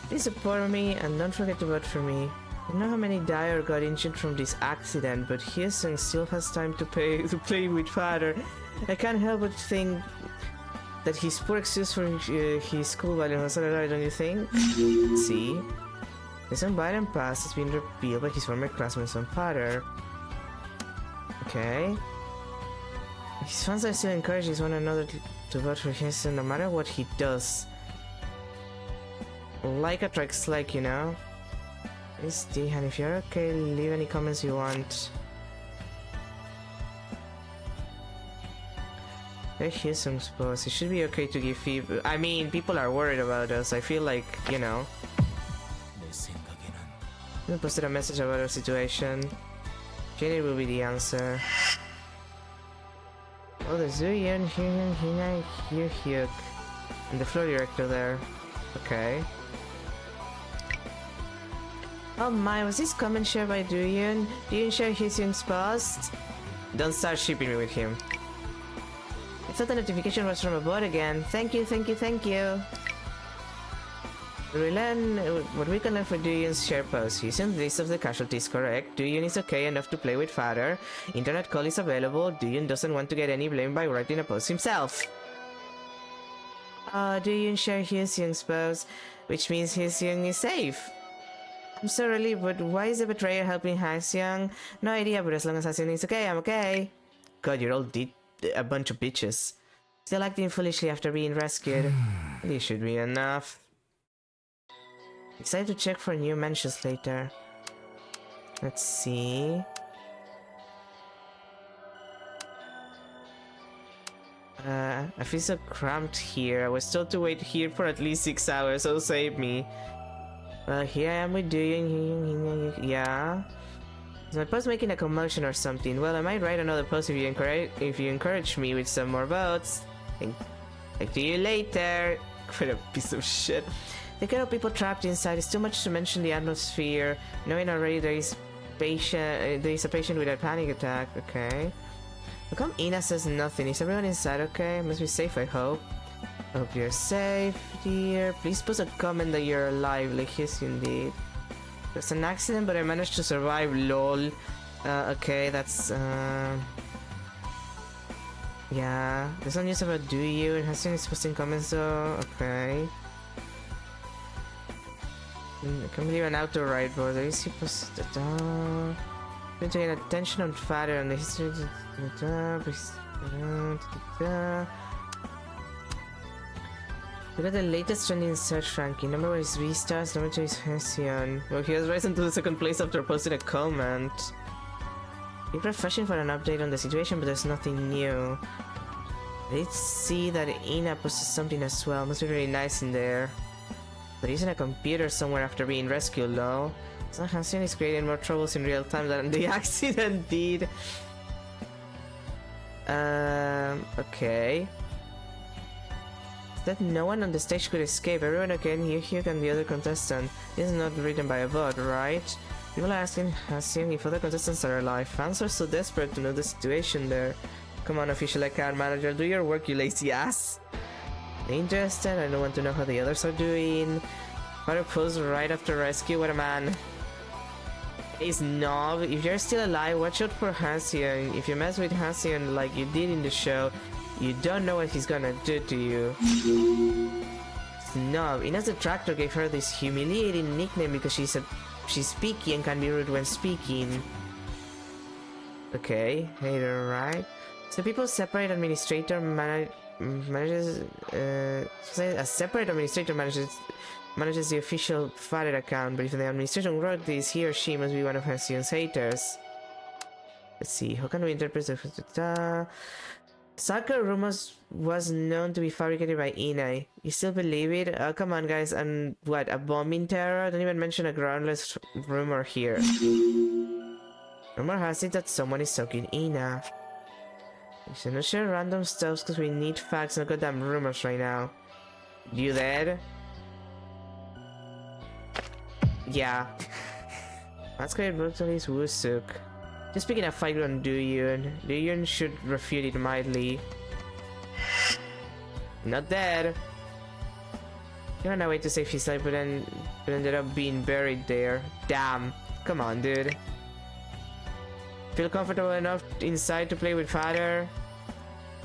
Please support me and don't forget to vote for me. I don't know how many died or got injured from this accident, but Hyesung still has time to play with father. I can't help but think that his poor excuse for his school violence was alright, don't you think? Let's see. His own violent past has been revealed by his former classmate's own father. Okay. His fans are still encouraging one another to vote for Hyesung no matter what he does. Like attracts like, you know. Please, and if you're okay, leave any comments you want. Where Hyesung's post? It should be okay to give feedback. I mean, people are worried about us. I feel like, you know. I posted a message about our situation. Jenny will be the answer. Oh, there's Zuyun, Hyun, Hina, Hyuk, and the floor director there. Okay. Oh my, was this comment shared by Duyun? Duyun share Hyesung's post? Don't start shipping me with him. I thought the notification was from a bot again. Thank you, thank you, thank you. We learn what we can learn for Duyun's share post. Using the list of the casualties correct, Duyun is okay enough to play with father. Internet call is available. Duyun doesn't want to get any blame by writing a post himself. Duyun share Hyesung's post, which means Hyesung is safe. I'm so relieved, but why is the betrayer helping Hyesung? No idea, but as long as Hyesung is okay, I'm okay. God, you're all a bunch of bitches. Still acting foolishly after being rescued. This should be enough. Excited to check for new mentions later. Let's see. I feel so cramped here. I was told to wait here for at least 6 hours, so save me. Well, here I am with Duyun. Yeah. Is my post making a commotion or something? Well, I might write another post if you encourage me with some more votes. Talk to you later. What a piece of shit. The kind of people trapped inside is too much to mention the atmosphere. Knowing already there is a patient with a panic attack. Okay. How come Ina says nothing? Is everyone inside okay? Must be safe, I hope. I hope you're safe, dear. Please post a comment that you're alive, like yes indeed. There's an accident, but I managed to survive, lol. Okay, that's yeah. There's no news about Duyun and Hyesung is posting comments though. Okay. I can't believe an auto ride board. There is he posted been taking attention on father and the history. Look at the latest trending search ranking. Number 1 is V-Stars, number 2 is Hyesung. Well, he has risen to the second place after posting a comment. Keep refreshing for an update on the situation, but there's nothing new. I did see that Ina posted something as well. Must be really nice in there. They're using a computer somewhere after being rescued, though. So Hyesung is creating more troubles in real time than the accident did. Okay. That no one on the stage could escape. Everyone again, Hyuk and the other contestant. This is not written by a bot, right? People are asking Hyesung if other contestants are alive. Fans are so desperate to know the situation there. Come on, official account manager, do your work, you lazy ass. Interested? I don't want to know how the others are doing. Father posed right after rescue. What a man. Hey Snob, if you're still alive, watch out for Hyesung. If you mess with Hyesung like you did in the show, you don't know what he's gonna do to you. Snob, Ina's detractor gave her this humiliating nickname because she's picky and can be rude when speaking. Okay, hater, right? So people separate administrator manages. Say a separate administrator manages the official Father account, but if the administration wrote this, he or she must be one of Hession's haters. Let's see, how can we interpret the Soccer rumors was known to be fabricated by Ina. You still believe it? Oh, come on, guys. And what? A bombing terror? Don't even mention a groundless rumor here. Rumor has it that someone is stalking Ina. We should not share random stuff because we need facts, not goddamn rumors right now. You dead? Yeah. Let's go brutally Wusuk. Just picking a fight on Duyun. Duyun should refute it mildly. Not dead. He ran away to save his life, but ended up being buried there. Damn. Come on, dude. Feel comfortable enough inside to play with Father?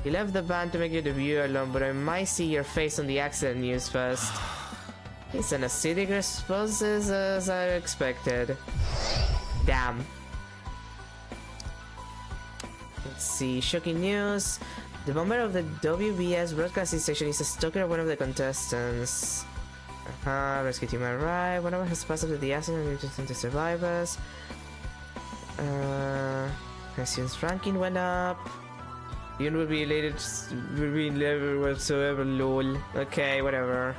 You left the band to make your debut alone, but I might see your face on the accident news first. It's an acidic response as I expected. Damn. Let's see, shocking news. The bomber of the WBS broadcasting station is a stalker of one of the contestants. Rescue team arrived. One of us has passed up the accident and returned to survivors. Hession's ranking went up. Yun will be elated, will be in level whatsoever, lol. Okay, whatever.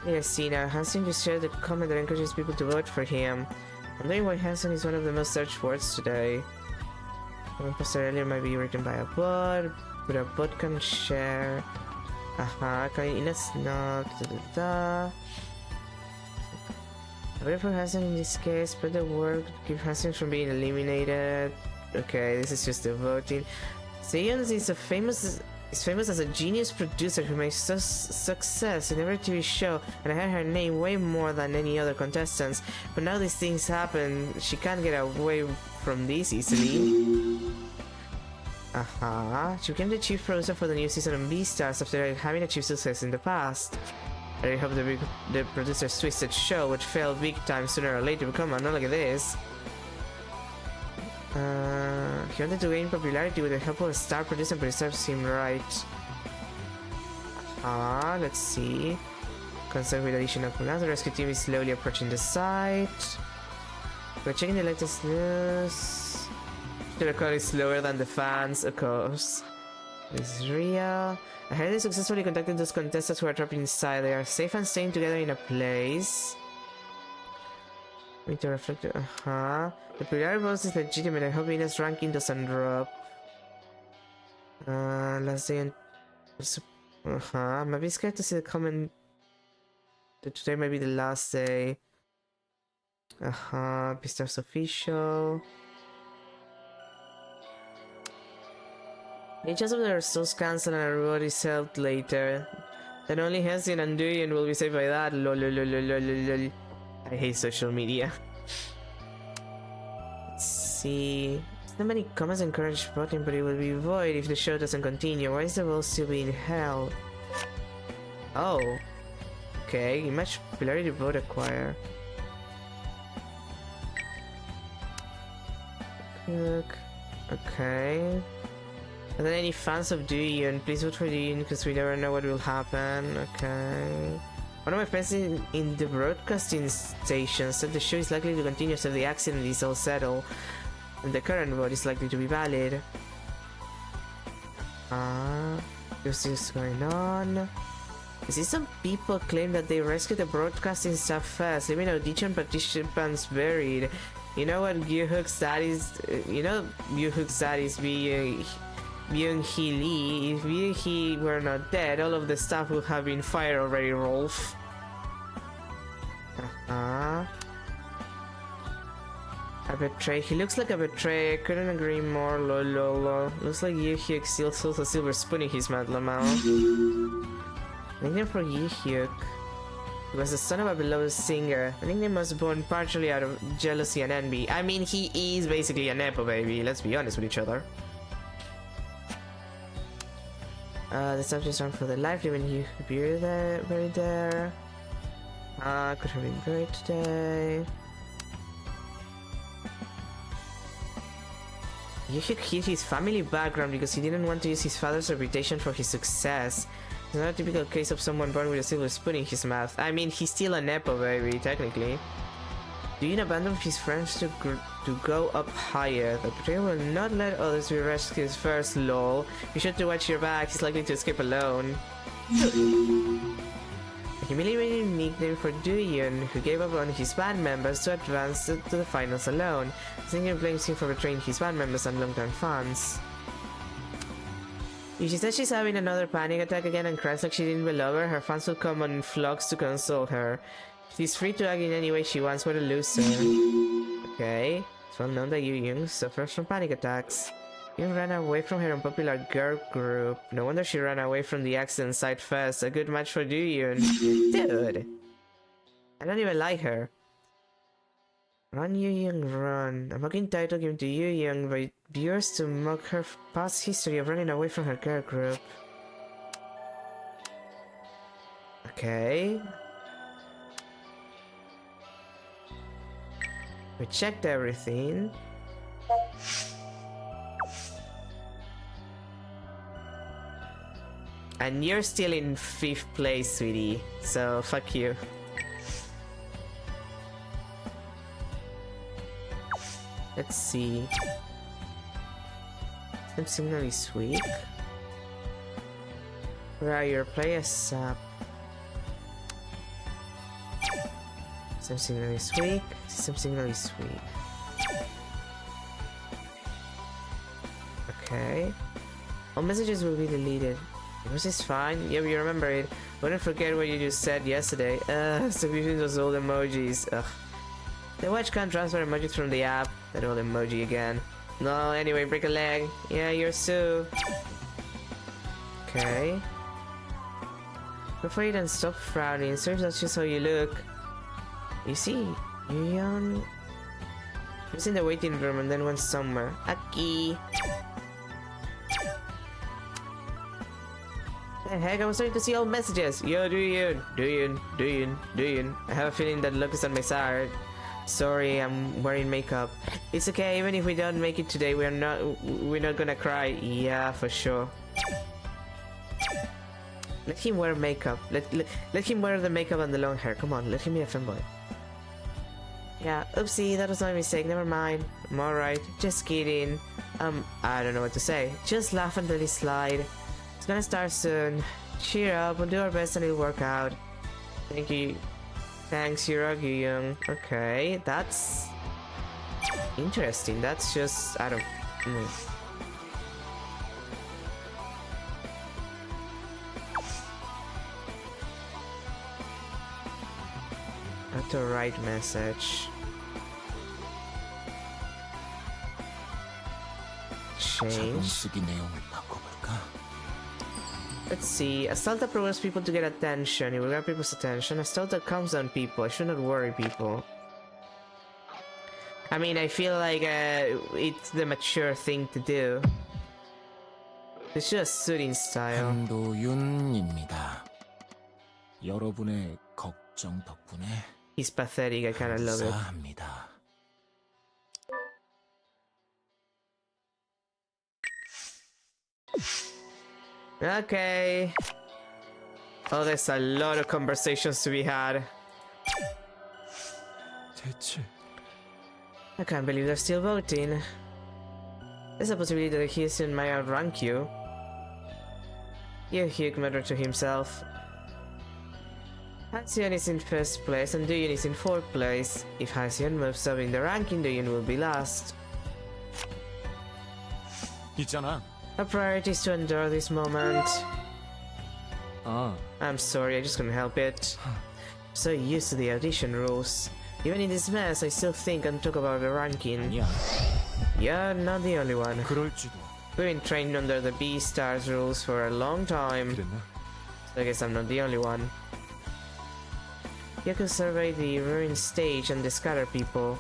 Yes, Cena. Hansen just shared a comment that encourages people to vote for him. I'm wondering why Hansen is one of the most searched words today. One posted earlier might be written by a bot, but a bot can share. Okay, let's not. I voted for Hansen in this case, spread the word, keep Hansen from being eliminated. Okay, this is just the voting. Seyons is famous as a genius producer who makes success in every TV show, and I heard her name way more than any other contestants. But now these things happen, she can't get away from this easily. She became the chief producer for the new season of Beastars after having achieved success in the past. I really hope the producer's twisted show would fail big time sooner or later. Come on, not like this. He wanted to gain popularity with the help of a star producer, but it serves him right. Let's see. Concerned with additional cooldowns, the rescue team is slowly approaching the site. We're checking the latest news. The record is slower than the fans, of course. This is real. I heard they successfully contacted those contestants who are trapped inside. They are safe and staying together in a place. Need to reflect. The popularity bonus is legitimate. I hope Ina's ranking doesn't drop. Last day and maybe scared to see the comment that today might be the last day. Beastars official. Any chance of the results cancelled and a reward is held later. Then only Hession and Duyan will be saved by that. Lol. I hate social media. Let's see. Not many comments encourage voting, but it will be void if the show doesn't continue. Why is the vote still being held? Oh. Okay, much popularity vote acquire. Look. Okay. Are there any fans of Duyun? Please vote for Duyun because we never know what will happen. Okay. One of my friends in the broadcasting station said the show is likely to continue after the accident is all settled, and the current vote is likely to be valid. What's this going on? I see some people claim that they rescued the broadcasting staff first, leaving audition participants buried. You know what Yu-Hook's dad is? You know Yu-Hook's dad is Byung-Hee Lee. If Byung-Hee were not dead, all of the staff would have been fired already, Rolf. A betray. He looks like a betray. I couldn't agree more. Lol. Looks like Yu-Hyuk still holds a silver spoon in his mouth. Nickname for Yu-Hyuk. He was the son of a beloved singer. The nickname was born partially out of jealousy and envy. I mean, he is basically a nepo baby. Let's be honest with each other. The subjects aren't for their life, leaving you buried there. Could have been buried today. Yu-Hyuk hid his family background because he didn't want to use his father's reputation for his success. It's not a typical case of someone born with a silver spoon in his mouth. I mean, he's still a Nepo baby, technically. Yuyun abandoned his friends to go up higher. The betrayer will not let others be rescued first, lol. Be sure to watch your back, he's likely to escape alone. A humiliating nickname for Duyun, who gave up on his band members to advance to the finals alone. The singer blames him for betraying his band members and long-term fans. If she says she's having another panic attack again and cries like she didn't belong her, fans will come in flocks to console her. She's free to act in any way she wants, what a loser. Okay, it's well known that Yu suffers from panic attacks. Yu ran away from her unpopular girl group. No wonder she ran away from the accident site first. A good match for Duyun. Dude! I don't even like her. Run Yu run. A mocking title given to Yu by viewers to mock her past history of running away from her girl group. Okay. We checked everything. And you're still in 5th place, sweetie. So, fuck you. Let's see. Some signal is weak. Where are your players up? Some signal is weak. Some signal is weak. Okay. All messages will be deleted. Yours is fine. Yeah, you remember it. Wouldn't forget what you just said yesterday. Stop using those old emojis. Ugh. The watch can't transfer emojis from the app. That old emoji again. No, anyway, break a leg. Yeah, you're Sue. Okay. Go for it and stop frowning. Serves that's just how you look. You see, Yu-Young was in the waiting room and then went somewhere. Aki. The heck, I was starting to see old messages. Yo, Duyun. I have a feeling that luck is on my side. Sorry, I'm wearing makeup. It's okay, even if we don't make it today, we're not gonna cry. Yeah, for sure. Let him wear makeup. Let him wear the makeup and the long hair. Come on, let him be a fanboy. Yeah, oopsie, that was my mistake. Never mind. I'm alright. Just kidding. I don't know what to say. Just laugh and let it slide. It's gonna start soon. Cheer up, we'll do our best and it'll work out. Thank you. Thanks, Yu-Young. Okay, that's interesting. That's just, I don't... How to write message. Change. 자본쓰기 내용을 바꿔볼까? Let's see. Assault approves people to get attention. It will grab people's attention. Assault that calms down people. I should not worry people. I mean, I feel like it's the mature thing to do. It's just soothing style. 한도윤입니다. 여러분의 걱정 덕분에 He's pathetic. I kind of love it. 감사합니다. Okay. Oh, there's a lot of conversations to be had. 대체 I can't believe they're still voting. There's a possibility that Houston might outrank you. Yu-Hyuk muttered to himself. Haseon is in 1st place and Duyun is in 4th place. If Haseon moves up in the ranking, Duyun will be last. 있잖아. Our priority is to endure this moment. 아, I'm sorry, I just couldn't help it. I'm so used to the audition rules. Even in this mess, I still think and talk about the ranking. 아니야. You're not the only one. 그럴지도. We've been trained under the B-Stars rules for a long time. 그랬나? So I guess I'm not the only one. You can survey the ruined stage and the scatter people.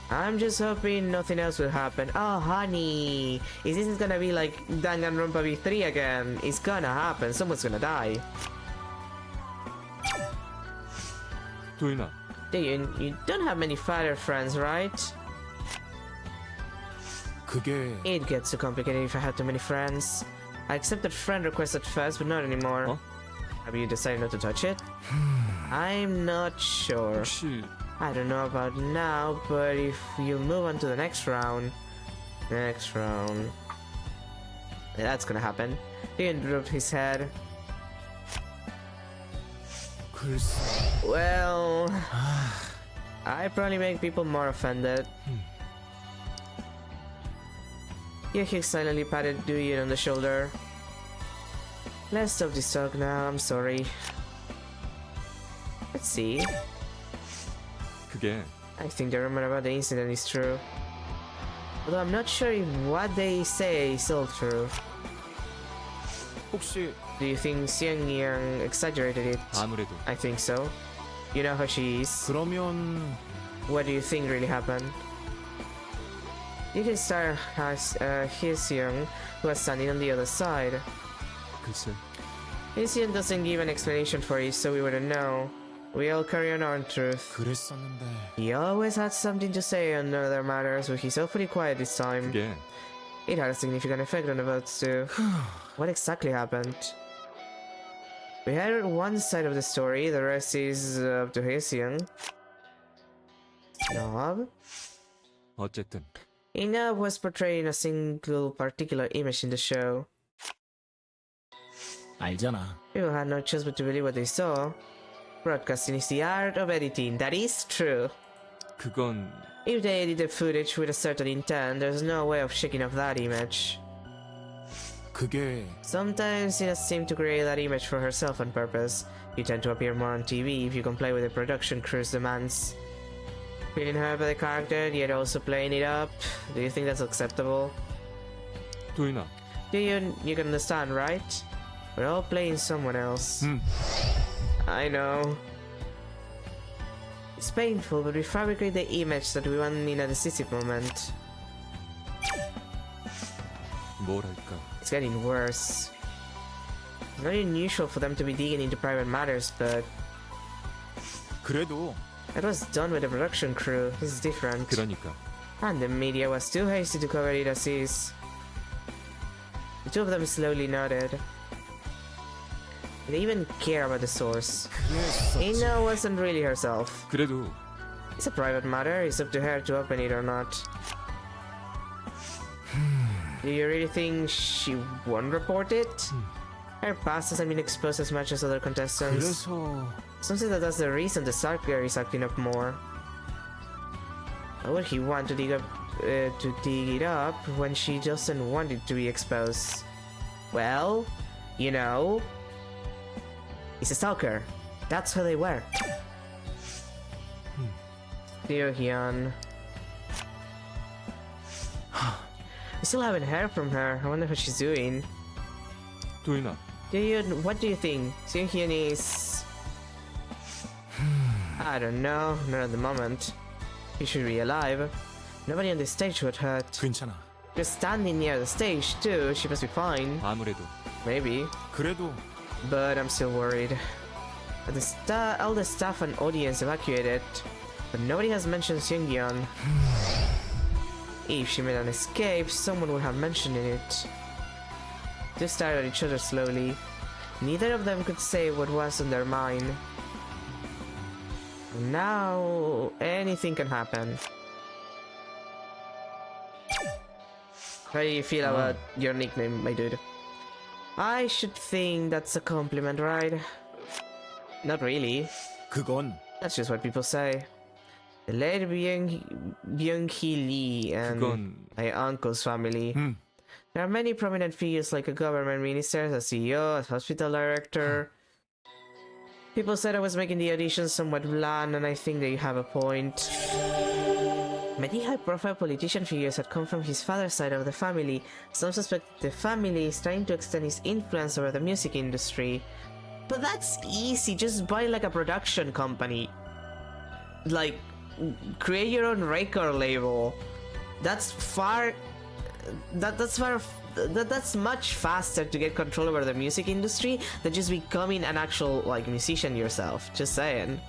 I'm just hoping nothing else will happen. Oh, honey! Is this gonna be like Danganronpa V3 again? It's gonna happen. Someone's gonna die. 도윤아, You don't have many fighter friends, right? 그게 It gets too complicated if I have too many friends. I accepted friend requests at first, but not anymore. Huh? Have you decided not to touch it? I'm not sure. 혹시 I don't know about now, but if you move on to the next round... Next round... Yeah, that's gonna happen. He dropped his head. 글쎄. Well... I probably make people more offended. Yuki silently patted Duyin on the shoulder. Let's stop this talk now, I'm sorry. Let's see. 그게 I think the rumor about the incident is true. Although I'm not sure if what they say is all true. 혹시 Do you think Xiang Yang exaggerated it? 아무래도 I think so. You know how she is. 그러면 What do you think really happened? You can start as Hyseung, who was standing on the other side. 글쎄 Hyseung doesn't give an explanation for it, so we wouldn't know. We all carry on our truth. 그랬었는데 He always had something to say on other matters, but he's awfully quiet this time. 그게 It had a significant effect on the votes too. What exactly happened? We heard one side of the story, the rest is up to Hyseung. Snob? 어쨌든 Enob was portrayed in a single particular image in the show. 알잖아. People had no choice but to believe what they saw. Broadcasting is the art of editing, that is true. 그건 If they edited footage with a certain intent, there's no way of shaking off that image. 그게 Sometimes Ina seems to create that image for herself on purpose. You tend to appear more on TV if you comply with the production crew's demands. Feeling hurt by the character, yet also playing it up, do you think that's acceptable? 도인아 You can understand, right? We're all playing someone else. I know. It's painful, but we fabricate the image that we want in a decisive moment. 뭐랄까 It's getting worse. It's not unusual for them to be digging into private matters, but 그래도 it was done with the production crew. This is different. 그러니까 And the media was too hasty to cover it as is. The two of them slowly nodded. They even care about the source. 그랬었지. Ina wasn't really herself. 그래도 It's a private matter, it's up to her to open it or not. Do you really think she won't report it? Her past hasn't been exposed as much as other contestants. 그래서 Something that that's the reason the Sarker is acting up more. Why would he want to dig it up when she doesn't want it to be exposed? Well, you know, he's a stalker. That's who they were. Dear Hyun. I still haven't heard from her. I wonder what she's doing. 도인아 What do you think? Seeing Hyun is... I don't know, not at the moment. He should be alive. Nobody on the stage would hurt. 괜찮아. Just standing near the stage too, she must be fine. 아무래도 Maybe. 그래도 But I'm still worried. All the staff and audience evacuated, but nobody has mentioned Seungyeon. If she made an escape, someone would have mentioned it. They stared at each other slowly. Neither of them could say what was on their mind. Now, anything can happen. How do you feel about your nickname, my dude? I should think that's a compliment, right? Not really. 그건 That's just what people say. The late Byung-hee Lee and 그건 my uncle's family. There are many prominent figures like a government minister, a CEO, a hospital director. People said I was making the audition somewhat bland, and I think they have a point. Many high-profile politician figures had come from his father's side of the family. Some suspect the family is trying to extend his influence over the music industry. But that's easy, just buy like a production company. Like, create your own record label. That's that's much faster to get control over the music industry than just becoming an actual like musician yourself. Just saying.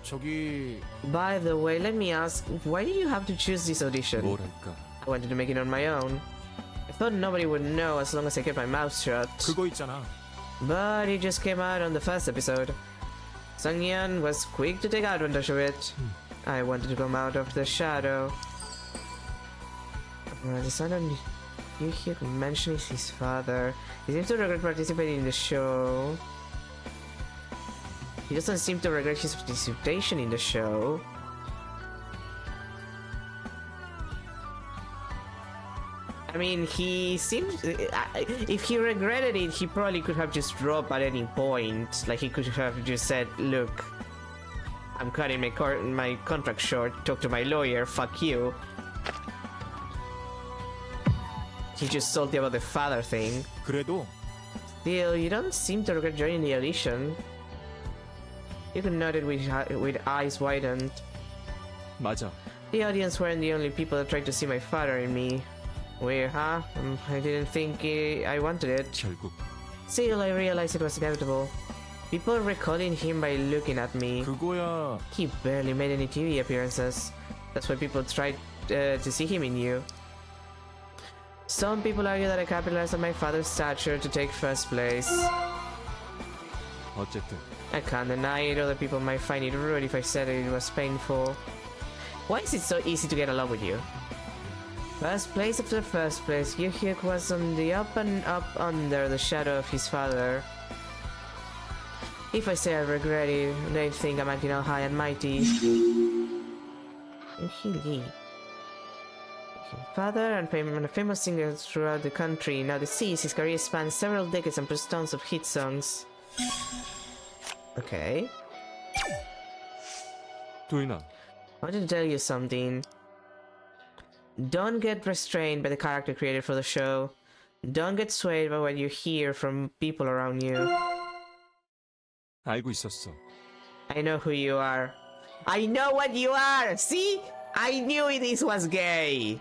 저기 By the way, let me ask, why did you have to choose this audition? 뭐랄까 I wanted to make it on my own. I thought nobody would know as long as I kept my mouth shut. 그거 있잖아. But it just came out on the first episode. Sungyeon was quick to take advantage of it. I wanted to come out of the shadow. The son of you hear mentioning his father. He seems to regret participating in the show. He doesn't seem to regret his participation in the show. I mean, he seems... if he regretted it, he probably could have just dropped at any point. Like, he could have just said, look, I'm cutting my contract short, talk to my lawyer, fuck you. He's just salty about the father thing. 그래도 Still, you don't seem to regret joining the audition. You can note it with eyes widened. 맞아. The audience weren't the only people that tried to see my father in me. Weird, huh? I didn't think I wanted it. 결국 Still, I realized it was inevitable. People recalling him by looking at me. 그거야. He barely made any TV appearances. That's why people tried to see him in you. Some people argue that I capitalized on my father's stature to take first place. 어쨌든 I can't deny it. Other people might find it rude if I said it was painful. Why is it so easy to get along with you? First place after first place, Yu-hyuk was on the up and up under the shadow of his father. If I say I regret it, they'd think I'm acting all high and mighty. Yu-hee. Father and famous singers throughout the country. Now deceased, his career spans several decades and produced tons of hit songs. Okay. 도인아. I wanted to tell you something. Don't get restrained by the character created for the show. Don't get swayed by what you hear from people around you. 알고 있었어. I know who you are. I know what you are! See? I knew this was gay!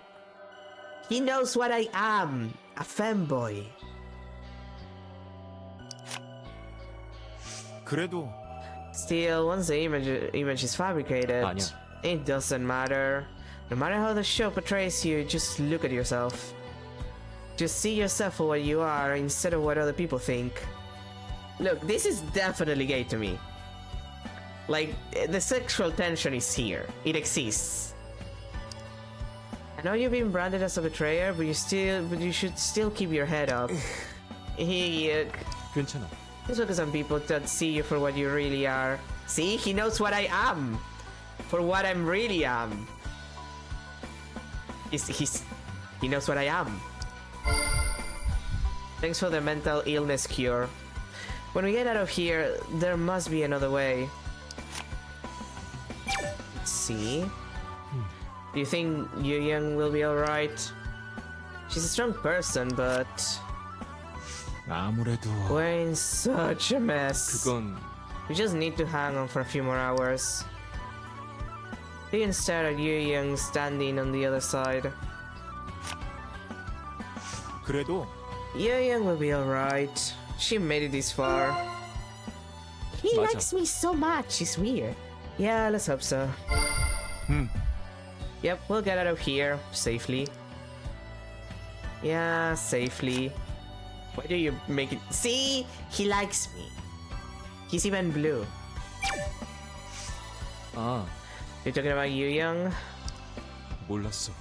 He knows what I am. A femboy. 그래도 Still, once the image is fabricated, 아니야. it doesn't matter. No matter how the show portrays you, just look at yourself. Just see yourself for what you are instead of what other people think. Look, this is definitely gay to me. Like, the sexual tension is here. It exists. I know you've been branded as a betrayer, but you should still keep your head up. 괜찮아. Just because some people don't see you for what you really are. See, he knows what I am. For what I'm really am. He knows what I am. Thanks for the mental illness cure. When we get out of here, there must be another way. Let's see. Do you think Yu Young will be alright? She's a strong person, but 아무래도 we're in such a mess. 그건 We just need to hang on for a few more hours. You can stare at Yu Young standing on the other side. 그래도 Yu Young will be alright. She made it this far. He 맞아. likes me so much. It's weird. Yeah, let's hope so. Yep, we'll get out of here safely. Yeah, safely. Why do you make it? See? He likes me. He's even blue. 아 You're talking about Yu Young? 몰랐어.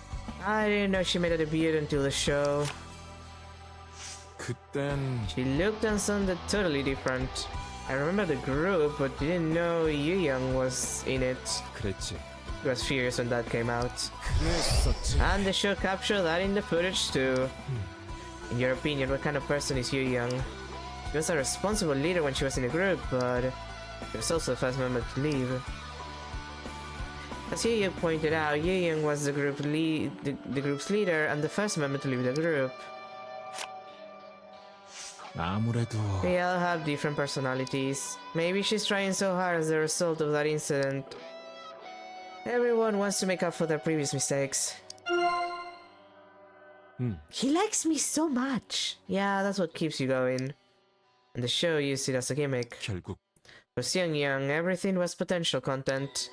I didn't know she made a debut until the show. 그땐 She looked and sounded totally different. I remember the group, but didn't know Yu Young was in it. 그랬지. I was furious when that came out. 그랬었지. And the show captured that in the footage too. In your opinion, what kind of person is Yu Young? She was a responsible leader when she was in the group, but she was also the first member to leave. As Yu Young pointed out, Yu Young was the group's leader and the first member to leave the group. 아무래도 They all have different personalities. Maybe she's trying so hard as a result of that incident. Everyone wants to make up for their previous mistakes. He likes me so much. Yeah, that's what keeps you going. And the show used it as a gimmick. 결국 Was young, everything was potential content.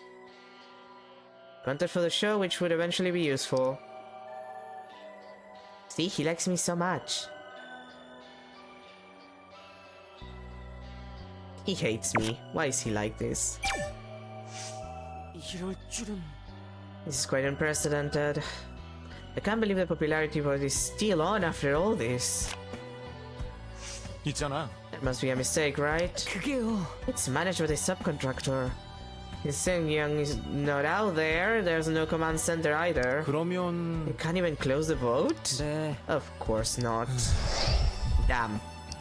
Content for the show which would eventually be useful. See, he likes me so much. He hates me. Why is he like this? 이럴 줄은. This is quite unprecedented. I can't believe the popularity vote is still on after all this. 있잖아. That must be a mistake, right? 그게요. It's managed by a subcontractor. His Young is not out there. There's no command center either. 그러면 You can't even close the vote? 네. Of course not. Damn.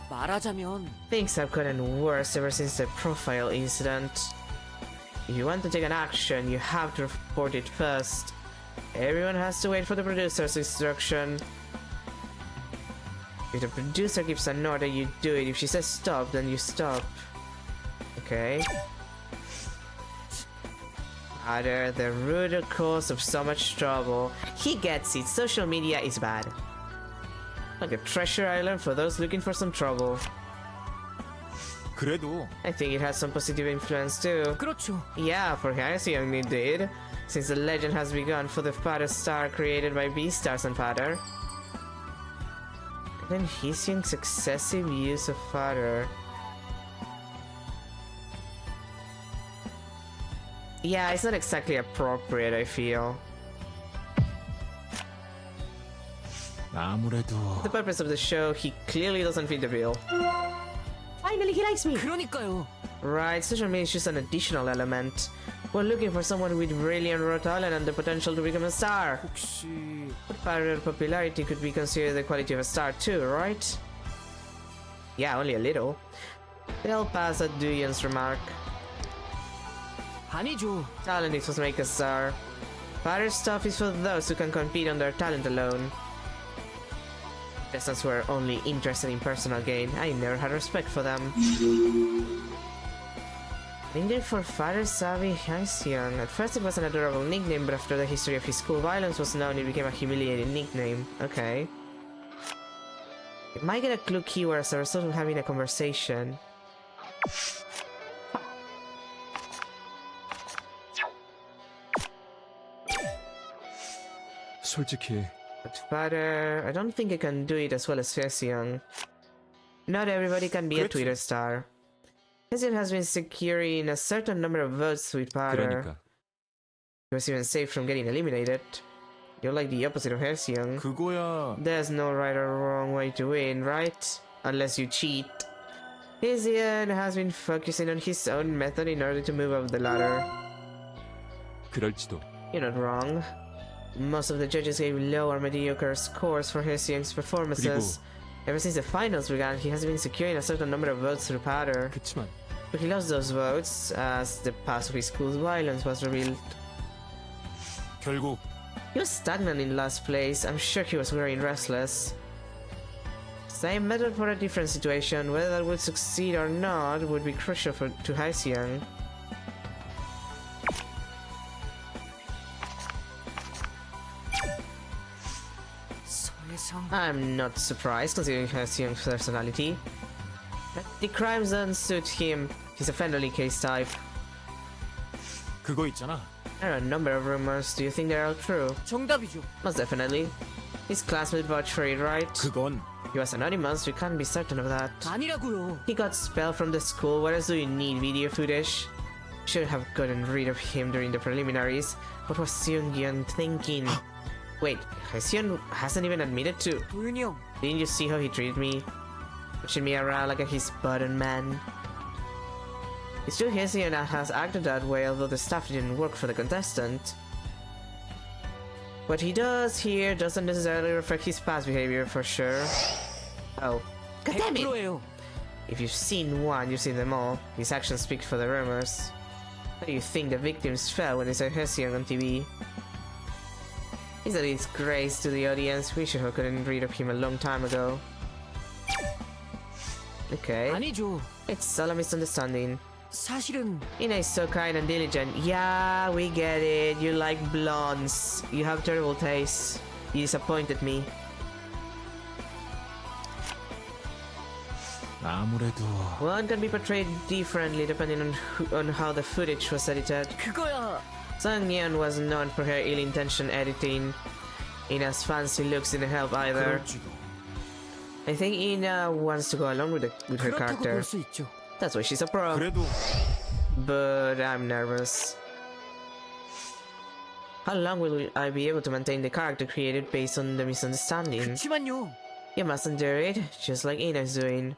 말하자면 Things have gotten worse ever since the profile incident. If you want to take an action, you have to report it first. Everyone has to wait for the producer's instruction. If the producer gives an order, you do it. If she says stop, then you stop. Okay. Father, the root cause of so much trouble. He gets it. Social media is bad. Like a treasure island for those looking for some trouble. 그래도 I think it has some positive influence too. 그렇죠. Yeah, for Hyseung it did, since the legend has begun for the Father star created by Beastars and Father. And then Hyseung's excessive use of Father. Yeah, it's not exactly appropriate, I feel. 아무래도 The purpose of the show, he clearly doesn't fit the bill. Finally, he likes me! 그러니까요. Right, social media is just an additional element. We're looking for someone with brilliant raw talent and the potential to become a star. 혹시 But parallel popularity could be considered the quality of a star too, right? Yeah, only a little. They'll pass at Duyon's remark. 아니죠. Talent is what makes a star. Father stuff is for those who can compete on their talent alone. Peasants were only interested in personal gain. I never had respect for them. Named for Father Savi Hyseung. At first it was an adorable nickname, but after the history of his school violence was known, it became a humiliating nickname. Okay. You might get a clue keyword as a result of having a conversation. 솔직히 But Father, I don't think I can do it as well as Hyseung. Not everybody can be a 그렇지. Twitter star. Hyseung has been securing a certain number of votes with Father. 그러니까 He was even saved from getting eliminated. You're like the opposite of Hyseung. 그거야 There's no right or wrong way to win, right? Unless you cheat. Hyseung has been focusing on his own method in order to move up the ladder. 그럴지도. You're not wrong. Most of the judges gave low or mediocre scores for Hyseung's performances. Ever since the finals began, he has been securing a certain number of votes through Powder. 그치만 But he lost those votes as the past of his school's violence was revealed. 결국 He was stagnant in last place. I'm sure he was growing restless. Same method for a different situation. Whether that would succeed or not would be crucial to Hyseung. 서해성. I'm not surprised considering Hyseung's personality. But the crimes don't suit him. He's a friendly case type. 그거 있잖아. There are a number of rumors. Do you think they're all true? 정답이죠. Most definitely. His classmate vouched for it, right? 그건 He was anonymous. We can't be certain of that. 아니라고요. He got expelled from the school. What else do you need? Video footage? Should have gotten rid of him during the preliminaries. What was Seung-yeon thinking? Wait, Hyseung hasn't even admitted to. 도윤이 형. Didn't you see how he treated me? Pushing me around like his button man. It's true Hyseung has acted that way, although the stuff didn't work for the contestant. What he does here doesn't necessarily reflect his past behavior for sure. Oh. God damn it! 100%예요. If you've seen one, you've seen them all. His actions speak for the rumors. How do you think the victims felt when they saw Hyseung on TV? He's a disgrace to the audience. We should have gotten rid of him a long time ago. Okay. 아니죠. It's all a misunderstanding. 사실은 Ina is so kind and diligent. Yeah, we get it. You like blondes. You have terrible taste. You disappointed me. 아무래도 One can be portrayed differently depending on how the footage was edited. 그거야. Sung Yeon was known for her ill-intentioned editing. Ina's fancy looks didn't help either. 그럴지도. I think Ina wants to go along with her 그렇다고 character. 볼 수 있죠. That's why she's a pro. 그래도 But I'm nervous. How long will I be able to maintain the character created based on the misunderstanding? 그치만요. You mustn't do it, just like Ina is doing.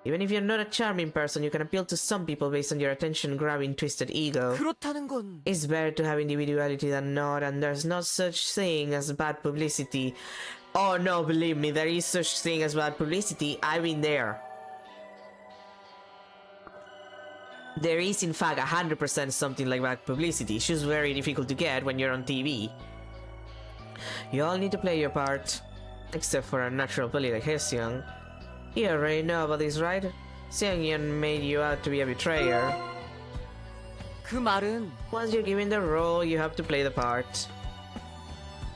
Even if you're not a charming person, you can appeal to some people based on your attention-grabbing, twisted ego. 그렇다는 건 It's better to have individuality than not, and there's no such thing as bad publicity. Oh no, believe me, there is such thing as bad publicity. I've been there. There is in fact 100% something like bad publicity. It's just very difficult to get when you're on TV. You all need to play your part. Except for a natural bully like Hyeseong. You already know about this, right? Seongyeon made you out to be a betrayer. 그 말은 Once you're given the role, you have to play the part.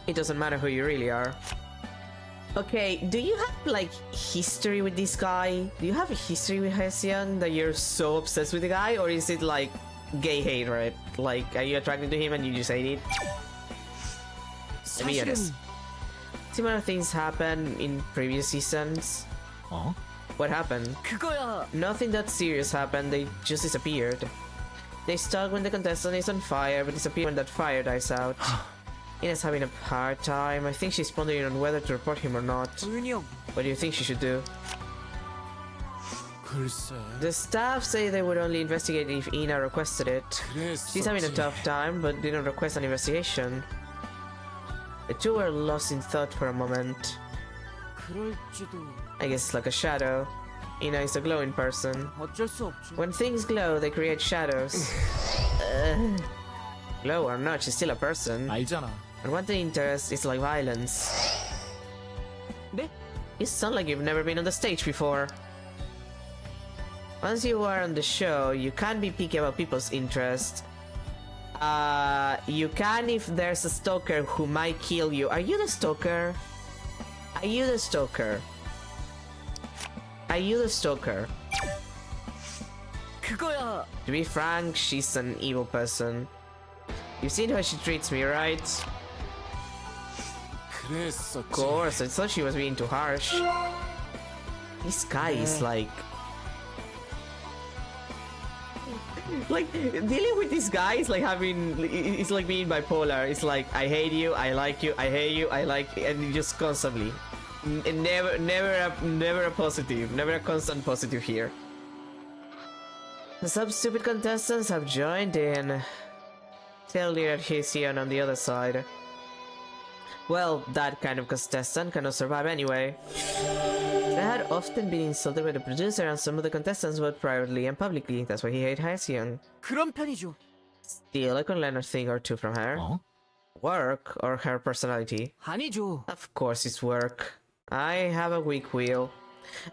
It doesn't matter who you really are. Okay, do you have like history with this guy? Do you have a history with Hyeseong that you're so obsessed with the guy, or is it like gay hate, right? Like, are you attracted to him and you just hate it? To be honest. 사실은 Similar things happen in previous seasons. 어? What happened? 그거야. Nothing that serious happened, they just disappeared. They start when the contestant is on fire, but disappear when that fire dies out. Ina's having a hard time. I think she's pondering on whether to report him or not. 도윤이 형. What do you think she should do? 글쎄. The staff say they would only investigate if Ina requested it. She's having a 그랬었지. tough time, but didn't request an investigation. The two were lost in thought for a moment. 그럴지도. I guess it's like a shadow. Ina is a glowing person. 어쩔 수 없죠. When things glow, they create shadows. Glow or not, she's still a person. 알잖아. And what the interest is like violence. 네? You sound like you've never been on the stage before. Once you are on the show, you can't be picky about people's interest. You can if there's a stalker who might kill you. Are you the stalker? Are you the stalker? Are you the stalker? 그거야. To be frank, she's an evil person. You've seen how she treats me, right? 그랬었지. Of course, I thought she was being too harsh. This guy is like dealing with this guy is like having, it's like being bipolar. It's like I hate you, I like you, I hate you, I like, and just constantly. Never a positive, never a constant positive here. Some stupid contestants have joined in. Tell you that he's here on the other side. Well, that kind of contestant cannot survive anyway. They had often been insulted by the producer, and some of the contestants both privately and publicly. That's why he hated Hyeseong. 그런 편이죠. Still, I can learn a thing or two from her. 어? Work or her personality. 아니죠. Of course it's work. I have a weak will.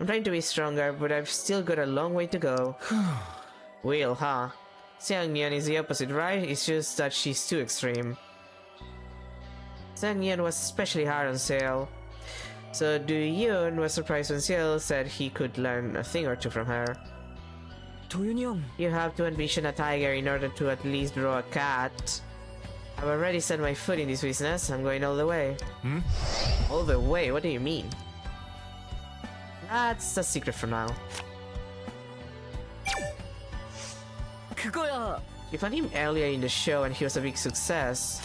I'm trying to be stronger, but I've still got a long way to go. Will, huh? Seongyeon is the opposite, right? It's just that she's too extreme. Seongyeon was especially hard on Seo. So Do-yoon was surprised when Seo said he could learn a thing or two from her. 도윤이 형. You have to envision a tiger in order to at least draw a cat. I've already set my foot in this business. I'm going all the way. Hmm? All the way? What do you mean? That's a secret for now. 그거야. You found him earlier in the show and he was a big success.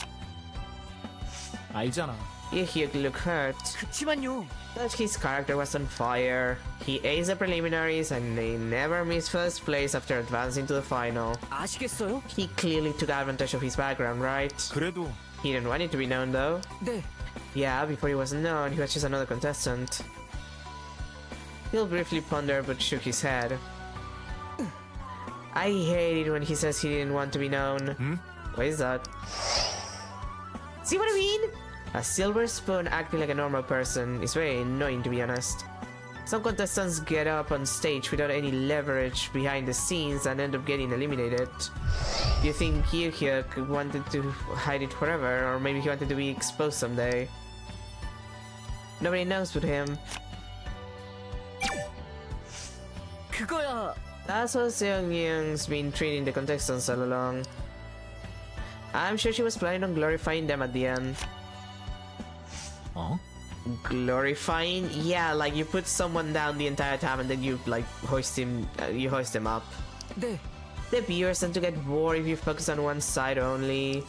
알잖아. He looked hurt. 그치만요. But his character was on fire. He aced the preliminaries and they never missed first place after advancing to the final. 아시겠어요? He clearly took advantage of his background, right? 그래도 He didn't want it to be known though. 네. Yeah, before he was known, he was just another contestant. He'll briefly pondered but shook his head. I hate it when he says he didn't want to be known. Hmm? What is that? See what I mean? A silver spoon acting like a normal person is very annoying, to be honest. Some contestants get up on stage without any leverage behind the scenes and end up getting eliminated. Do you think Hyuk wanted to hide it forever, or maybe he wanted to be exposed someday? Nobody knows but him. 그거야. That's what Seong Young's been treating the contestants all along. I'm sure she was planning on glorifying them at the end. 어? Glorifying? Yeah, like you put someone down the entire time and then you like hoist him up. 네. The viewers tend to get bored if you focus on one side only.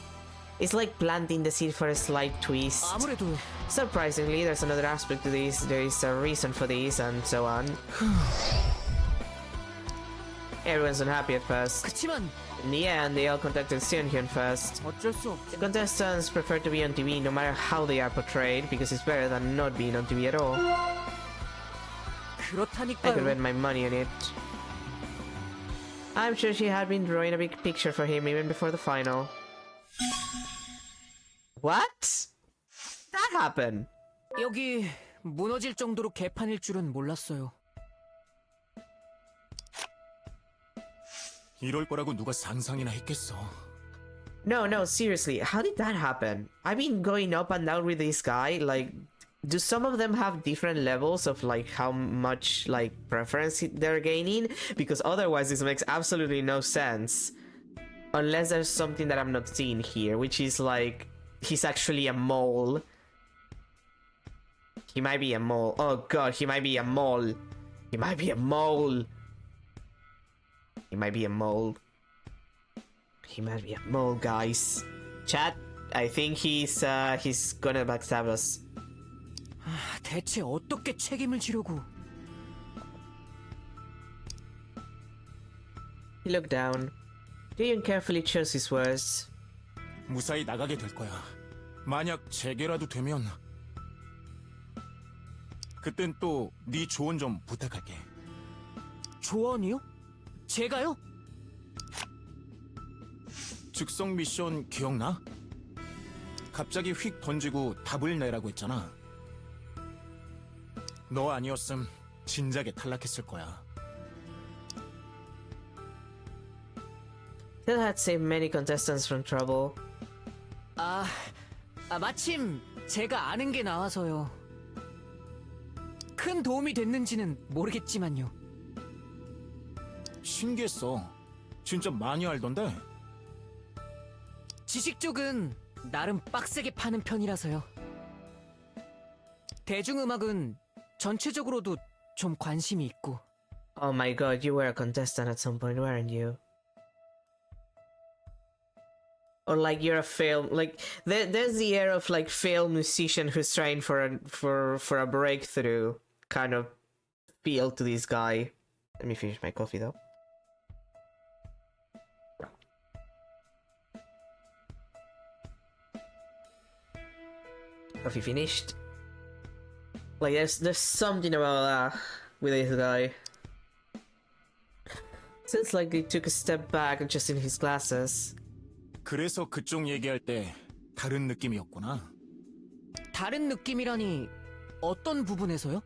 It's like planting the seed for a slight twist. 아무래도 Surprisingly, there's another aspect to this. There is a reason for this, and so on. Everyone's unhappy at first. 그치만 In the end, they all contacted Seonhyun first. 어쩔 수 없. The contestants prefer to be on TV no matter how they are portrayed, because it's better than not being on TV at all. I could bet 그렇다니까요. my money on it. I'm sure she had been drawing a big picture for him even before the final. What? That happened? 여기 무너질 정도로 개판일 줄은 몰랐어요. 이럴 거라고 누가 상상이나 했겠어. No, seriously, how did that happen? I've been going up and down with this guy, like, do some of them have different levels of, like, how much, like, preference they're gaining? Because otherwise this makes absolutely no sense. Unless there's something that I'm not seeing here, which is, like, he's actually a mole. He might be a mole. Oh god, he might be a mole. He might be a mole. He might be a mole. He might be a mole, guys. Chat, I think he's gonna backstab us. 대체 어떻게 책임을 지려고? He looked down. Jaehyun carefully chose his words. 무사히 나가게 될 거야. 만약 재개라도 되면 그땐 또 네 조언 좀 부탁할게. 조언이요? 제가요? 즉석 미션 기억나? 갑자기 휙 던지고 답을 내라고 했잖아. 너 아니었음 진작에 탈락했을 거야. That had saved many contestants from trouble. 마침 제가 아는 게 나와서요. 큰 도움이 됐는지는 모르겠지만요. 신기했어. 진짜 많이 알던데. 지식 쪽은 나름 빡세게 파는 편이라서요. 대중음악은 전체적으로도 좀 관심이 있고. Oh my god, you were a contestant at some point, weren't you? Or like you're a failed, like there's the air of like failed musician who's trying for a breakthrough kind of feel to this guy. Let me finish my coffee though. Coffee finished. Like there's something about that with this guy. Seems like he took a step back adjusting his glasses. 그래서 그쪽 얘기할 때 다른 느낌이었구나. 다른 느낌이라니 어떤 부분에서요?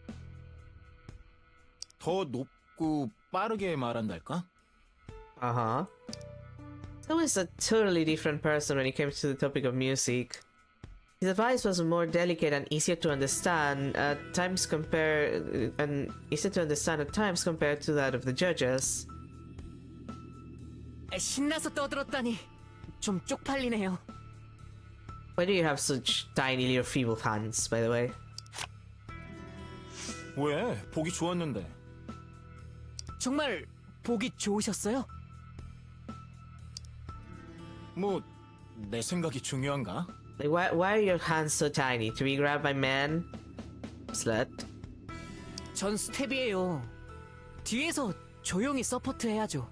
더 높고 빠르게 말한달까? Uh-huh. He was a totally different person when it came to the topic of music. His advice was more delicate and easier to understand at times compared to that of the judges. 신나서 떠들었다니 좀 쪽팔리네요. Why do you have such tiny little feeble hands, by the way? 왜? 보기 좋았는데. 정말 보기 좋으셨어요? 뭐 내 생각이 중요한가? Like, why are your hands so tiny? To be grabbed by men? Slut? 전 스텝이에요. 뒤에서 조용히 서포트 해야죠.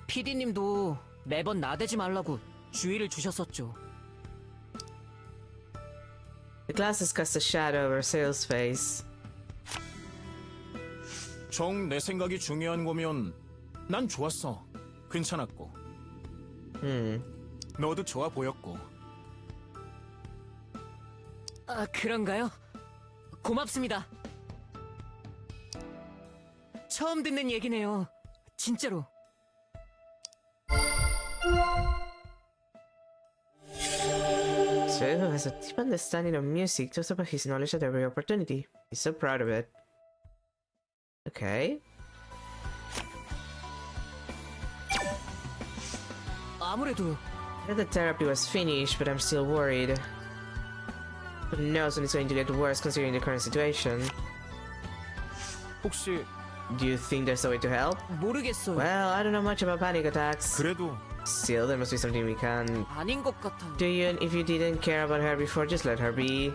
PD님도 매번 나대지 말라고 주의를 주셨었죠. The glasses cast a shadow over Sale's face. 정 내 생각이 중요한 거면 난 좋았어. 괜찮았고. 너도 좋아 보였고. 그런가요? 고맙습니다. 처음 듣는 얘기네요. 진짜로. So who has a deep understanding of music talks about his knowledge at every opportunity. He's so proud of it. Okay. 아무래도 I know the therapy was finished, but I'm still worried. Who knows when it's going to get worse considering the current situation? 혹시 Do you think there's a way to help? 모르겠어요. Well, I don't know much about panic attacks. 그래도 Still, there must be something we can... 아닌 것 같아요. Do you, if you didn't care about her before, just let her be.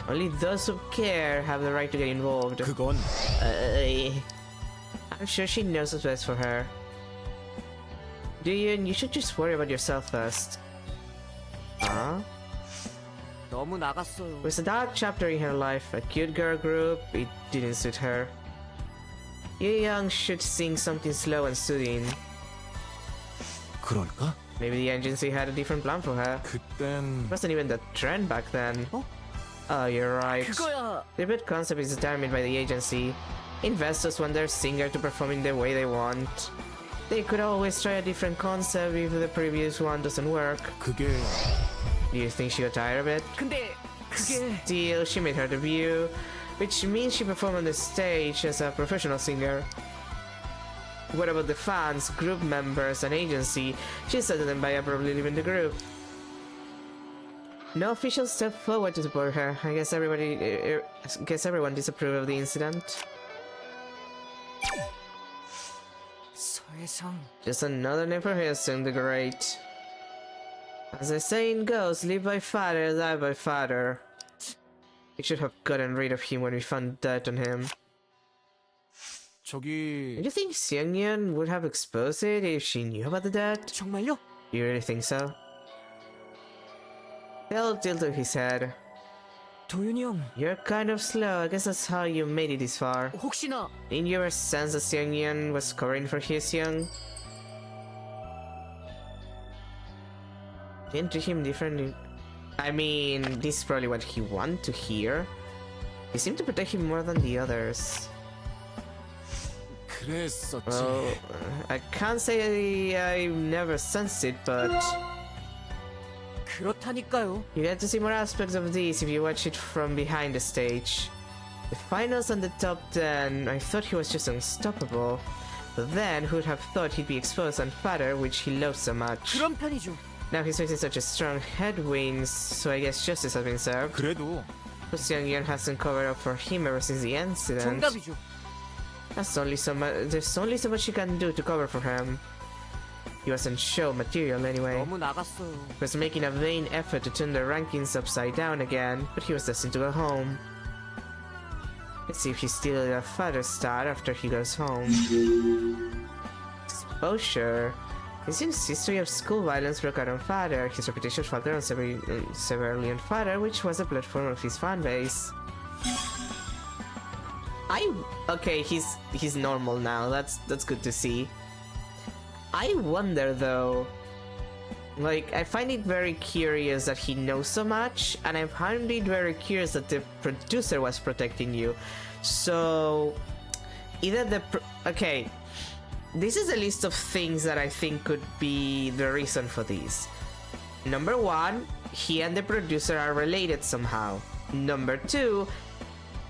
Only those who care have the right to get involved. 그건 I'm sure she knows what's best for her. You should just worry about yourself first. Huh? 너무 나갔어요. It was a dark chapter in her life, a cute girl group, it didn't suit her. Yu Young should sing something slow and soothing. 그럴까? Maybe the agency had a different plan for her. 그땐 It wasn't even the trend back then. Oh, you're right. 그거야. The bid concept is determined by the agency. Investors want their singer to perform in the way they want. They could always try a different concept if the previous one doesn't work. 그게 Do you think she got tired of it? 근데 그게 Still, she made her debut, which means she performed on the stage as a professional singer. What about the fans, group members, and agency? She said them by abruptly leaving the group. No official stepped forward to support her. I guess everyone disapproved of the incident. 서혜성. Just another name for Hillsong the Great. As the saying goes, live by father, die by father. We should have gotten rid of him when we found dirt on him. Do 저기 you think Seungyeon would have exposed it if she knew about the dirt? 정말요? You really think so? Hill tilted his head. 도윤이 형, You're kind of slow. I guess that's how you made it this far. 혹시나 Didn't you ever sense that Seungyeon was covering for Hillsong? Didn't treat him differently. I mean, this is probably what he wanted to hear. He seemed to protect him more than the others. 그랬었지. Well, I can't say I've never sensed it, but 그렇다니까요. you get to see more aspects of this if you watch it from behind the stage. The finals on the top 10, I thought he was just unstoppable. But then, who'd have thought he'd be exposed on Father, which he loves so much. 그런 편이죠. Now he's facing such a strong headwinds, so I guess justice has been served. 그래도 But Seungyeon hasn't covered up for him ever since the incident. 정답이죠. There's only so much she can do to cover for him. He wasn't show material anyway. 너무 나갔어요. He was making a vain effort to turn the rankings upside down again, but he was destined to go home. Let's see if he's still a father star after he goes home. Exposure. His history of school violence broke out on Father. His reputation faltered on severely on Father, which was the platform of his fan base. Okay, he's normal now. That's good to see. I wonder though. Like, I find it very curious that he knows so much, and I find it very curious that the producer was protecting you. So, either okay, this is a list of things that I think could be the reason for this. Number one, he and the producer are related somehow. Number two,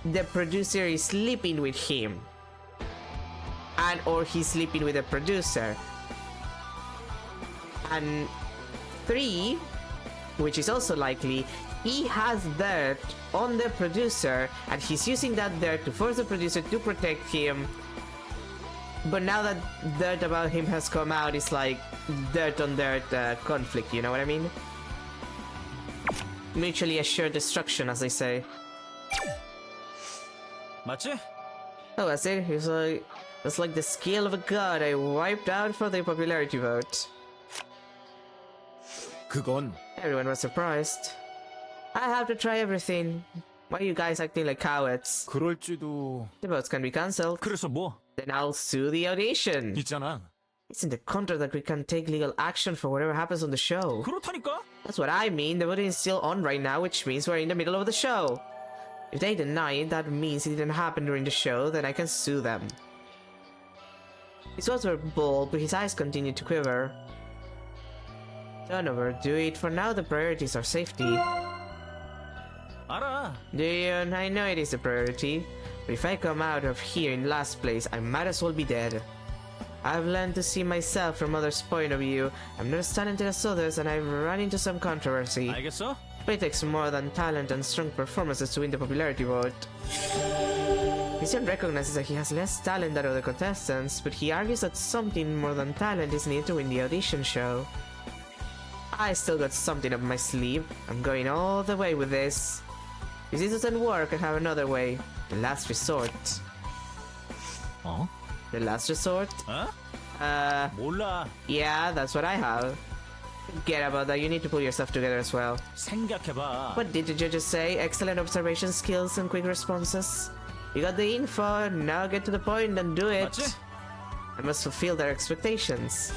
the producer is sleeping with him, or he's sleeping with the producer. And three, which is also likely, he has dirt on the producer and he's using that dirt to force the producer to protect him. But now that dirt about him has come out, it's like dirt on dirt conflict, you know what I mean? Mutually assured destruction, as they say. 맞지? Oh, that's it. It's like the skill of a god I wiped out for the popularity vote. 그건 Everyone was surprised. I have to try everything. Why are you guys acting like cowards? 그럴지도 The votes can be cancelled. 그래서 뭐? Then I'll sue the audition. 있잖아. It's in the contract that we can take legal action for whatever happens on the show. 그렇다니까? That's what I mean. The voting is still on right now, which means we're in the middle of the show. If they deny it, that means it didn't happen during the show, then I can sue them. His words were bold, but his eyes continued to quiver. Don't overdo it. For now, the priorities are safety. 알아. Dion, I know it is a priority, but if I come out of here in last place, I might as well be dead. I've learned to see myself from others' point of view. I'm not as talented as others, and I've run into some controversy. 알겠어? But it takes more than talent and strong performances to win the popularity vote. Vision recognizes that he has less talent than other contestants, but he argues that something more than talent is needed to win the audition show. I still got something up my sleeve. I'm going all the way with this. If this doesn't work, I have another way. The last resort. 어? The last resort? 어? 몰라. Yeah, that's what I have. Forget about that, you need to pull yourself together as well. 생각해봐. What did the judges say? Excellent observation skills and quick responses. You got the info, now get to the point and do it. 맞지? I must fulfill their expectations.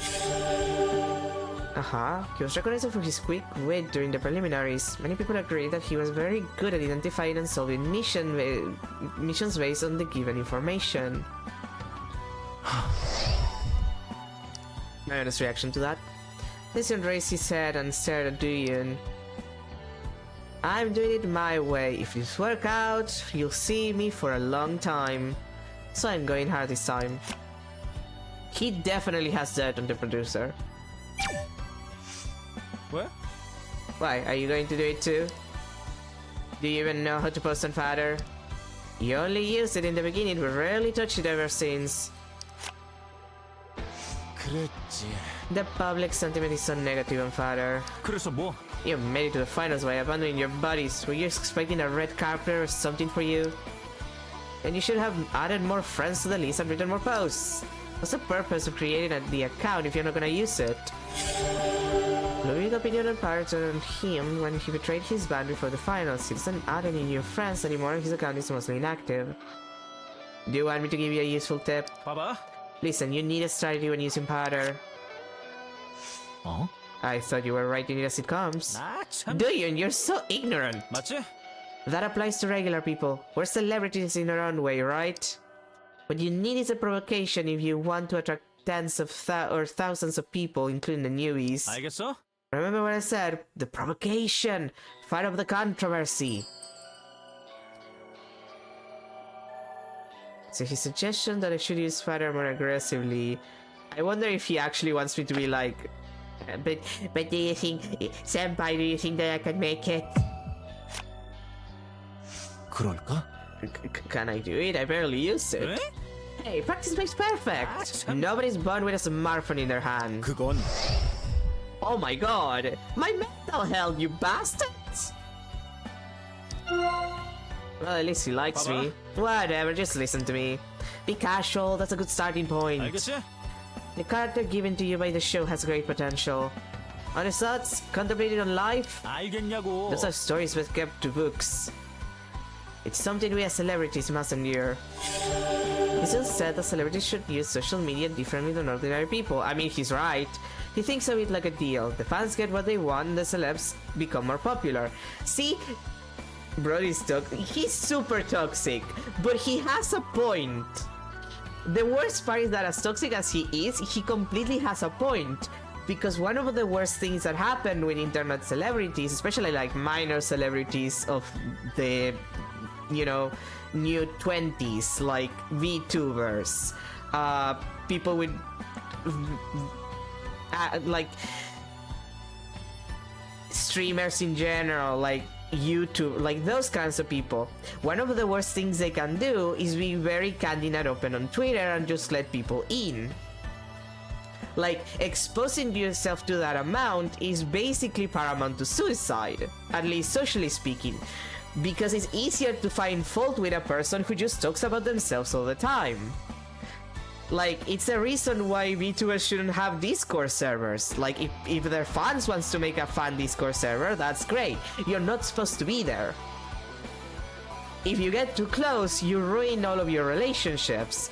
He was recognized for his quick wit during the preliminaries. Many people agree that he was very good at identifying and solving missions based on the given information. My honest reaction to that? Listen raised his head and stared at Duyun. I'm doing it my way. If this works out, you'll see me for a long time. So I'm going hard this time. He definitely has dirt on the producer. 왜? Why? Are you going to do it too? Do you even know how to post on Fatter? You only used it in the beginning, but rarely touched it ever since. 그랬지. The public sentiment is so negative on Fatter. 그래서 뭐? You made it to the finals by abandoning your buddies. Were you expecting a red carpet or something for you? And you should have added more friends to the list and written more posts. What's the purpose of creating the account if you're not gonna use it? Louis' opinion on Parrot on him when he betrayed his band before the finals. He doesn't add any new friends anymore and his account is mostly inactive. Do you want me to give you a useful tip? 봐봐. Listen, you need a strategy when using Powder. 어? I thought you were writing it as it comes. 아 참. Do you? And you're so ignorant. 맞지? That applies to regular people. We're celebrities in our own way, right? What you need is a provocation if you want to attract tens of thousands of people, including the newbies. 알겠어? Remember what I said? The provocation! Fight up the controversy! So his suggestion that I should use Fire more aggressively. I wonder if he actually wants me to be like... But do you think... Senpai, do you think that I can make it? 그럴까? Can I do it? I barely use it. 왜? Hey, practice makes perfect! Nobody's born with a smartphone in their hand. 그건 Oh my god! My mental health, you bastards! Well, at least he likes me. Whatever, just listen to me. Be casual, that's a good starting point. 알겠지? The character given to you by the show has great potential. Honest thoughts? Contemplated on life? 알겠냐고. Those are stories best kept to books. It's something we as celebrities must endure. He still said that celebrities should use social media differently than ordinary people. I mean, he's right. He thinks of it like a deal. The fans get what they want and the celebs become more popular. See? Brody's he's super toxic, but he has a point. The worst part is that as toxic as he is, he completely has a point. Because one of the worst things that happen with internet celebrities, especially like minor celebrities of the, you know, new 20s, like VTubers, people with, like, streamers in general, like YouTube, like those kinds of people. One of the worst things they can do is be very candid and open on Twitter and just let people in. Like, exposing yourself to that amount is basically paramount to suicide, at least socially speaking, because it's easier to find fault with a person who just talks about themselves all the time. Like, it's the reason why VTubers shouldn't have Discord servers. Like, if their fans wants to make a fan Discord server, that's great. You're not supposed to be there. If you get too close, you ruin all of your relationships.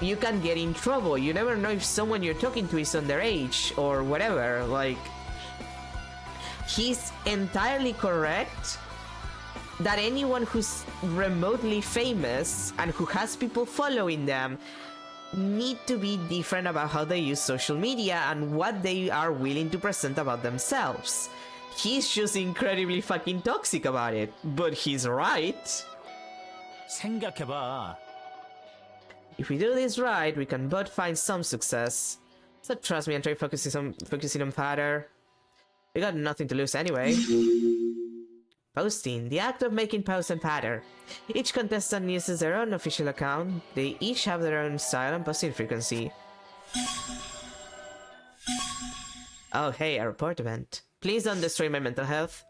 You can get in trouble. You never know if someone you're talking to is underage or whatever. Like, he's entirely correct that anyone who's remotely famous and who has people following them need to be different about how they use social media and what they are willing to present about themselves. He's just incredibly fucking toxic about it, but he's right. 생각해봐. If we do this right, we can both find some success. So trust me and try focusing on Father. We got nothing to lose anyway. Posting. The act of making posts on Father. Each contestant uses their own official account. They each have their own style and posting frequency. Oh hey, a report event. Please don't destroy my mental health.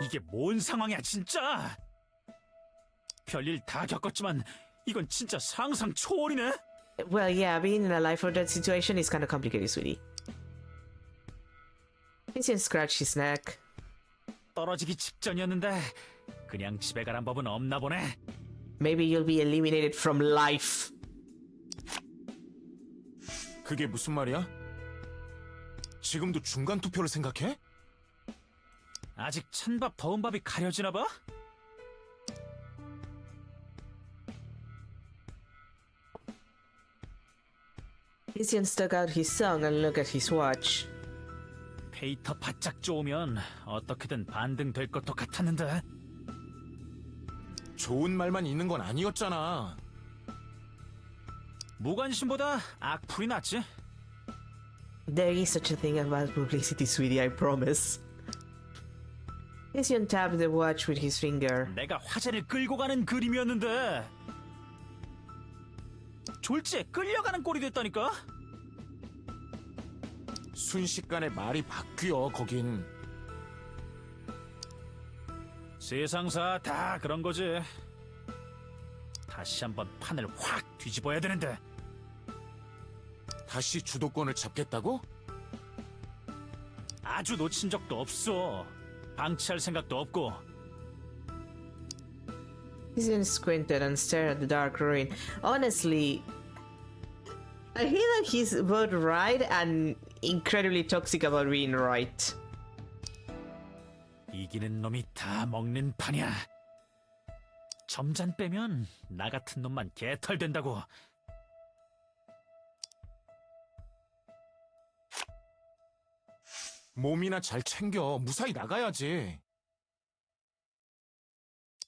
이게 뭔 상황이야 진짜. 별일 다 겪었지만 이건 진짜 상상 초월이네. Well, yeah, being in a life or death situation is kind of complicated, sweetie. Vincent scratched his neck. 떨어지기 직전이었는데 그냥 집에 가란 법은 없나 보네. Maybe you'll be eliminated from life. 그게 무슨 말이야? 지금도 중간 투표를 생각해? 아직 찬밥 더운 밥이 가려지나 봐? Vincent stuck out his tongue and looked at his watch. 페이터 바짝 쪼으면 어떻게든 반등될 것도 같았는데. 좋은 말만 있는 건 아니었잖아. 무관심보다 악플이 낫지. There is such a thing about publicity, sweetie, I promise. Vincent tapped the watch with his finger. 내가 화제를 끌고 가는 그림이었는데 졸지에 끌려가는 꼴이 됐다니까? 순식간에 말이 바뀌어 거긴. 세상사 다 그런 거지. 다시 한번 판을 확 뒤집어야 되는데. 다시 주도권을 잡겠다고? 아주 놓친 적도 없어. 방치할 생각도 없고. Vincent squinted and stared at the dark ruin. Honestly, I feel like he's both right and incredibly toxic about being right. 이기는 놈이 다 먹는 판이야. 점잔 빼면 나 같은 놈만 개털된다고. 몸이나 잘 챙겨. 무사히 나가야지.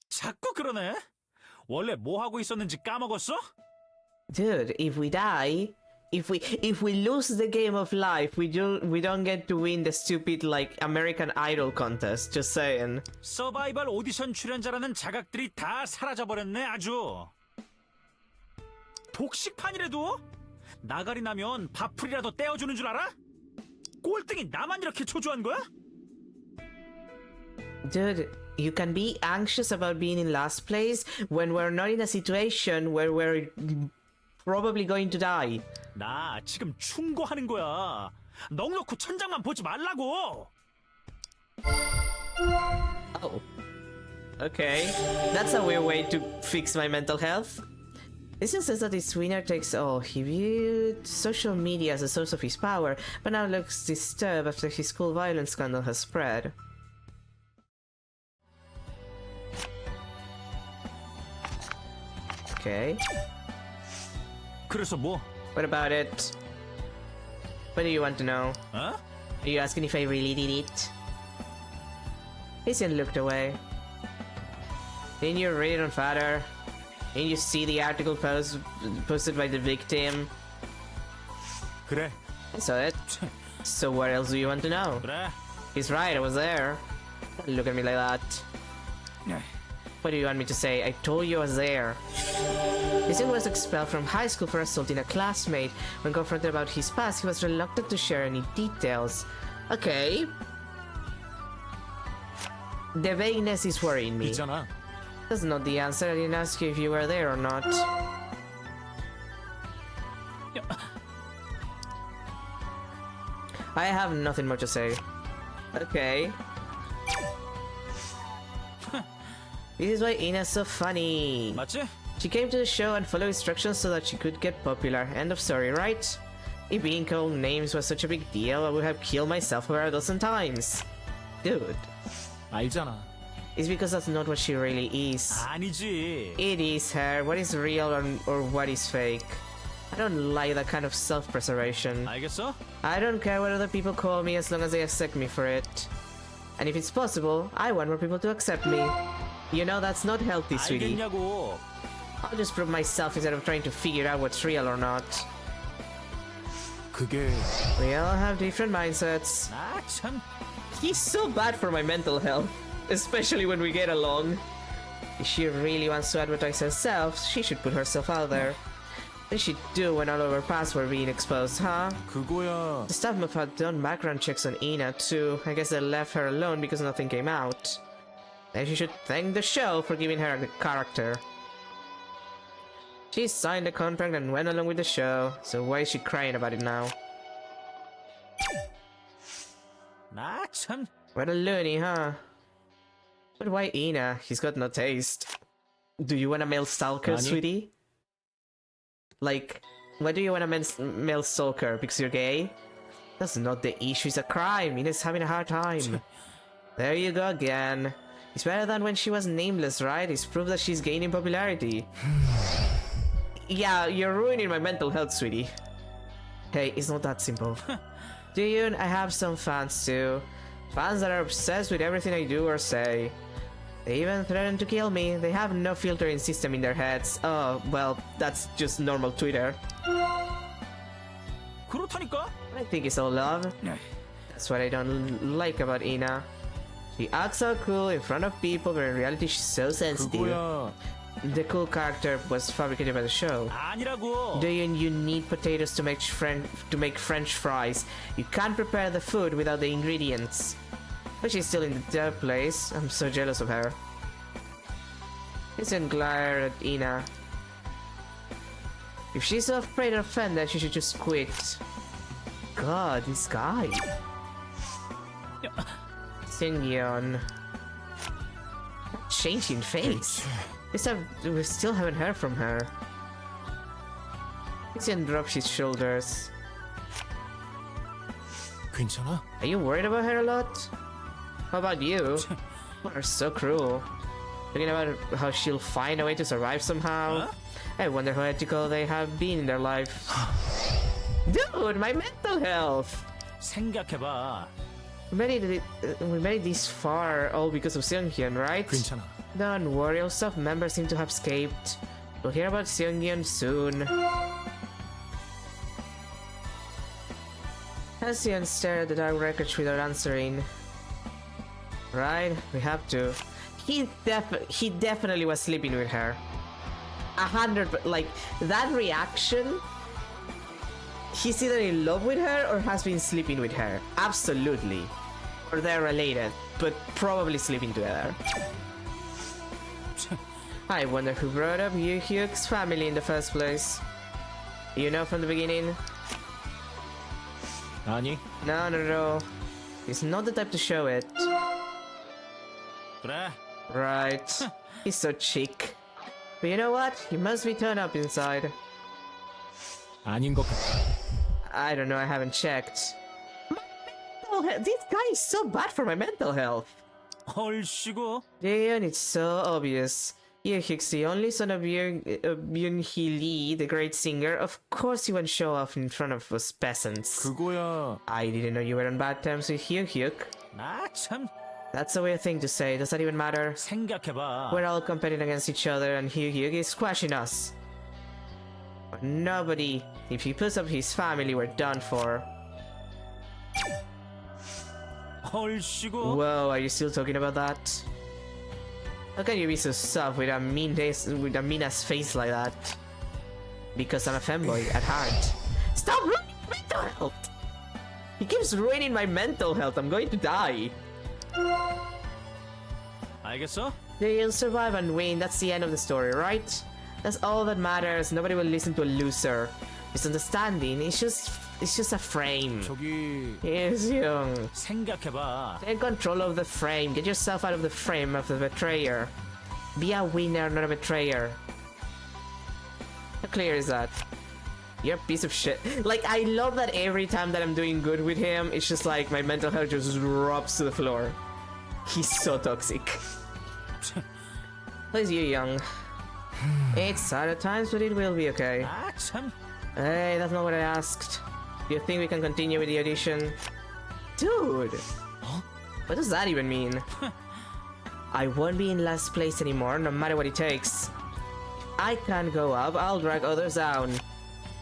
자꾸 그러네. 원래 뭐 하고 있었는지 까먹었어? Dude, if we die, if we lose the game of life, we don't get to win the stupid like American Idol contest. Just saying. 서바이벌 오디션 출연자라는 자각들이 다 사라져버렸네 아주. 독식판이라도? 나가리 나면 밥풀이라도 떼어주는 줄 알아? 꼴등이 나만 이렇게 초조한 거야? Dude, you can be anxious about being in last place when we're not in a situation where we're probably going to die. 나 지금 충고하는 거야. 넉넉히 천장만 보지 말라고. Oh. Okay. That's a weird way to fix my mental health. This just says that his winner takes all. He viewed social media as a source of his power, but now looks disturbed after his school violence scandal has spread. Okay. 그래서 뭐? What about it? What do you want to know? 어? Are you asking if I really did it? Vincent looked away. Didn't you read it on Father? Didn't you see the article posted by the victim? 그래. I saw it. So what else do you want to know? 그래. He's right, I was there. Don't look at me like that. What do you want me to say? I told you I was there. Vincent was expelled from high school for assaulting a classmate. When confronted about his past, he was reluctant to share any details. Okay. The vagueness is worrying me. 있잖아. That's not the answer. I didn't ask you if you were there or not. I have nothing more to say. Okay. This is why Ina's so funny. 맞지? She came to the show and followed instructions so that she could get popular. End of story, right? If being called names was such a big deal, I would have killed myself over a dozen times. Dude. 알잖아. It's because that's not what she really is. 아니지. It is her. What is real or what is fake? I don't like that kind of self-preservation. 알겠어? I don't care what other people call me as long as they accept me for it. And if it's possible, I want more people to accept me. You know, that's not healthy, sweetie. 알겠냐고. I'll just prove myself instead of trying to figure out what's real or not. 그게 We all have different mindsets. 아, 참. He's so bad for my mental health, especially when we get along. If she really wants to advertise herself, she should put herself out there. What did she do when all of her past were being exposed, huh? 그거야. The staff must have done background checks on Ina too. I guess they left her alone because nothing came out. Then she should thank the show for giving her a character. She signed the contract and went along with the show, so why is she crying about it now? 아, 참. What a loony, huh? But why Ina? He's got no taste. Do you want a male stalker, 아니. sweetie? Like, why do you want a male stalker? Because you're gay? That's not the issue, it's a crime. Ina's having a hard time. There you go again. It's better than when she was nameless, right? It's proof that she's gaining popularity. Yeah, you're ruining my mental health, sweetie. Hey, it's not that simple. Do you? I have some fans too. Fans that are obsessed with everything I do or say. They even threaten to kill me. They have no filtering system in their heads. Oh, well, that's just normal Twitter. 그렇다니까? I think it's all love. That's what I don't like about Ina. She acts so cool in front of people, but in reality she's so sensitive. 그거야. The cool character was fabricated by the show. 아니라고. Do you need potatoes to make French fries? You can't prepare the food without the ingredients. But she's still in the third place. I'm so jealous of her. Listen, glare at Ina. If she's so afraid of offended, she should just quit. God, this guy. Sinyon. Changing face. This time, we still haven't heard from her. Xin drops his shoulders. 괜찮아? Are you worried about her a lot? How about you? You are so cruel. Thinking about how she'll find a way to survive somehow. I wonder how ethical they have been in their life. Dude, my mental health! 생각해봐. We made it this far all because of Seunghyun, right? 괜찮아. Don't worry, all staff members seem to have escaped. We'll hear about Seunghyun soon. Seunghyun stared at the dark wreckage without answering. Right, we have to. He definitely was sleeping with her. 100%, like, that reaction, he's either in love with her or has been sleeping with her. Absolutely. Or they're related, but probably sleeping together. I wonder who brought up Yu Hyuk's family in the first place. You know from the beginning? 아니. No. He's not the type to show it. 그래. Right. He's so chic. But you know what? He must be turned up inside. 아닌 것 같아. I don't know, I haven't checked. This guy is so bad for my mental health. 얼씨구. Damn, it's so obvious. Yu Hyuk's the only son of Yoon-hee Lee, the great singer. Of course he won't show off in front of us peasants. 그거야. I didn't know you were on bad terms with Yu Hyuk. 아, 참. That's a weird thing to say. Does that even matter? 생각해봐. We're all competing against each other and Yu Hyuk is squashing us. But nobody. If he puts up his family, we're done for. 얼씨구. Whoa, are you still talking about that? How can you be so soft with a mean-ass face like that? Because I'm a femboy at heart. Stop ruining my mental health! He keeps ruining my mental health. I'm going to die. 알겠어? They'll survive and win. That's the end of the story, right? That's all that matters. Nobody will listen to a loser. Misunderstanding. It's just a frame. 저기 Yes, young. 생각해봐. Take control of the frame. Get yourself out of the frame of the betrayer. Be a winner, not a betrayer. How clear is that? You're a piece of shit. Like, I love that every time that I'm doing good with him, it's just like my mental health just drops to the floor. He's so toxic. Please, you young. It's sad at times, but it will be okay. 아, 참. Hey, that's not what I asked. Do you think we can continue with the audition? Dude! What does that even mean? I won't be in last place anymore, no matter what it takes. I can't go up, I'll drag others down.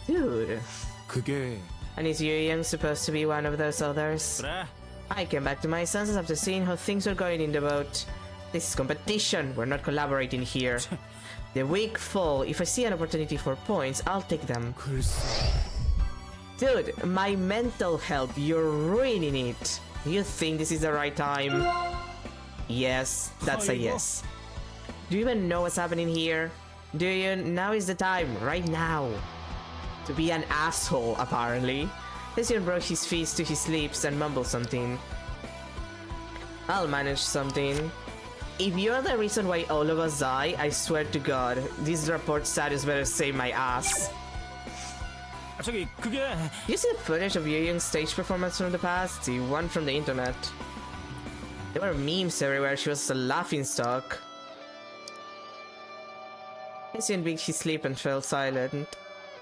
Dude. 그게 And is Yu Young supposed to be one of those others? 그래. I came back to my senses after seeing how things were going in the boat. This is competition, we're not collaborating here. The weak fall. If I see an opportunity for points, I'll take them. 글쎄. Dude, my mental health, you're ruining it. You think this is the right time? Yes, that's a yes. Do you even know what's happening here? Do you? Now is the time, right now. To be an asshole, apparently. Hesian broke his fist to his lips and mumbled something. I'll manage something. If you're the reason why all of us die, I swear to God, this report status better save my ass. 저기 그게 You see the footage of Yu Young's stage performance from the past? The one from the internet. There were memes everywhere, she was a laughing stock. Hesian bit his lip and fell silent.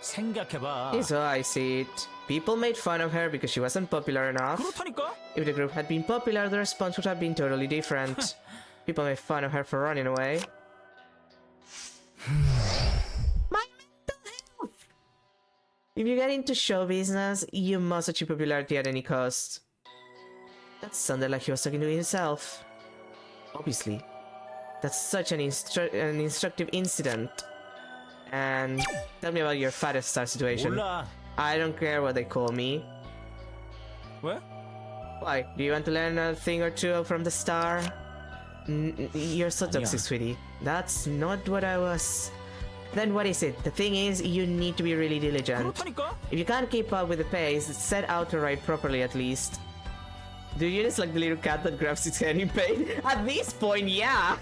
생각해봐. So I see it. People made fun of her because she wasn't popular enough. 그렇다니까? If the group had been popular, the response would have been totally different. People made fun of her for running away. My mental health! If you get into show business, you must achieve popularity at any cost. That sounded like he was talking to himself. Obviously. That's such an instructive incident. And tell me about your fattest star situation. 몰라. I don't care what they call me. 왜? Why? Do you want to learn a thing or two from the star? You're so toxic, sweetie. That's not what I was. Then what is it? The thing is, you need to be really diligent. 그렇다니까? If you can't keep up with the pace, set out to ride properly at least. Do you just like the little cat that grabs its head in pain? At this point, yeah!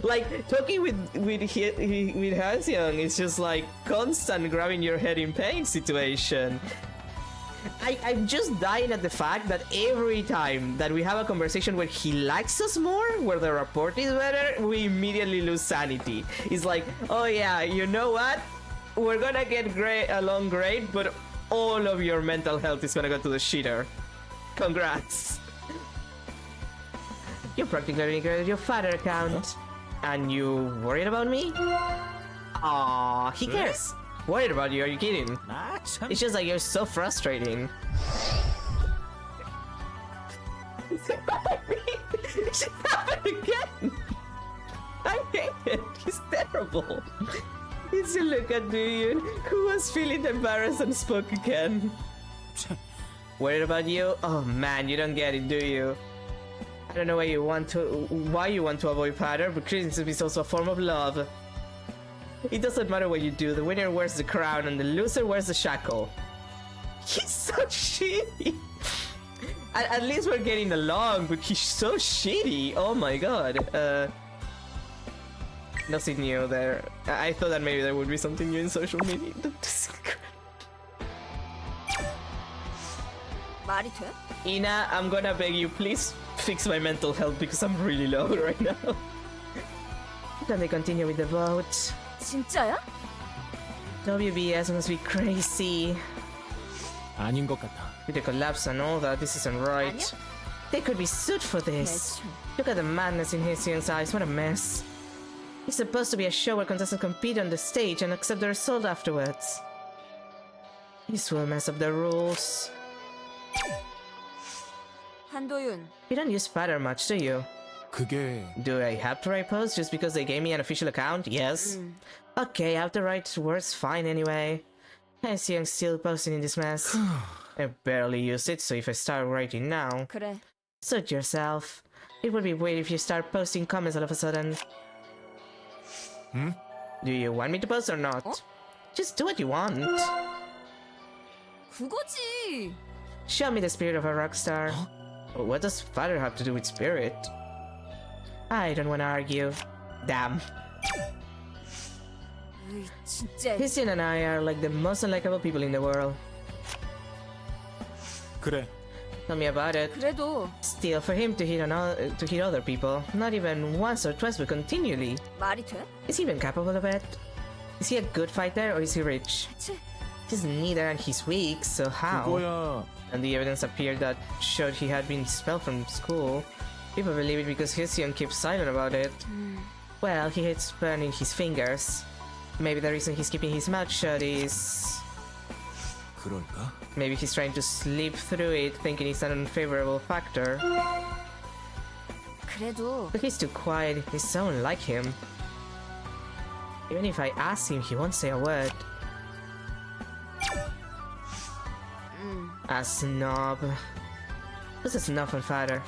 Like, talking with Haseyoung is just like constant grabbing your head in pain situation. I'm just dying at the fact that every time that we have a conversation where he likes us more, where the report is better, we immediately lose sanity. It's like, oh yeah, you know what? We're gonna get along great, but all of your mental health is gonna go to the shitter. Congrats. You practically regretted your father account. And you worried about me? Aww, he cares. Worried about you, are you kidding? 아 참. It's just like you're so frustrating. It should happen again! I hate it, he's terrible. It's a look at Duyun, who was feeling embarrassed and spoke again. Worried about you? Oh man, you don't get it, do you? I don't know why you want to avoid pattern, but criticism is also a form of love. It doesn't matter what you do, the winner wears the crown and the loser wears the shackle. He's so shitty! At least we're getting along, but he's so shitty! Oh my god. Nothing new there. I thought that maybe there would be something new in social media. 말이 돼? Ina, I'm gonna beg you, please fix my mental health because I'm really low right now. Then they continue with the vote. 진짜야? WBS must be crazy. 아닌 것 같아. With the collapse and all that, this isn't right. 아니야? They could be sued for this. 대충. Look at the madness in Hesian's eyes, what a mess. It's supposed to be a show where contestants compete on the stage and accept the result afterwards. This will mess up the rules. 한도윤, You don't use pattern much, do you? 그게 Do I have to write posts just because they gave me an official account? Yes. Okay, I have to write words fine anyway. Hesian's still posting in this mess. I barely use it, so if I start writing now... 그래. Suit yourself. It would be weird if you start posting comments all of a sudden. Do you want me to post or not? 어? Just do what you want. 그거지. Show me the spirit of a rock star. What does father have to do with spirit? I don't want to argue. Damn. 으이, 진짜. Hesian and I are like the most unlikable people in the world. 그래. Tell me about it. 그래도 Still, for him to hit other people, not even once or twice but continually. 말이 돼? Is he even capable of it? Is he a good fighter or is he rich? 대체 He's neither and he's weak, so how? 그거야. And the evidence appeared that showed he had been expelled from school. People believe it because Hesian keeps silent about it. Well, he hates burning his fingers. Maybe the reason he's keeping his mouth shut is... 그럴까? maybe he's trying to sleep through it, thinking it's an unfavorable factor. 그래도 But he's too quiet, he's so unlike him. Even if I ask him, he won't say a word. A snob. Who's a snob and father?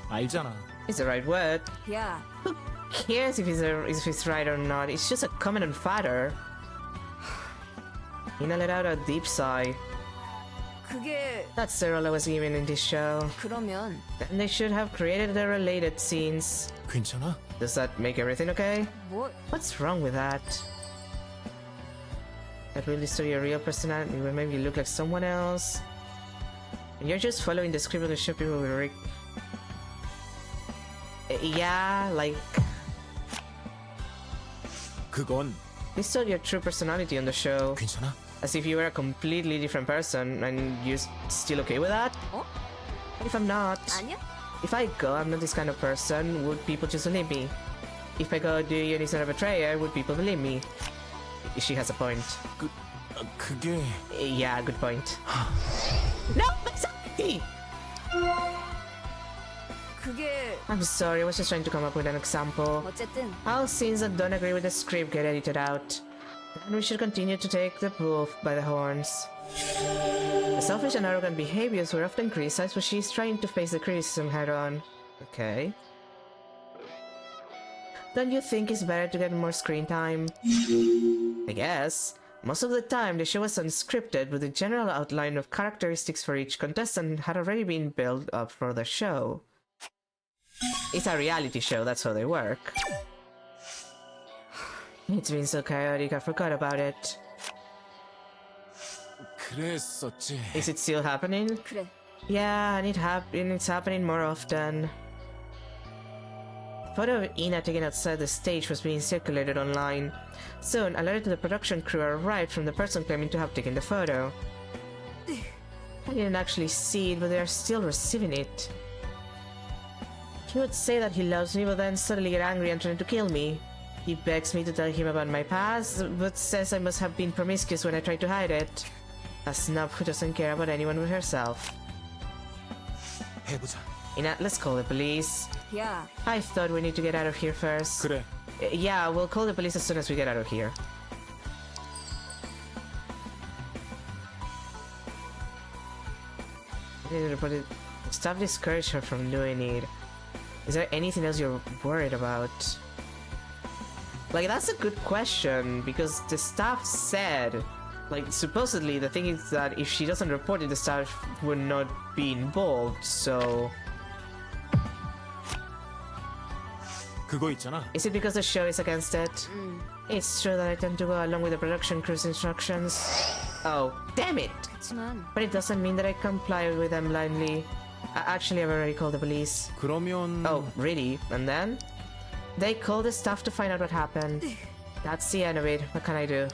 알잖아. It's the right word. 야, Who cares if he's right or not? It's just a comment on father. Ina let out a deep sigh. 그게 That's the role I was given in this show. 그러면 Then they should have created the related scenes. 괜찮아? Does that make everything okay? 뭐 What's wrong with that? That really show your real personality will make you look like someone else. And you're just following the script of the show people will yeah, like... 그건 Distort your true personality on the show. 괜찮아? As if you were a completely different person and you're still okay with that? 어? What if I'm not? 아니야? If I go, I'm not this kind of person, would people just believe me? If I go, do you not a betrayer, would people believe me? She has a point. 그게 Yeah, good point. No, exactly! 그게 I'm sorry, I was just trying to come up with an example. 어쨌든 All scenes that don't agree with the script get edited out. And we should continue to take the bull by the horns. The selfish and arrogant behaviors were often criticized, but she's trying to face the criticism head on. Okay. Don't you think it's better to get more screen time? I guess. Most of the time, the show was unscripted, but the general outline of characteristics for each contestant had already been built up for the show. It's a reality show, that's how they work. It's been so chaotic, I forgot about it. 그랬었지. Is it still happening? 그래. Yeah, and it's happening more often. A photo of Ina taken outside the stage was being circulated online. Soon, a letter to the production crew arrived from the person claiming to have taken the photo. I didn't actually see it, but they are still receiving it. He would say that he loves me, but then suddenly get angry and try to kill me. He begs me to tell him about my past, but says I must have been promiscuous when I tried to hide it. A snob who doesn't care about anyone but herself. 해보자. Ina, let's call the police. 야, I thought we need to get out of here first. 그래. Yeah, we'll call the police as soon as we get out of here. But stop discourage her from doing it. Is there anything else you're worried about? Like, that's a good question, because the staff said, like, supposedly the thing is that if she doesn't report it, the staff would not be involved, so... 그거 있잖아. Is it because the show is against it? It's true that I tend to go along with the production crew's instructions. Oh, damn it! 그치만 But it doesn't mean that I comply with them blindly. Actually, I've already called the police. 그러면 Oh, really? And then? They called the staff to find out what happened. That's the end of it. What can I do?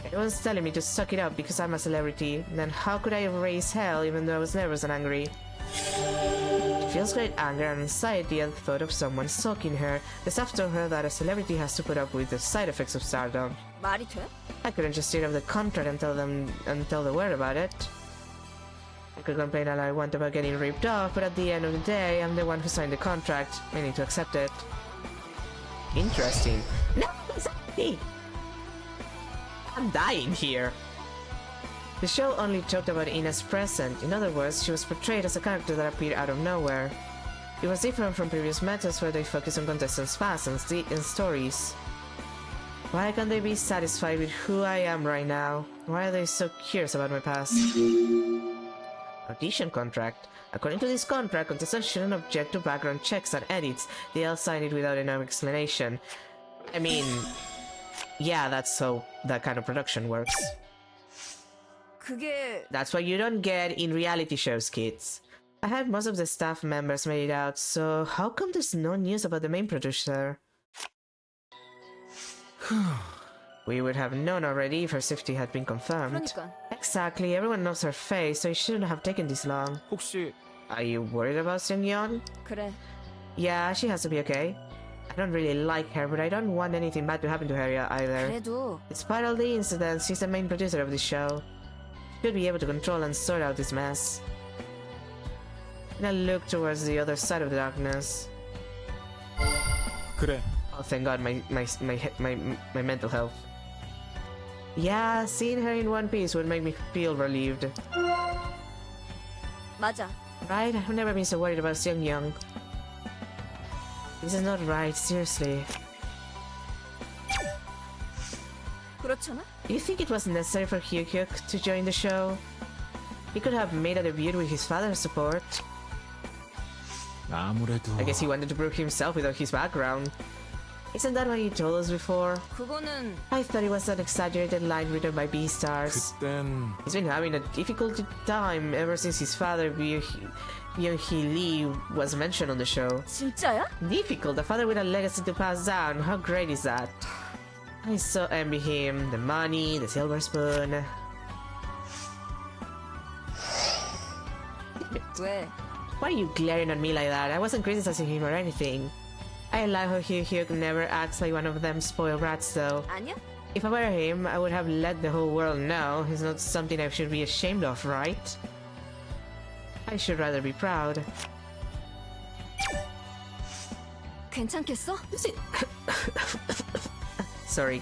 Everyone's telling me to suck it up because I'm a celebrity. Then how could I raise hell even though I was nervous and angry? She feels great anger and anxiety at the thought of someone stalking her. The staff told her that a celebrity has to put up with the side effects of stardom. 말이 돼? I couldn't just tear up the contract and tell the world about it. I could complain all I want about getting ripped off, but at the end of the day, I'm the one who signed the contract. I need to accept it. Interesting. No, exactly! I'm dying here. The show only talked about Ina's present. In other words, she was portrayed as a character that appeared out of nowhere. It was different from previous methods where they focus on contestants' past and stories. Why can't they be satisfied with who I am right now? Why are they so curious about my past? Audition contract. According to this contract, contestants shouldn't object to background checks and edits. They all sign it without enough explanation. I mean, yeah, that's how that kind of production works. 그게 That's what you don't get in reality shows, kids. I heard most of the staff members made it out, so how come there's no news about the main producer? We would have known already if her safety had been confirmed. 그러니까 Exactly, everyone knows her face, so it shouldn't have taken this long. 혹시 Are you worried about Seungyeon? 그래. Yeah, she has to be okay. I don't really like her, but I don't want anything bad to happen to her either. 그래도 Despite all the incidents, she's the main producer of the show. Should be able to control and sort out this mess. And I look towards the other side of the darkness. 그래, Oh, thank God, my mental health. Yeah, seeing her in one piece would make me feel relieved. 맞아. Right? I've never been so worried about seeing Young. This is not right, seriously. 그렇잖아. You think it was necessary for Hyuk to join the show? He could have made a debut with his father's support. 아무래도 I guess he wanted to prove himself without his background. Isn't that what you told us before? 그거는 I thought it was an exaggerated line written by B-stars. 그땐 He's been having a difficult time ever since his father, Byung-hee Lee, was mentioned on the show. 진짜야? Difficult, a father with a legacy to pass down. How great is that? I so envy him. The money, the silver spoon. 왜? Why are you glaring at me like that? I wasn't criticizing him or anything. I like how Hyuk never acts like one of them spoiled rats though. 아니야? If I were him, I would have let the whole world know he's not something I should be ashamed of, right? I should rather be proud. 괜찮겠어? Sorry.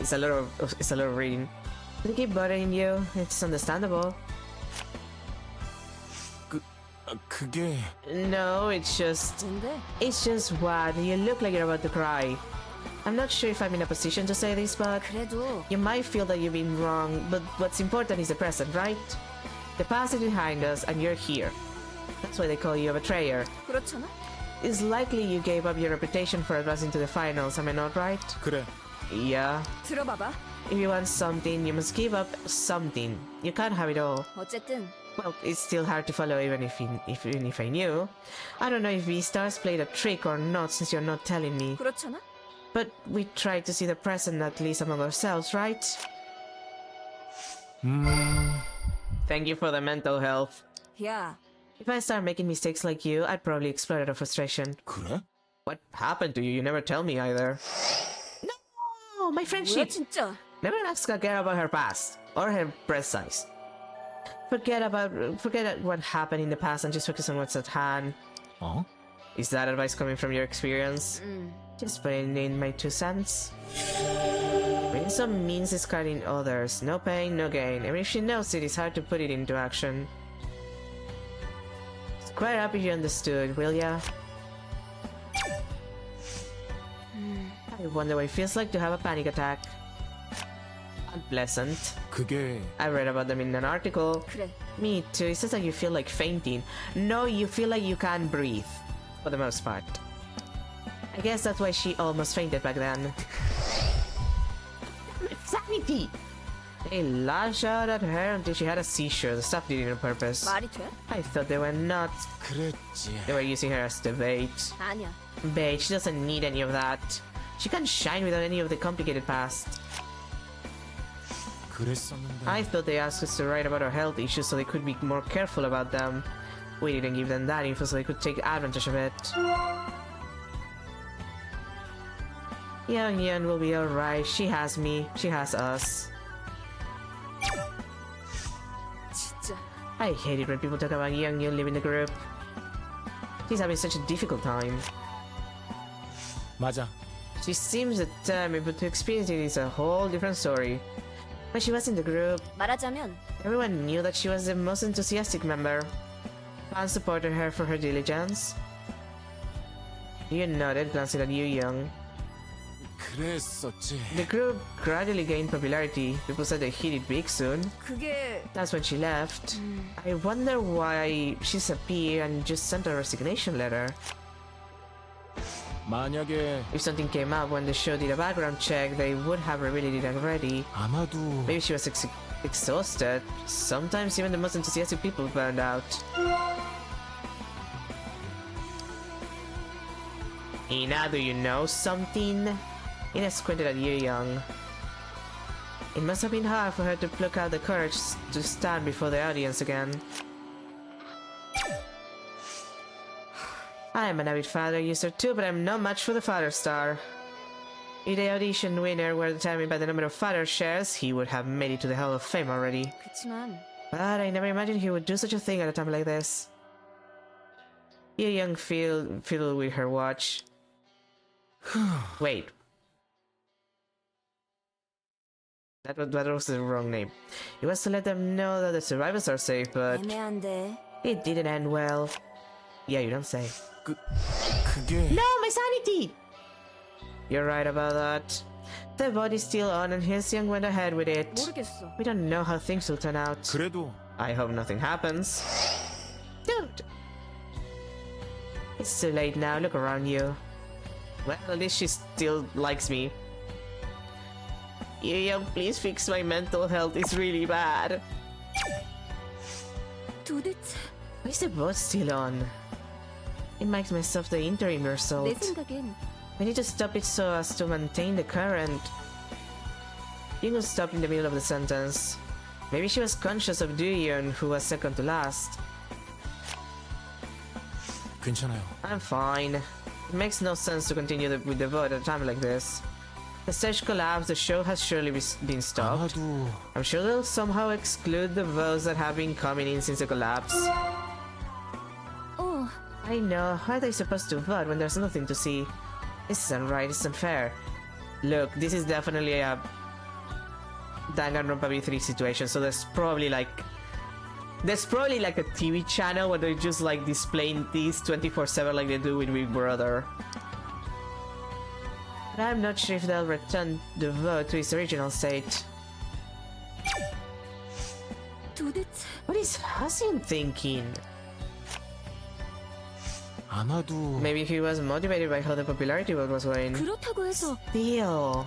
It's a lot of reading. Did it keep bothering you? It's understandable. 그게 No, it's just what? You look like you're about to cry. I'm not sure if I'm in a position to say this, but 그래도 you might feel that you've been wrong, but what's important is the present, right? The past is behind us, and you're here. That's why they call you a betrayer. 그렇잖아. It's likely you gave up your reputation for advancing to the finals, am I not right? 그래. Yeah. 들어봐봐. If you want something, you must give up something. You can't have it all. 어쨌든 Well, it's still hard to follow even if I knew. I don't know if V-Stars played a trick or not since you're not telling me. 그렇잖아. But we try to see the present at least among ourselves, right? Thank you for the mental health. 야, If I start making mistakes like you, I'd probably explode out of frustration. 그래? What happened to you? You never tell me either. No, my 뭐야 friendship. 진짜? Never ask a girl about her past or her breast size. Forget what happened in the past and just focus on what's at hand. 어? Is that advice coming from your experience? Just putting in my 2 cents. Winsome means discarding others. No pain, no gain. Even if she knows it, it's hard to put it into action. Square up if you understood, will ya? I wonder what it feels like to have a panic attack. Unpleasant. 그게 I read about them in an article. 그래. Me too. It says that you feel like fainting. No, you feel like you can't breathe. For the most part. I guess that's why she almost fainted back then. Sanity! They lashed out at her until she had a seizure. The stuff did it on purpose. 말이 돼? I thought they were nuts. 그랬지. They were using her as the bait. 아니야. Bait, she doesn't need any of that. She can't shine without any of the complicated past. 그랬었는데. I thought they asked us to write about our health issues so they could be more careful about them. We didn't give them that info so they could take advantage of it. Young Yun will be alright. She has me. She has us. 진짜. I hate it when people talk about Young Yun leaving the group. She's having such a difficult time. 맞아. She seems determined, but to experience it is a whole different story. When she was in the group, 말하자면 everyone knew that she was the most enthusiastic member. Fans supported her for her diligence. You nodded, glancing at Yu Young. 그랬었지. The group gradually gained popularity. People said they hit it big soon. 그게 That's when she left. I wonder why she disappeared and just sent a resignation letter. 만약에 If something came up when the show did a background check, they would have revealed it already. 아마도 Maybe she was exhausted. Sometimes even the most enthusiastic people burned out. Ina, do you know something? Ina squinted at Yu Young. It must have been hard for her to pluck out the courage to stand before the audience again. I'm an avid father user too, but I'm no match for the father star. If the audition winner were determined by the number of father shares, he would have made it to the Hall of Fame already. 그치만 But I never imagined he would do such a thing at a time like this. Yu Young fiddled with her watch. Wait. That was the wrong name. It was to let them know that the survivors are safe, but 애매한데. it didn't end well. Yeah, you don't say. 그게 No, my sanity! You're right about that. The body's still on and Hyosung went ahead with it. 모르겠어. We don't know how things will turn out. 그래도 I hope nothing happens. Don't! It's too late now, look around you. Well, at least she still likes me. Young, please fix my mental health, it's really bad. 도대체 Why is the boat still on? It makes myself the interim 내 result. 생각엔 We need to stop it so as to maintain the current. Ying stopped in the middle of the sentence. Maybe she was conscious of Dooyeon, who was second to last. 괜찮아요. I'm fine. It makes no sense to continue with the vote at a time like this. The stage collapsed, the show has surely been stopped. 아마도 I'm sure they'll somehow exclude the votes that have been coming in since the collapse. 어, I know, how are they supposed to vote when there's nothing to see? This isn't right, it's unfair. Look, this is definitely a Danganronpa V3 situation, so there's probably like a TV channel where they're just like displaying these 24/7 like they do with Big Brother. But I'm not sure if they'll return the vote to its original state. 도대체 What is Hasin thinking? 아마도 Maybe he was motivated by how the popularity vote was going. 그렇다고 해서 Still.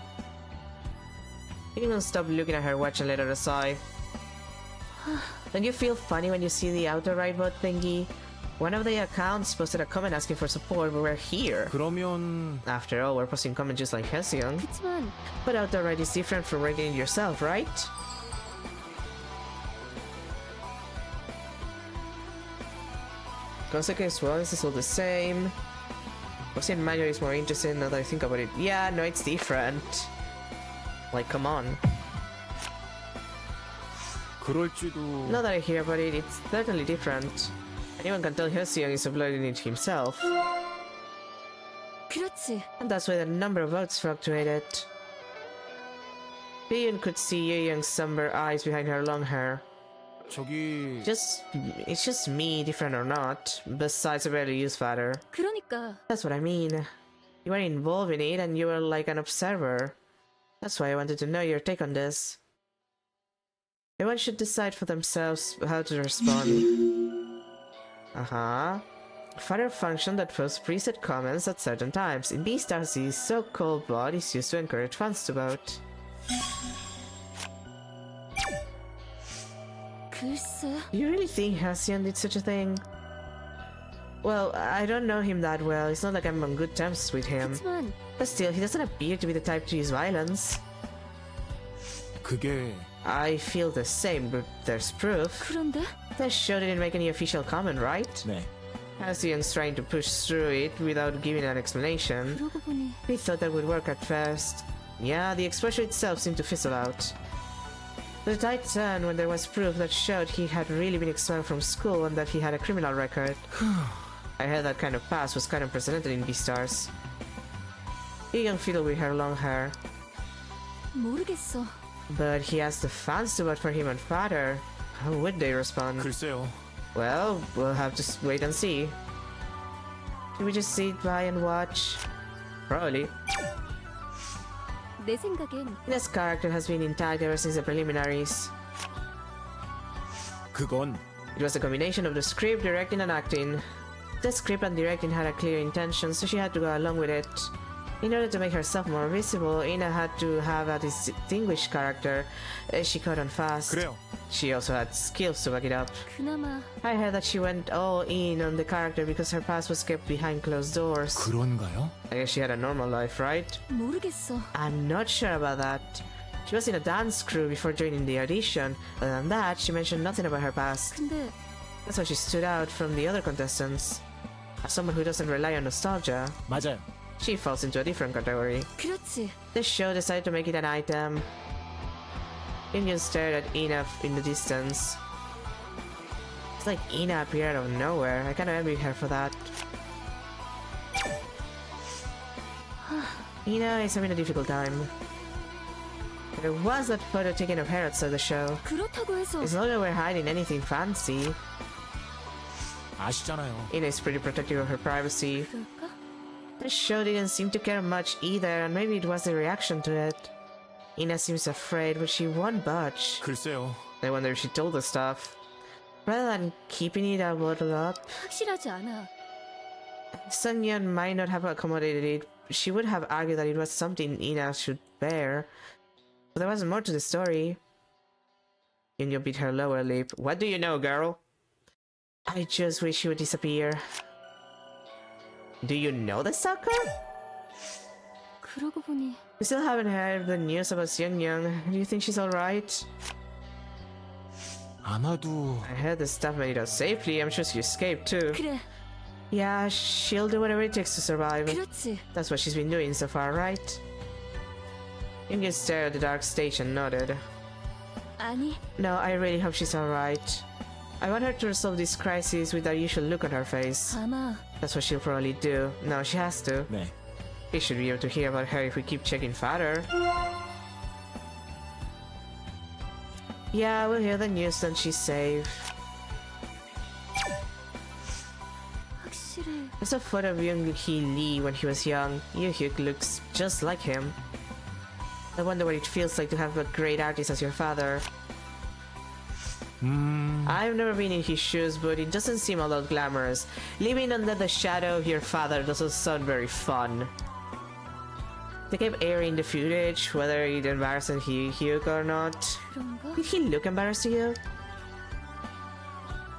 He even stopped looking at her watch and let out a sigh. Don't you feel funny when you see the outer right vote thingy? One of the accounts posted a comment asking for support, but we're here. 그러면 After all, we're posting comments just like Hyosung. 그치만 But outer right is different from rating it yourself, right? Consequence wellness is all the same. Ocean manual is more interesting now that I think about it. Yeah, no, it's different. Like, come on. 그럴지도 Now that I hear about it, it's certainly different. Anyone can tell Hyosung is uploading it himself. 그렇지. And that's why the number of votes fluctuated. Biyun could see Young's somber eyes behind her long hair. 저기 It's just me, different or not. Besides, I barely use father. 그러니까 That's what I mean. You were involved in it and you were like an observer. That's why I wanted to know your take on this. Everyone should decide for themselves how to respond. Uh-huh. Father function that posts preset comments at certain times. In Beastars, the so-called bot is used to encourage fans to vote. 글쎄. You really think Haseon did such a thing? Well, I don't know him that well. It's not like I'm on good terms with him. 그치만 But still, he doesn't appear to be the type to use violence. 그게 I feel the same, but there's proof. 그런데 The show didn't make any official comment, right? 네. Haseon's trying to push through it without giving an explanation. 그러고 보니 We thought that would work at first. Yeah, the exposure itself seemed to fizzle out. The tide turned when there was proof that showed he had really been expelled from school and that he had a criminal record. I heard that kind of past was kind of unprecedented in Beastars. Egan fiddled with her long hair, 모르겠어. but he asked the fans to vote for him on Father. How would they respond? 글쎄요. Well, we'll have to wait and see. Should we just sit by and watch? Probably. 내 생각엔 Ina's character has been intact ever since the preliminaries. 그건 It was a combination of the script, directing, and acting. The script and directing had a clear intention, so she had to go along with it. In order to make herself more visible, Ina had to have a distinguished character. She caught on fast. 그래요. She also had skills to back it up. 그나마 I heard that she went all in on the character because her past was kept behind closed doors. 그런가요? I guess she had a normal life, right? 모르겠어. I'm not sure about that. She was in a dance crew before joining the audition. Other than that, she mentioned nothing about her past. 근데 That's why she stood out from the other contestants. As someone who doesn't rely on nostalgia, 맞아요. she falls into a different category. 그렇지. The show decided to make it an item. Indian stared at Ina in the distance. It's like Ina appeared out of nowhere. I kinda envy her for that. Ina is having a difficult time. There was that photo taken of her outside the show. 그렇다고 해서 It's not that we're hiding anything fancy. 아시잖아요. Ina is pretty protective of her privacy. 그럴까? The show didn't seem to care much either, and maybe it was the reaction to it. Ina seems afraid, but she won't budge. 글쎄요. I wonder if she told the stuff. Rather than keeping it all bottled up, 확실하지 않아. Sun Yun might not have accommodated it. She would have argued that it was something Ina should bear. But there was more to the story. Yun bit her lower lip. What do you know, girl? I just wish she would disappear. Do you know the sucker? 그러고 보니 We still haven't heard the news about Seung Young. Do you think she's alright? 아마도 I heard the stuff made it out safely. I'm sure she escaped too. 그래. Yeah, she'll do whatever it takes to survive. 그렇지. That's what she's been doing so far, right? Young stared at the dark stage and nodded. 아니, No, I really hope she's alright. I want her to resolve this crisis with that usual look on her face. 아마 That's what she'll probably do. No, she has to. 네. We should be able to hear about her if we keep checking fatter. Yeah, we'll hear the news when she's safe. 확실해. There's a photo of Young Hee Lee when he was young. Yoo Hyuk looks just like him. I wonder what it feels like to have a great artist as your father. I've never been in his shoes, but it doesn't seem all that glamorous. Living under the shadow of your father doesn't sound very fun. They kept airing the footage, whether it embarrassed Hyuk or not. 그런가? Did he look embarrassed to you?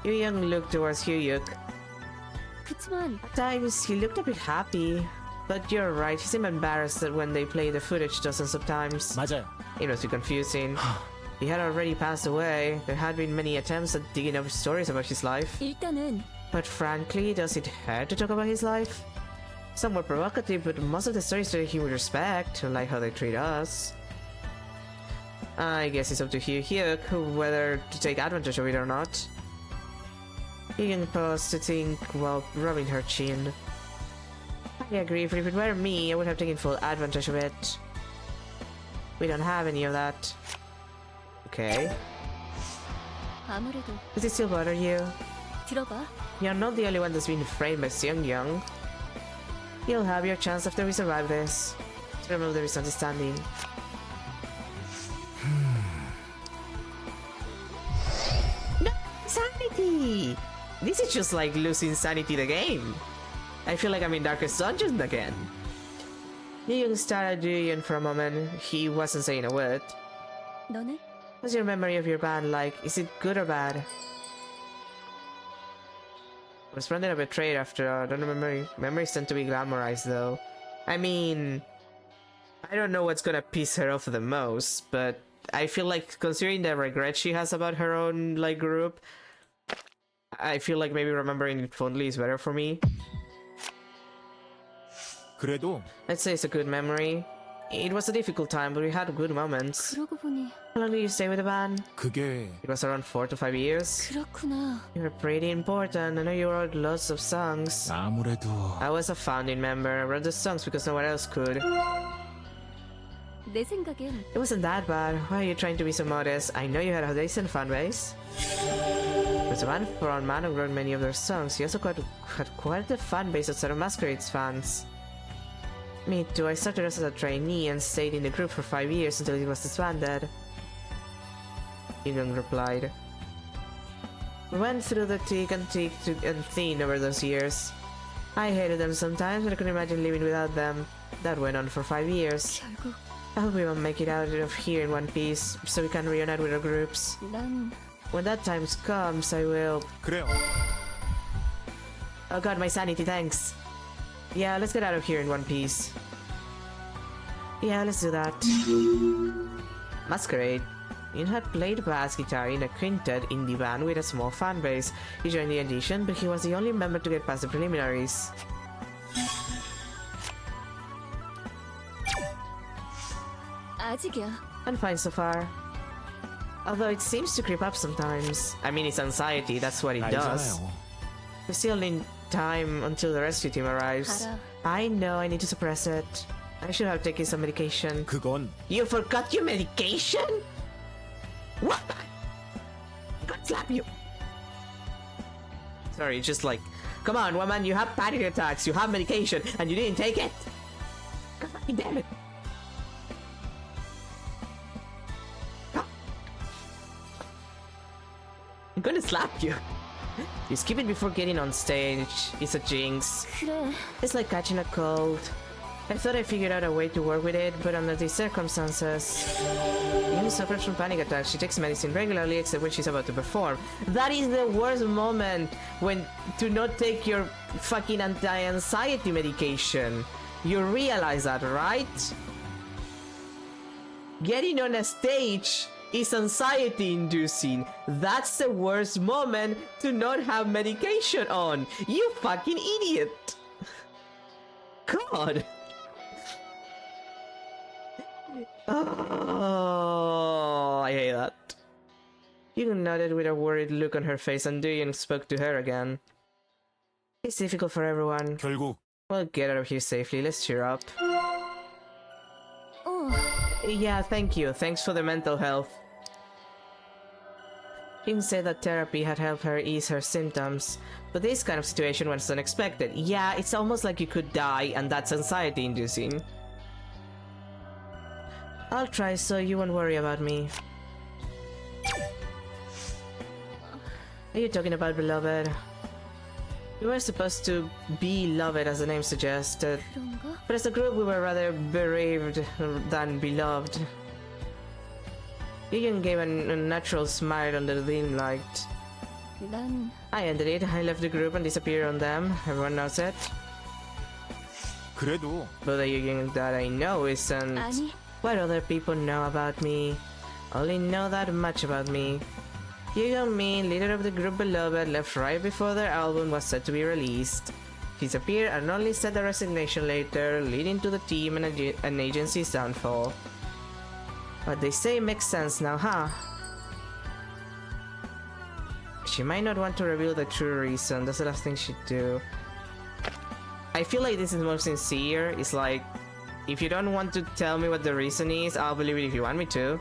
Yoo Young looked towards Hyuk. 그치만 At times, he looked a bit happy. But you're right, he seemed embarrassed that when they play the footage dozens of times. 맞아요. It must be confusing. He had already passed away. There had been many attempts at digging up stories about his life. 일단은 But frankly, does it hurt to talk about his life? Some were provocative, but most of the stories treated him with respect, like how they treat us. I guess it's up to Hyuk whether to take advantage of it or not. Hyun paused to think while rubbing her chin. I agree, but if it were me, I would have taken full advantage of it. We don't have any of that. Okay. 아무래도 Does it still bother you? 들어봐. You're not the only one that's been framed by Seung Young. You'll have your chance after we survive this. To remove the misunderstanding. No! Sanity! This is just like losing Sanity the game. I feel like I'm in Darkest Dungeon again. Young stared at Yoon for a moment. He wasn't saying a word. 너는? What's your memory of your band like? Is it good or bad? Was Brandon a betrayer after all? Don't remember. Memories tend to be glamorized though. I mean, I don't know what's gonna piss her off the most, but I feel like considering the regret she has about her own like group, I feel like maybe remembering it fondly is better for me. 그래도 Let's say it's a good memory. It was a difficult time, but we had good moments. 그러고 보니 How long did you stay with the band? 그게 It was around 4 to 5 years. 그렇구나. You were pretty important. I know you wrote lots of songs. 아무래도 I was a founding member. I wrote the songs because no one else could. 내 생각엔 It wasn't that bad. Why are you trying to be so modest? I know you had a decent fan base. As a band frontman who wrote many of their songs, he also had quite a fan base outside of Masquerade's fans. Me too. I started as a trainee and stayed in the group for 5 years until it was disbanded. Young replied. We went through the thick and thin over those years. I hated them sometimes, but I couldn't imagine living without them. That went on for 5 years. 결국 I hope we will make it out of here in one piece, so we can reunite with our groups. 난 When that time comes, I will... 그래요. Oh god, my sanity, thanks. Yeah, let's get out of here in one piece. Yeah, let's do that. Masquerade. Yin had played bass guitar in a quintet indie band with a small fan base. He joined the audition, but he was the only member to get past the preliminaries. 아직이야. I'm fine so far. Although it seems to creep up sometimes. I mean, it's anxiety, that's what it does. 알잖아요. We still need time until the rescue team arrives. 알아. I know I need to suppress it. I should have taken some medication. 그건 You forgot your medication? What? I'm gonna slap you. Sorry, just like, come on, woman, you have panic attacks, you have medication, and you didn't take it. God fucking damn it. I'm gonna slap you. You skip it before getting on stage. It's a jinx. 그래. It's like catching a cold. I thought I figured out a way to work with it, but under these circumstances... Yumi suffers from panic attacks. She takes medicine regularly except when she's about to perform. That is the worst moment when to not take your fucking anti-anxiety medication. You realize that, right? Getting on a stage is anxiety inducing. That's the worst moment to not have medication on. You fucking idiot. God. Oh, I hate that. Yun nodded with a worried look on her face and Duyan spoke to her again. It's difficult for everyone. 결국 We'll get out of here safely. Let's cheer up. Yeah, thank you. Thanks for the mental health. Ying said that therapy had helped her ease her symptoms, but this kind of situation was unexpected. Yeah, it's almost like you could die, and that's anxiety inducing. I'll try so you won't worry about me. Are you talking about beloved? We were supposed to be loved as the name suggested, 그런가? but as a group we were rather bereaved than beloved. Yugen gave a natural smile under the dim light. 난 I ended it. I left the group and disappeared on them. Everyone knows it. 그래도 But the Yugen that I know isn't 아니. what other people know about me. Only know that much about me. Yugen Min, leader of the group Beloved, left right before their album was set to be released. Disappeared and only said their resignation later, leading to the team and an agency's downfall. What they say makes sense now, huh? She might not want to reveal the true reason. That's the last thing she'd do. I feel like this is more sincere. It's like, if you don't want to tell me what the reason is, I'll believe it if you want me to.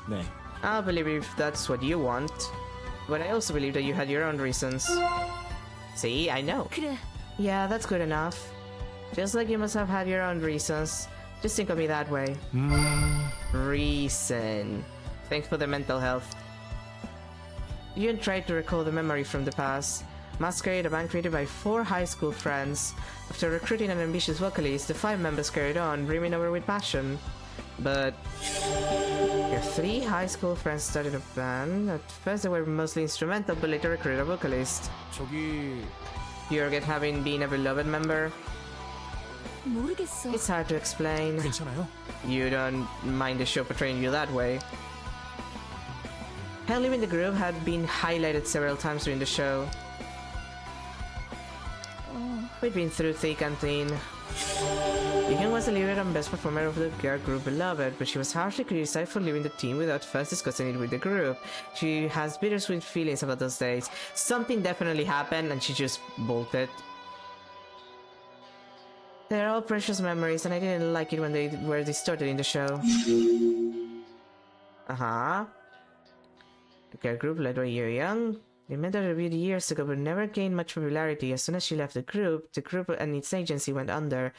네. I'll believe it if that's what you want. But I also believe that you had your own reasons. See, I know. 그래. Yeah, that's good enough. Just like you must have had your own reasons. Just think of me that way. Reason. Thanks for the mental health. Yun tried to recall the memory from the past. Masquerade, a band created by 4 high school friends. After recruiting an ambitious vocalist, the 5 members carried on, brimming over with passion. But your 3 high school friends started a band. At first they were mostly instrumental, but later recruited a vocalist. 저기 You regret having been a Beloved member? 모르겠어. It's hard to explain. 괜찮아요? You don't mind the show portraying you that way. Her leaving the group had been highlighted several times during the show. We'd been through thick and thin. Yugen was the leader and best performer of the girl group Beloved, but she was harshly criticized for leaving the team without first discussing it with the group. She has bittersweet feelings about those days. Something definitely happened and she just bolted. They're all precious memories and I didn't like it when they were distorted in the show. Uh-huh. The girl group led by Yu Young. They met her debuted years ago but never gained much popularity. As soon as she left the group and its agency went under.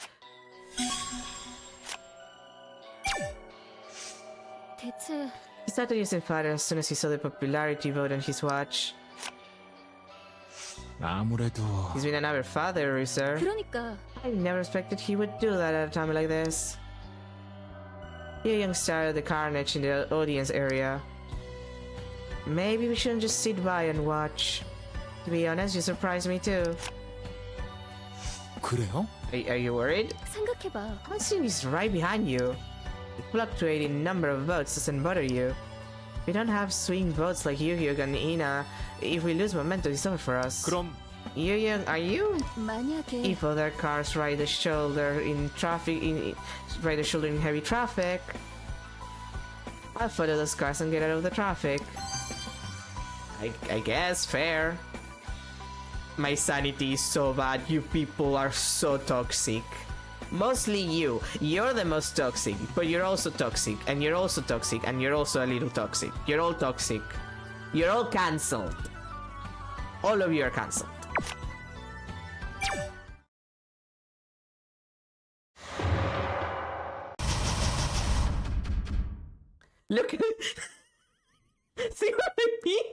대체 He started using fire as soon as he saw the popularity vote on his watch. 아무래도 He's been an avid father, Rooster. 그러니까 I never expected he would do that at a time like this. Yu Young stared at the carnage in the audience area. Maybe we shouldn't just sit by and watch. To be honest, you surprised me too. 그래요? Are you worried? 생각해봐. Hansin is right behind you. The fluctuating number of votes doesn't bother you. We don't have swing votes like Yu-Hyuk and Ina. If we lose momentum, it's over for us. 그럼 Yu-Hyuk, are you? 만약에 If other cars ride the shoulder in heavy traffic, I'll follow those cars and get out of the traffic. I guess fair. My sanity is so bad. You people are so toxic. Mostly you. You're the most toxic, but you're also toxic, and you're also toxic, and you're also a little toxic. You're all toxic. You're all cancelled. All of you are cancelled. Look at see what I mean?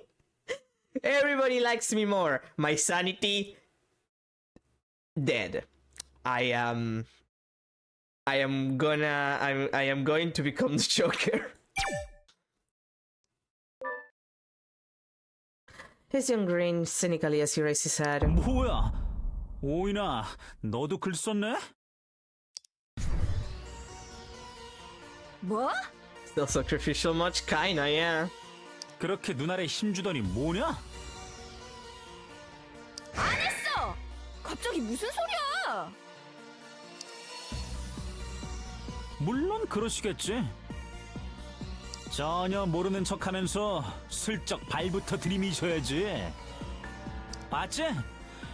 Everybody likes me more. My sanity dead. I am going to become the Joker. His young grin cynically as he raised his head. 뭐야? 오이나, 너도 글 썼네? 뭐? Still sacrificial much? Kinda, yeah. 그렇게 눈알에 힘주더니 뭐냐? 안 했어! 갑자기 무슨 소리야? 물론 그러시겠지. 전혀 모르는 척하면서 슬쩍 발부터 들이미셔야지. 봤지?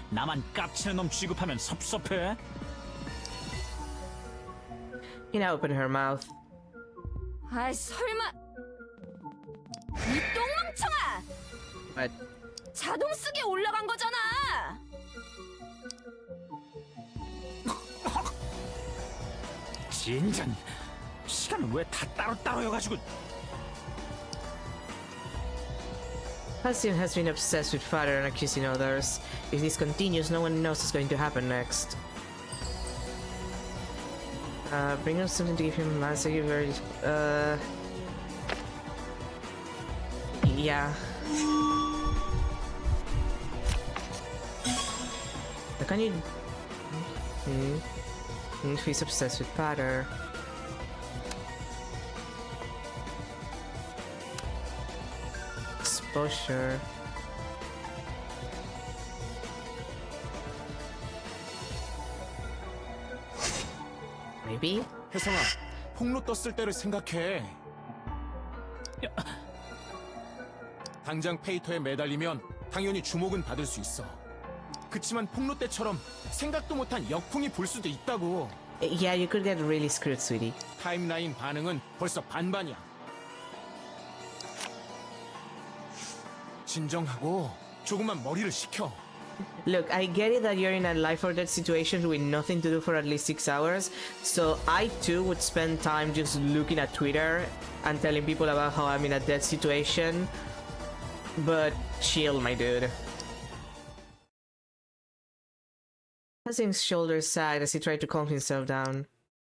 나만 깝치는 놈 취급하면 섭섭해. He now opened her mouth. 아이 설마 이 똥멍청아! But 자동 쓰게 올라간 거잖아! 진전 시간은 왜 다 따로따로여가지고. Hassim has been obsessed with father and accusing others. If this continues, no one knows what's going to happen next. Bring up something to give him a answer. Yeah. Can you? If he's obsessed with father. Exposure. Maybe? 혜성아, 폭로 떴을 때를 생각해. 당장 페이터에 매달리면 당연히 주목은 받을 수 있어. 그치만 폭로 때처럼 생각도 못한 역풍이 불 수도 있다고. Yeah, you could get really screwed, sweetie. 타임라인 반응은 벌써 반반이야. 진정하고 조금만 머리를 식혀. Look, I get it that you're in a life or death situation with nothing to do for at least 6 hours, so I too would spend time just looking at Twitter and telling people about how I'm in a death situation. But chill, my dude. Hassim's shoulders sagged as he tried to calm himself down.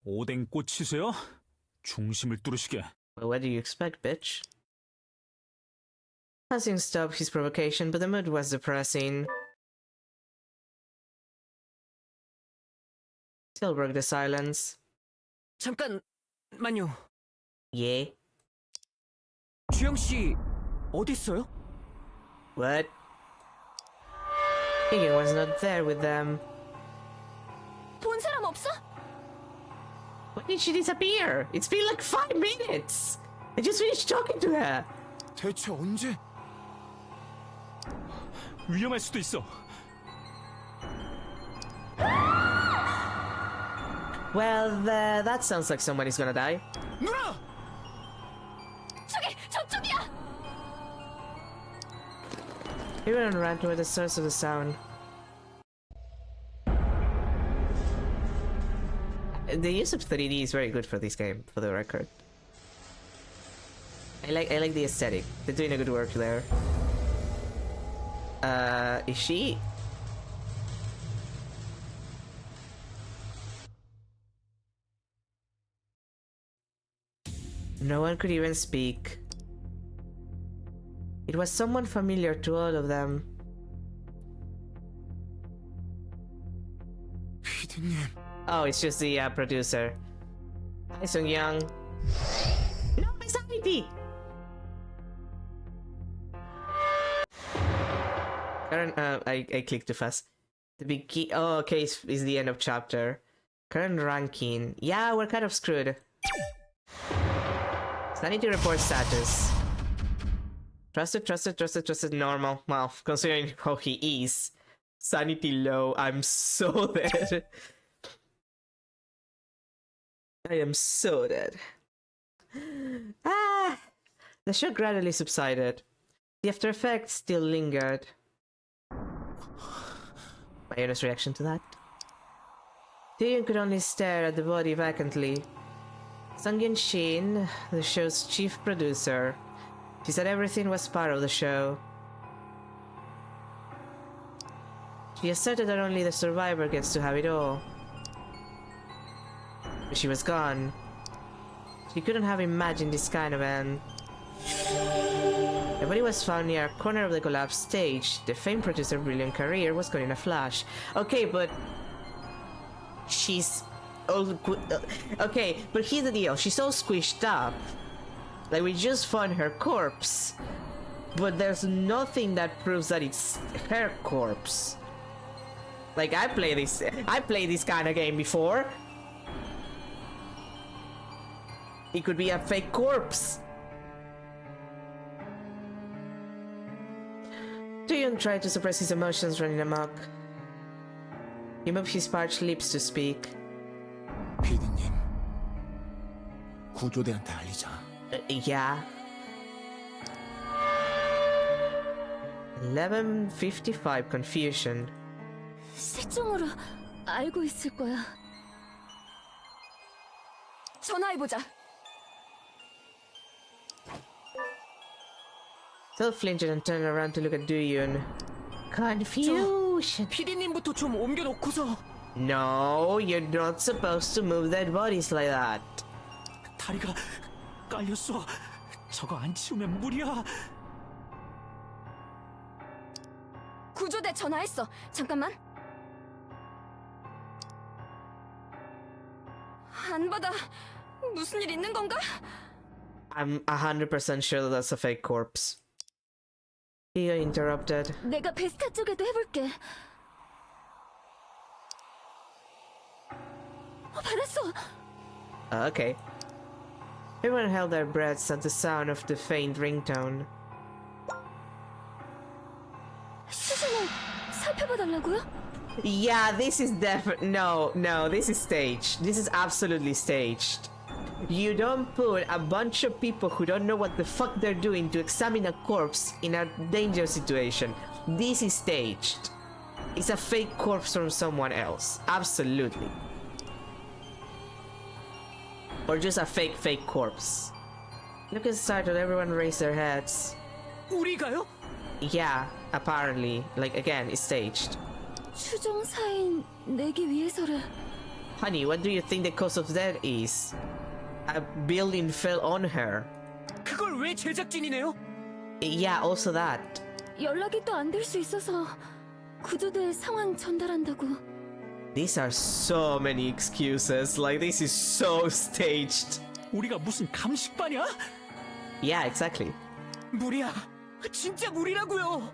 오뎅 꽂히세요? 중심을 뚫으시게. Well, what do you expect, bitch? Hassim stopped his provocation, but the mood was depressing. Still broke the silence. 잠깐만요. Yeah? 주영 씨 어디 있어요? What? Higgin was not there with them. 본 사람 없어? When did she disappear? It's been like 5 minutes! I just finished talking to her! 대체 언제? 위험할 수도 있어. Well, that sounds like somebody's gonna die. 누나! 저쪽이야! Everyone ran toward the source of the sound. The use of 3D is very good for this game, for the record. I like the aesthetic. They're doing a good work there. Is she? No one could even speak. It was someone familiar to all of them. 피디님. Oh, it's just the producer. Hi, Sung Young. No, my sanity! Current, I clicked too fast. The big key. Oh, okay, is the end of chapter. Current ranking. Yeah, we're kind of screwed. Sanity report status. Trusted, normal. Well, considering how he is. Sanity low. I'm so dead. I am so dead. Ah! The shock gradually subsided. The after effects still lingered. My honest reaction to that? Tyrion could only stare at the body vacantly. Sung-Yun Shin, the show's chief producer, she said everything was part of the show. She asserted that only the survivor gets to have it all. But she was gone. She couldn't have imagined this kind of end. The body was found near a corner of the collapsed stage. The famed producer's brilliant career was gone in a flash. Okay, but she's all okay, but here's the deal. She's all squished up. Like, we just found her corpse, but there's nothing that proves that it's her corpse. Like, I played this kind of game before. It could be a fake corpse. Tyrion tried to suppress his emotions running amok. He moved his parched lips to speak. PD님, 구조대한테 알리자. Yeah. 11:55 confusion. 실종으로 알고 있을 거야. 전화해보자. Sel flinched and turned around to look at Do-Yoon. Confusion. 피디님부터 좀 옮겨놓고서. No, you're not supposed to move dead bodies like that. 다리가 깔렸어. 저거 안 치우면 무리야. 구조대 전화했어. 잠깐만. 안 받아. 무슨 일 있는 건가? I'm 100% sure that that's a fake corpse. He interrupted. 내가 베스타 쪽에도 해볼게. 받았어. Okay. Everyone held their breaths at the sound of the faint ringtone. 수신을 살펴봐달라고요? Yeah, this is no, this is staged. This is absolutely staged. You don't put a bunch of people who don't know what the fuck they're doing to examine a corpse in a dangerous situation. This is staged. It's a fake corpse from someone else. Absolutely. Or just a fake corpse. Look at startled, everyone raised their heads. 우리가요? Yeah, apparently. Like, again, it's staged. 추종사인 내기 위해서를. Honey, what do you think the cause of death is? A building fell on her. 그걸 왜 제작진이네요? Yeah, also that. 연락이 또 안 될 수 있어서 구조대 상황 전달한다고. These are so many excuses. Like, this is so staged. 우리가 무슨 감식반이야? Yeah, exactly. 무리야. 진짜 무리라고요.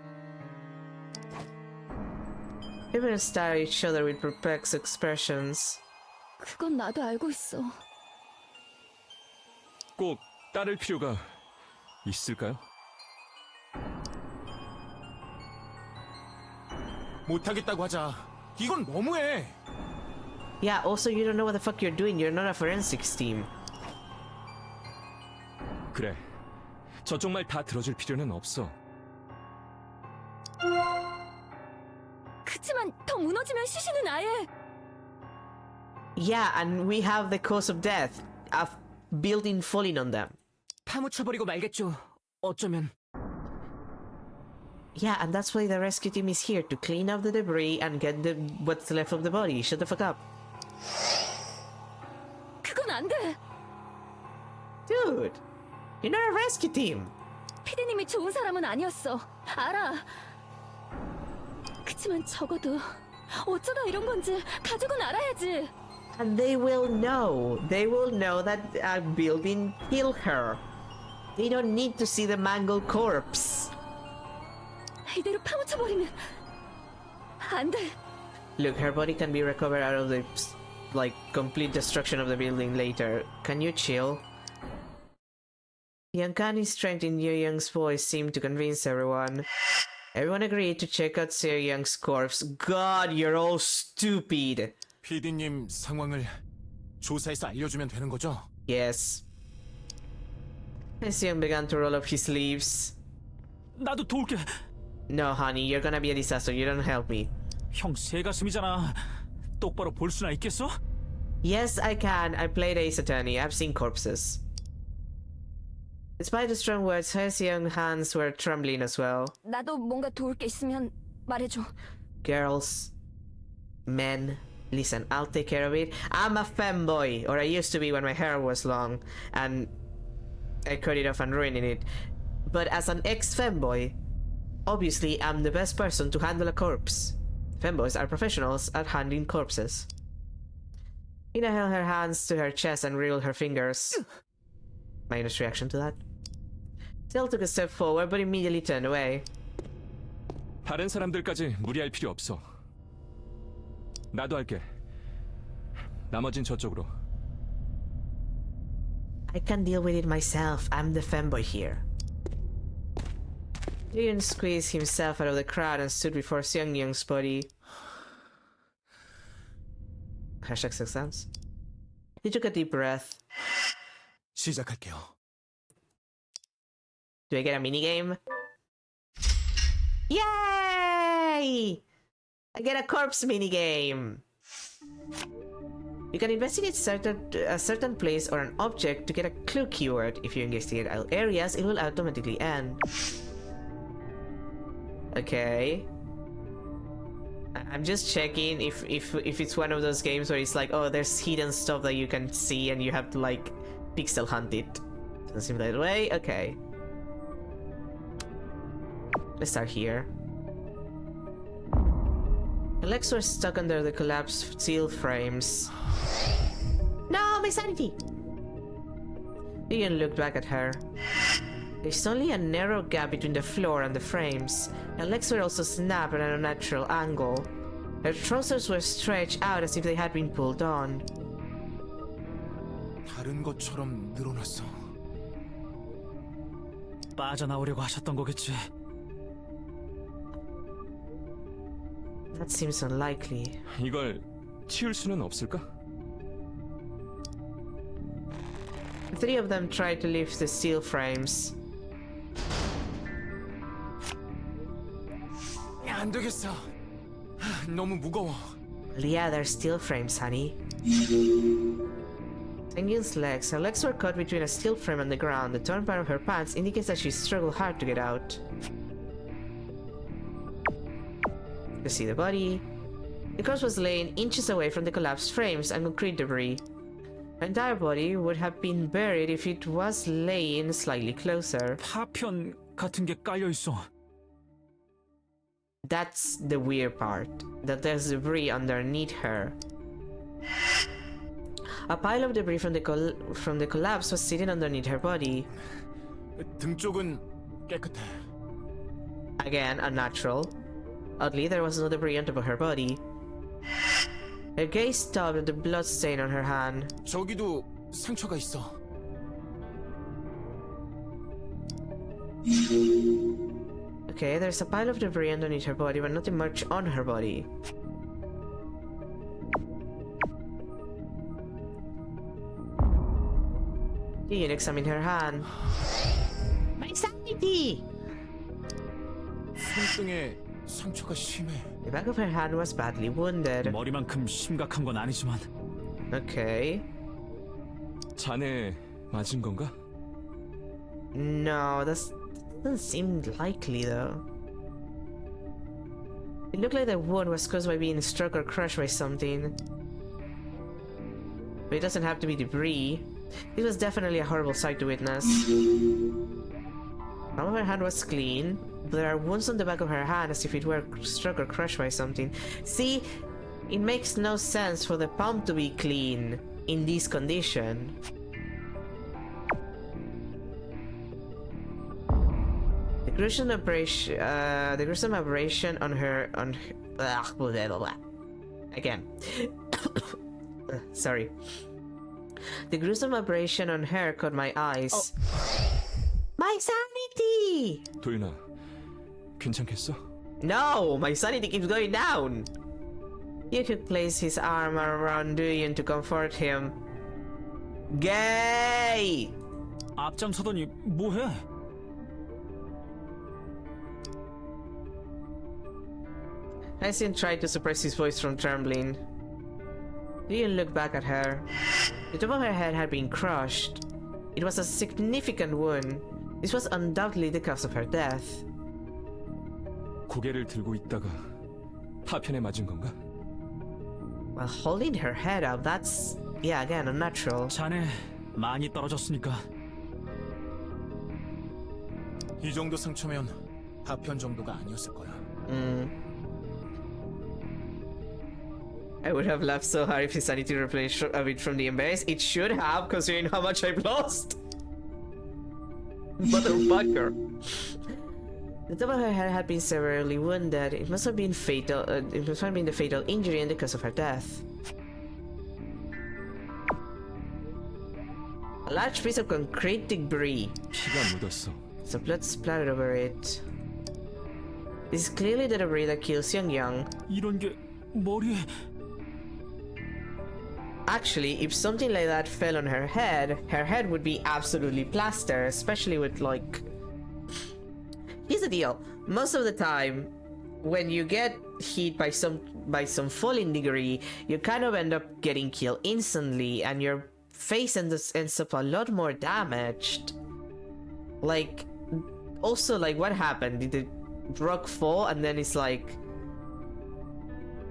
Everyone stared at each other with perplexed expressions. 그건 나도 알고 있어. 꼭 따를 필요가 있을까요? 못하겠다고 하자. 이건 너무해. Yeah, also you don't know what the fuck you're doing. You're not a forensics team. 그래. 저쪽 말 다 들어줄 필요는 없어. 그치만 더 무너지면 시신은 아예. Yeah, and we have the cause of death. A building falling on them. 파묻혀버리고 말겠죠. 어쩌면. Yeah, and that's why the rescue team is here, to clean up the debris and get what's left of the body. Shut the fuck up. 그건 안 돼. Dude, you're not a rescue team. 피디님이 좋은 사람은 아니었어. 알아. 그치만 적어도 어쩌다 이런 건지 가족은 알아야지. And they will know. They will know that a building killed her. They don't need to see the mangled corpse. 이대로 파묻혀버리면 안 돼. Look, her body can be recovered out of the, like, complete destruction of the building later. Can you chill? The uncanny strength in Seo Young's voice seemed to convince everyone. Everyone agreed to check out Seo Young's corpse. God, you're all stupid! PD님 상황을 조사해서 알려주면 되는 거죠? Yes. Seo Young began to roll up his sleeves. 나도 도울게. No, honey, you're gonna be a disaster. You don't help me. 형 새가슴이잖아. 똑바로 볼 수나 있겠어? Yes, I can. I played Ace Attorney. I've seen corpses. Despite the strong words, Seo Young's hands were trembling as well. 나도 뭔가 도울 게 있으면 말해줘. Girls, men, listen, I'll take care of it. I'm a femboy, or I used to be when my hair was long, and I cut it off and ruining it. But as an ex-femboy, obviously I'm the best person to handle a corpse. Femboys are professionals at handling corpses. Ina held her hands to her chest and wriggled her fingers. Minus reaction to that. Still took a step forward, but immediately turned away. 다른 사람들까지 무리할 필요 없어. 나도 할게. 나머진 저쪽으로. I can deal with it myself. I'm the femboy here. Leon squeezed himself out of the crowd and stood before Seo Young's body. Hashtag exams. He took a deep breath. 시작할게요. Do I get a minigame? Yay! I get a corpse minigame! You can investigate a certain place or an object to get a clue keyword. If you investigate all areas, it will automatically end. Okay. I'm just checking if it's one of those games where it's like, oh, there's hidden stuff that you can see and you have to like pixel hunt it. Doesn't seem that way. Okay. Let's start here. The legs were stuck under the collapsed steel frames. No, my sanity! Ian looked back at her. There's only a narrow gap between the floor and the frames. Her legs were also snapped at an unnatural angle. Her trousers were stretched out as if they had been pulled on. 다른 것처럼 늘어났어. 빠져나오려고 하셨던 거겠지. That seems unlikely. 이걸 치울 수는 없을까? The three of them tried to lift the steel frames. 안 되겠어. 너무 무거워. Yeah, they're steel frames, honey. Tengyun's legs. Her legs were caught between a steel frame and the ground. The torn part of her pants indicates that she struggled hard to get out. You see the body. The corpse was laying inches away from the collapsed frames and concrete debris. Her entire body would have been buried if it was laying slightly closer. 파편 같은 게 깔려 있어. That's the weird part, that there's debris underneath her. A pile of debris from the collapse was sitting underneath her body. 등 쪽은 깨끗해. Again, unnatural. Oddly, there was no debris on top of her body. Her gaze stopped at the blood stain on her hand. 저기도 상처가 있어. Okay, there's a pile of debris underneath her body, but nothing much on her body. Ian examined her hand. My sanity! 손등에 상처가 심해. The back of her hand was badly wounded. 머리만큼 심각한 건 아니지만. Okay. 잔에 맞은 건가? No, that doesn't seem likely though. It looked like the wound was caused by being struck or crushed by something. But it doesn't have to be debris. It was definitely a horrible sight to witness. Some of her hand was clean, but there are wounds on the back of her hand as if it were struck or crushed by something. See, It makes no sense for the pump to be clean in this condition. The gruesome aberration on her blah, blah, blah, blah. Again. Sorry. The gruesome aberration on her caught my eyes. My sanity! 도윤아, 괜찮겠어? No! My sanity keeps going down! You could place his arm around Duyun to comfort him. Gay! 앞장서더니 뭐해? Hyacinth tried to suppress his voice from trembling. Duyun looked back at her. The top of her head had been crushed. It was a significant wound. This was undoubtedly the cause of her death. 고개를 들고 있다가 파편에 맞은 건가? While holding her head up, that's, yeah, again, unnatural. 자네 많이 떨어졌으니까. 이 정도 상처면 파편 정도가 아니었을 거야. I would have laughed so hard if his sanity replenished a bit from the embrace. It should have, considering how much I've lost. Motherfucker. The top of her head had been severely wounded. It must have been fatal. It must have been the fatal injury and the cause of her death. A large piece of concrete debris. 피가 묻었어. Some blood splattered over it. This is clearly the debris that kills Young. 이런 게 머리에... Actually, if something like that fell on her head would be absolutely plaster, especially with like... Here's the deal. Most of the time, when you get hit by some falling debris, you kind of end up getting killed instantly, and your face ends up a lot more damaged. Like, also, like, what happened? Did the rock fall and then it's like...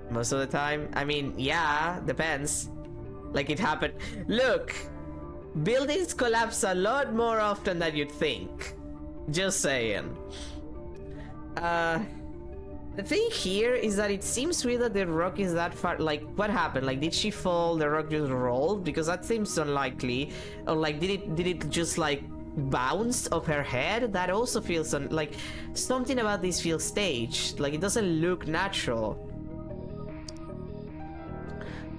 Most of the time? I mean, yeah, depends. Like, it happened. Look! Buildings collapse a lot more often than you'd think. Just saying. The thing here is that it seems weird that the rock is that far. Like, what happened? Like, did she fall? The rock just rolled? Because that seems unlikely. Or like, did it just like bounce off her head? That also feels like something about this feels staged. Like, it doesn't look natural.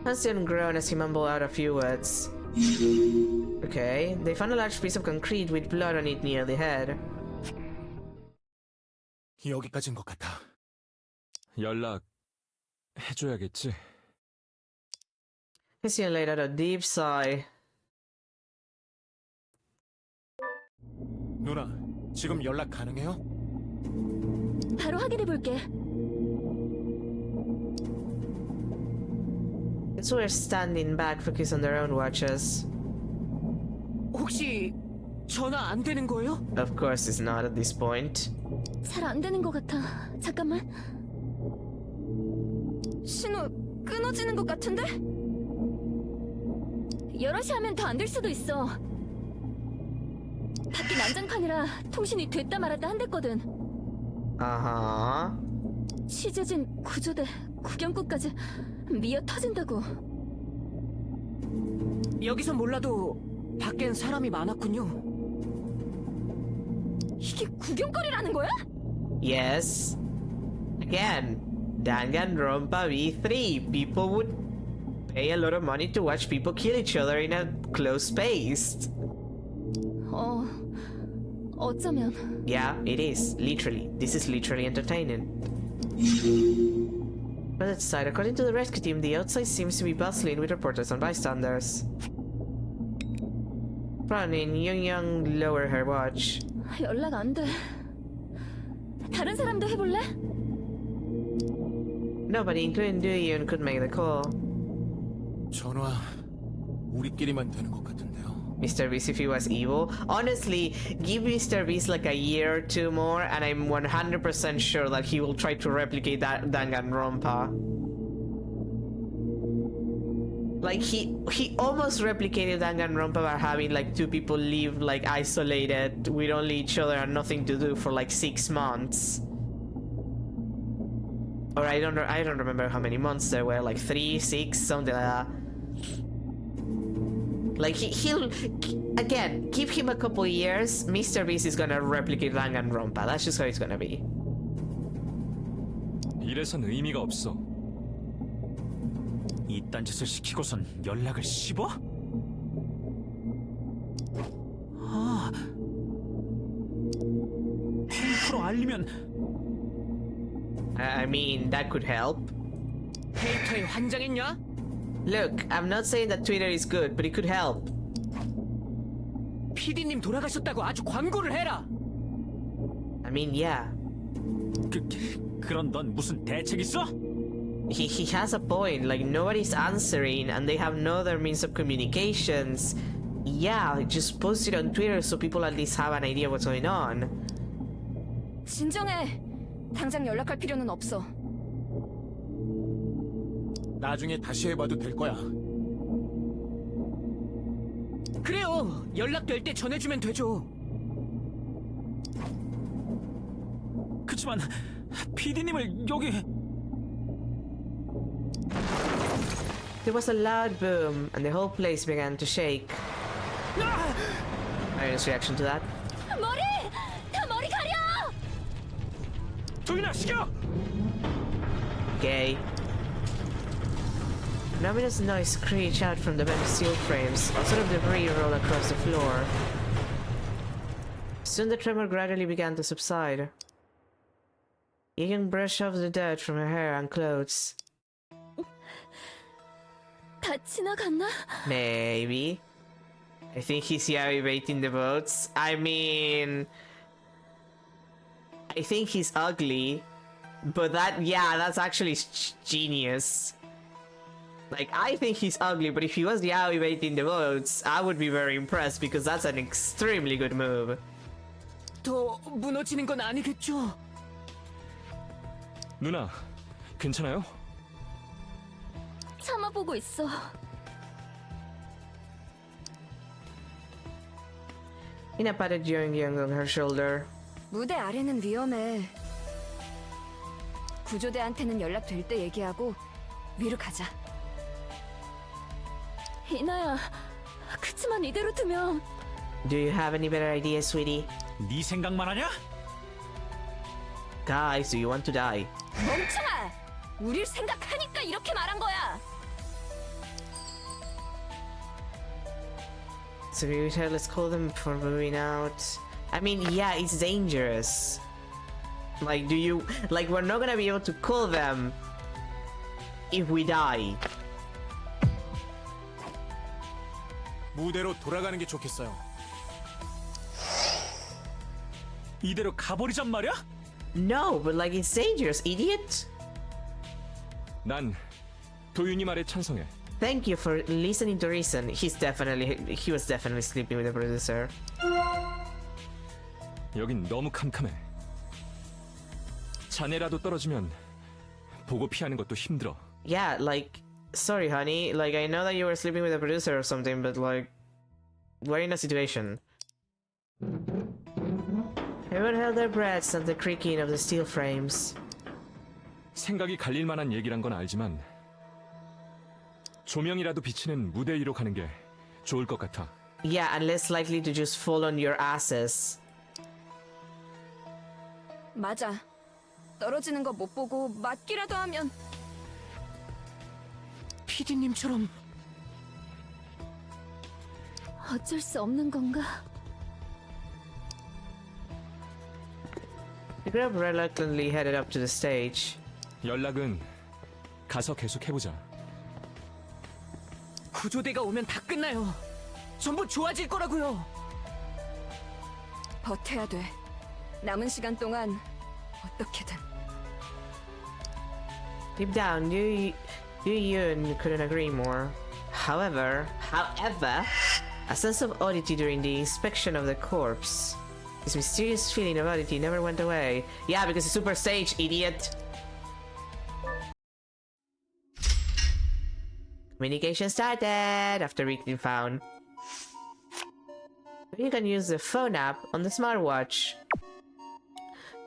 Hansen groaned as he mumbled out a few words. Okay, they found a large piece of concrete with blood on it near the head. 여기까지인 것 같아. 연락 해줘야겠지. Hansen let out a deep sigh. 누나, 지금 연락 가능해요? 바로 확인해 볼게. The two were standing back, focused on their own watches. 혹시 전화 안 되는 거예요? Of course it's not at this point. 잘 안 되는 것 같아. 잠깐만. 신호 끊어지는 것 같은데? 여럿이 하면 더 안 될 수도 있어. 밖이 난장판이라 통신이 됐다 말았다 한댔거든. 아하. 취재진, 구조대, 구경꾼까지 미어 터진다고. 여기서 몰라도 밖엔 사람이 많았군요. 이게 구경거리라는 거야? Yes. Again, Danganronpa V3. People would pay a lot of money to watch people kill each other in a closed space. 어쩌면. Yeah, it is. Literally. This is literally entertaining. But outside, according to the rescue team, the outside seems to be bustling with reporters and bystanders. Frowning, Young lowered her watch. 연락 안 돼. 다른 사람도 해볼래? Nobody, including Duyun, could make the call. 전화 우리끼리만 되는 것 같은데요. Mr. Beast, if he was evil. Honestly, give Mr. Beast like a year or two more, and I'm 100% sure that he will try to replicate that Danganronpa. Like, he almost replicated Danganronpa by having like two people live like isolated with only each other and nothing to do for like 6 months. Or I don't remember how many months there were, like 3, 6, something like that. Like he'll again give him a couple years. Mr. Beast is gonna replicate Danganronpa. That's just how it's gonna be. 이래선 의미가 없어. 이딴 짓을 시키고선 연락을 씹어? 아, 팬프로 알리면 I mean, that could help. 페이터에 환장했냐? Look, I'm not saying that Twitter is good, but it could help. PD님 돌아가셨다고 아주 광고를 해라. I mean, yeah. 그런 넌 무슨 대책 있어? He has a point. Like, nobody's answering, and they have no other means of communications. Yeah, just post it on Twitter so people at least have an idea what's going on. 진정해. 당장 연락할 필요는 없어. 나중에 다시 해봐도 될 거야. 그래요. 연락될 때 전해주면 되죠. 그치만 PD님을 여기 There was a loud boom, and the whole place began to shake. Iron's reaction to that. 머리! 다 머리 가려! 조인아 시켜! Gay. An ominous noise screeched out from the bent steel frames. A sort of debris rolled across the floor. Soon the tremor gradually began to subside. Egan brushed off the dirt from her hair and clothes. 다 지나갔나? Maybe. I think he's evaluating the votes. I mean, I think he's ugly, but that's actually genius. Like, I think he's ugly, but if he was evaluating the votes, I would be very impressed because that's an extremely good move. 더 무너지는 건 아니겠죠? 누나, 괜찮아요? 참아보고 있어. Ina patted Young on her shoulder. 무대 아래는 위험해. 구조대한테는 연락될 때 얘기하고 위로 가자. 이나야, 그치만 이대로 두면 Do you have any better ideas, sweetie? 네 생각만 하냐? Guys, do you want to die? 멍청아! 우릴 생각하니까 이렇게 말한 거야. So we said let's call them before moving out. I mean, yeah, it's dangerous. Like, we're not gonna be able to call them if we die. 무대로 돌아가는 게 좋겠어요. 이대로 가버리잔 말이야? No, but like it's dangerous, idiot. 난 도윤이 말에 찬성해. Thank you for listening to reason. He was definitely sleeping with the producer. 여긴 너무 캄캄해. 자네라도 떨어지면 보고 피하는 것도 힘들어. Yeah, like, sorry, honey. Like, I know that you were sleeping with the producer or something, but like, we're in a situation. Everyone held their breaths at the creaking of the steel frames. 생각이 갈릴 만한 얘기란 건 알지만 조명이라도 비치는 무대 위로 가는 게 좋을 것 같아. Yeah, and less likely to just fall on your asses. 맞아. 떨어지는 거 못 보고 맞기라도 하면. PD님처럼 어쩔 수 없는 건가? The group reluctantly headed up to the stage. 연락은 가서 계속 해보자. 구조대가 오면 다 끝나요. 전부 좋아질 거라고요. 버텨야 돼. 남은 시간 동안 어떻게든. Deep down, Yu Yun couldn't agree more. However, a sense of oddity during the inspection of the corpse. This mysterious feeling of oddity never went away. Yeah, because it's super stage, idiot! Communication started after being found. You can use the phone app on the smartwatch.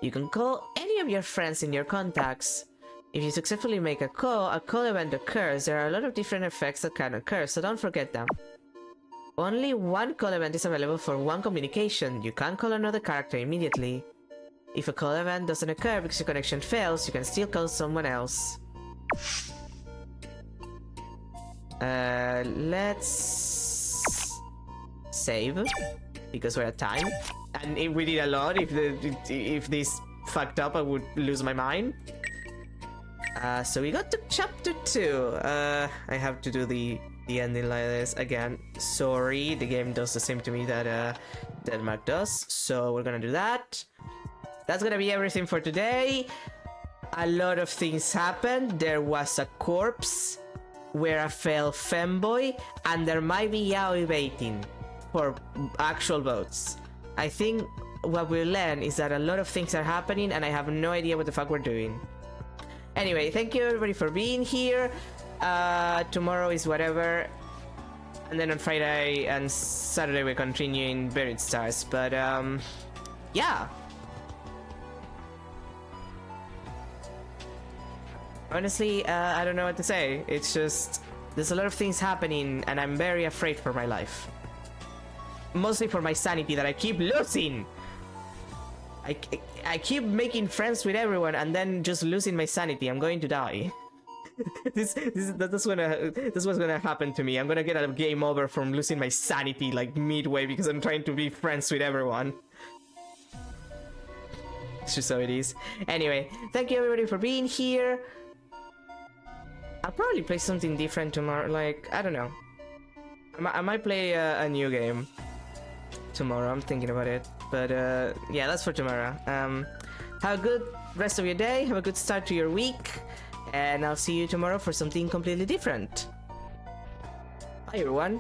You can call any of your friends in your contacts. If you successfully make a call event occurs. There are a lot of different effects that can occur, so don't forget them. Only one call event is available for one communication. You can't call another character immediately. If a call event doesn't occur because your connection fails, you can still call someone else. Let's save because we're at time, and if we did a lot, if this fucked up, I would lose my mind. So we got to chapter 2. I have to do the ending like this again. Sorry, the game does the same to me that Denmark does. So we're gonna do that. That's gonna be everything for today. A lot of things happened. There was a corpse where I fell femboy, and there might be yaoi baiting for actual votes. I think what we'll learn is that a lot of things are happening, and I have no idea what the fuck we're doing. Anyway, thank you everybody for being here. Tomorrow is whatever, and then on Friday and Saturday we're continuing Buried Stars. But yeah. Honestly, I don't know what to say. It's just, there's a lot of things happening and I'm very afraid for my life. Mostly for my sanity that I keep losing. I keep making friends with everyone and then just losing my sanity. I'm going to die. That's what's gonna happen to me. I'm gonna get a game over from losing my sanity like midway because I'm trying to be friends with everyone. It's just how it is. Anyway, thank you everybody for being here. I'll probably play something different tomorrow. Like, I don't know. I might play a new game tomorrow. I'm thinking about it. But yeah, that's for tomorrow. Have a good rest of your day. Have a good start to your week. And I'll see you tomorrow for something completely different. Bye everyone.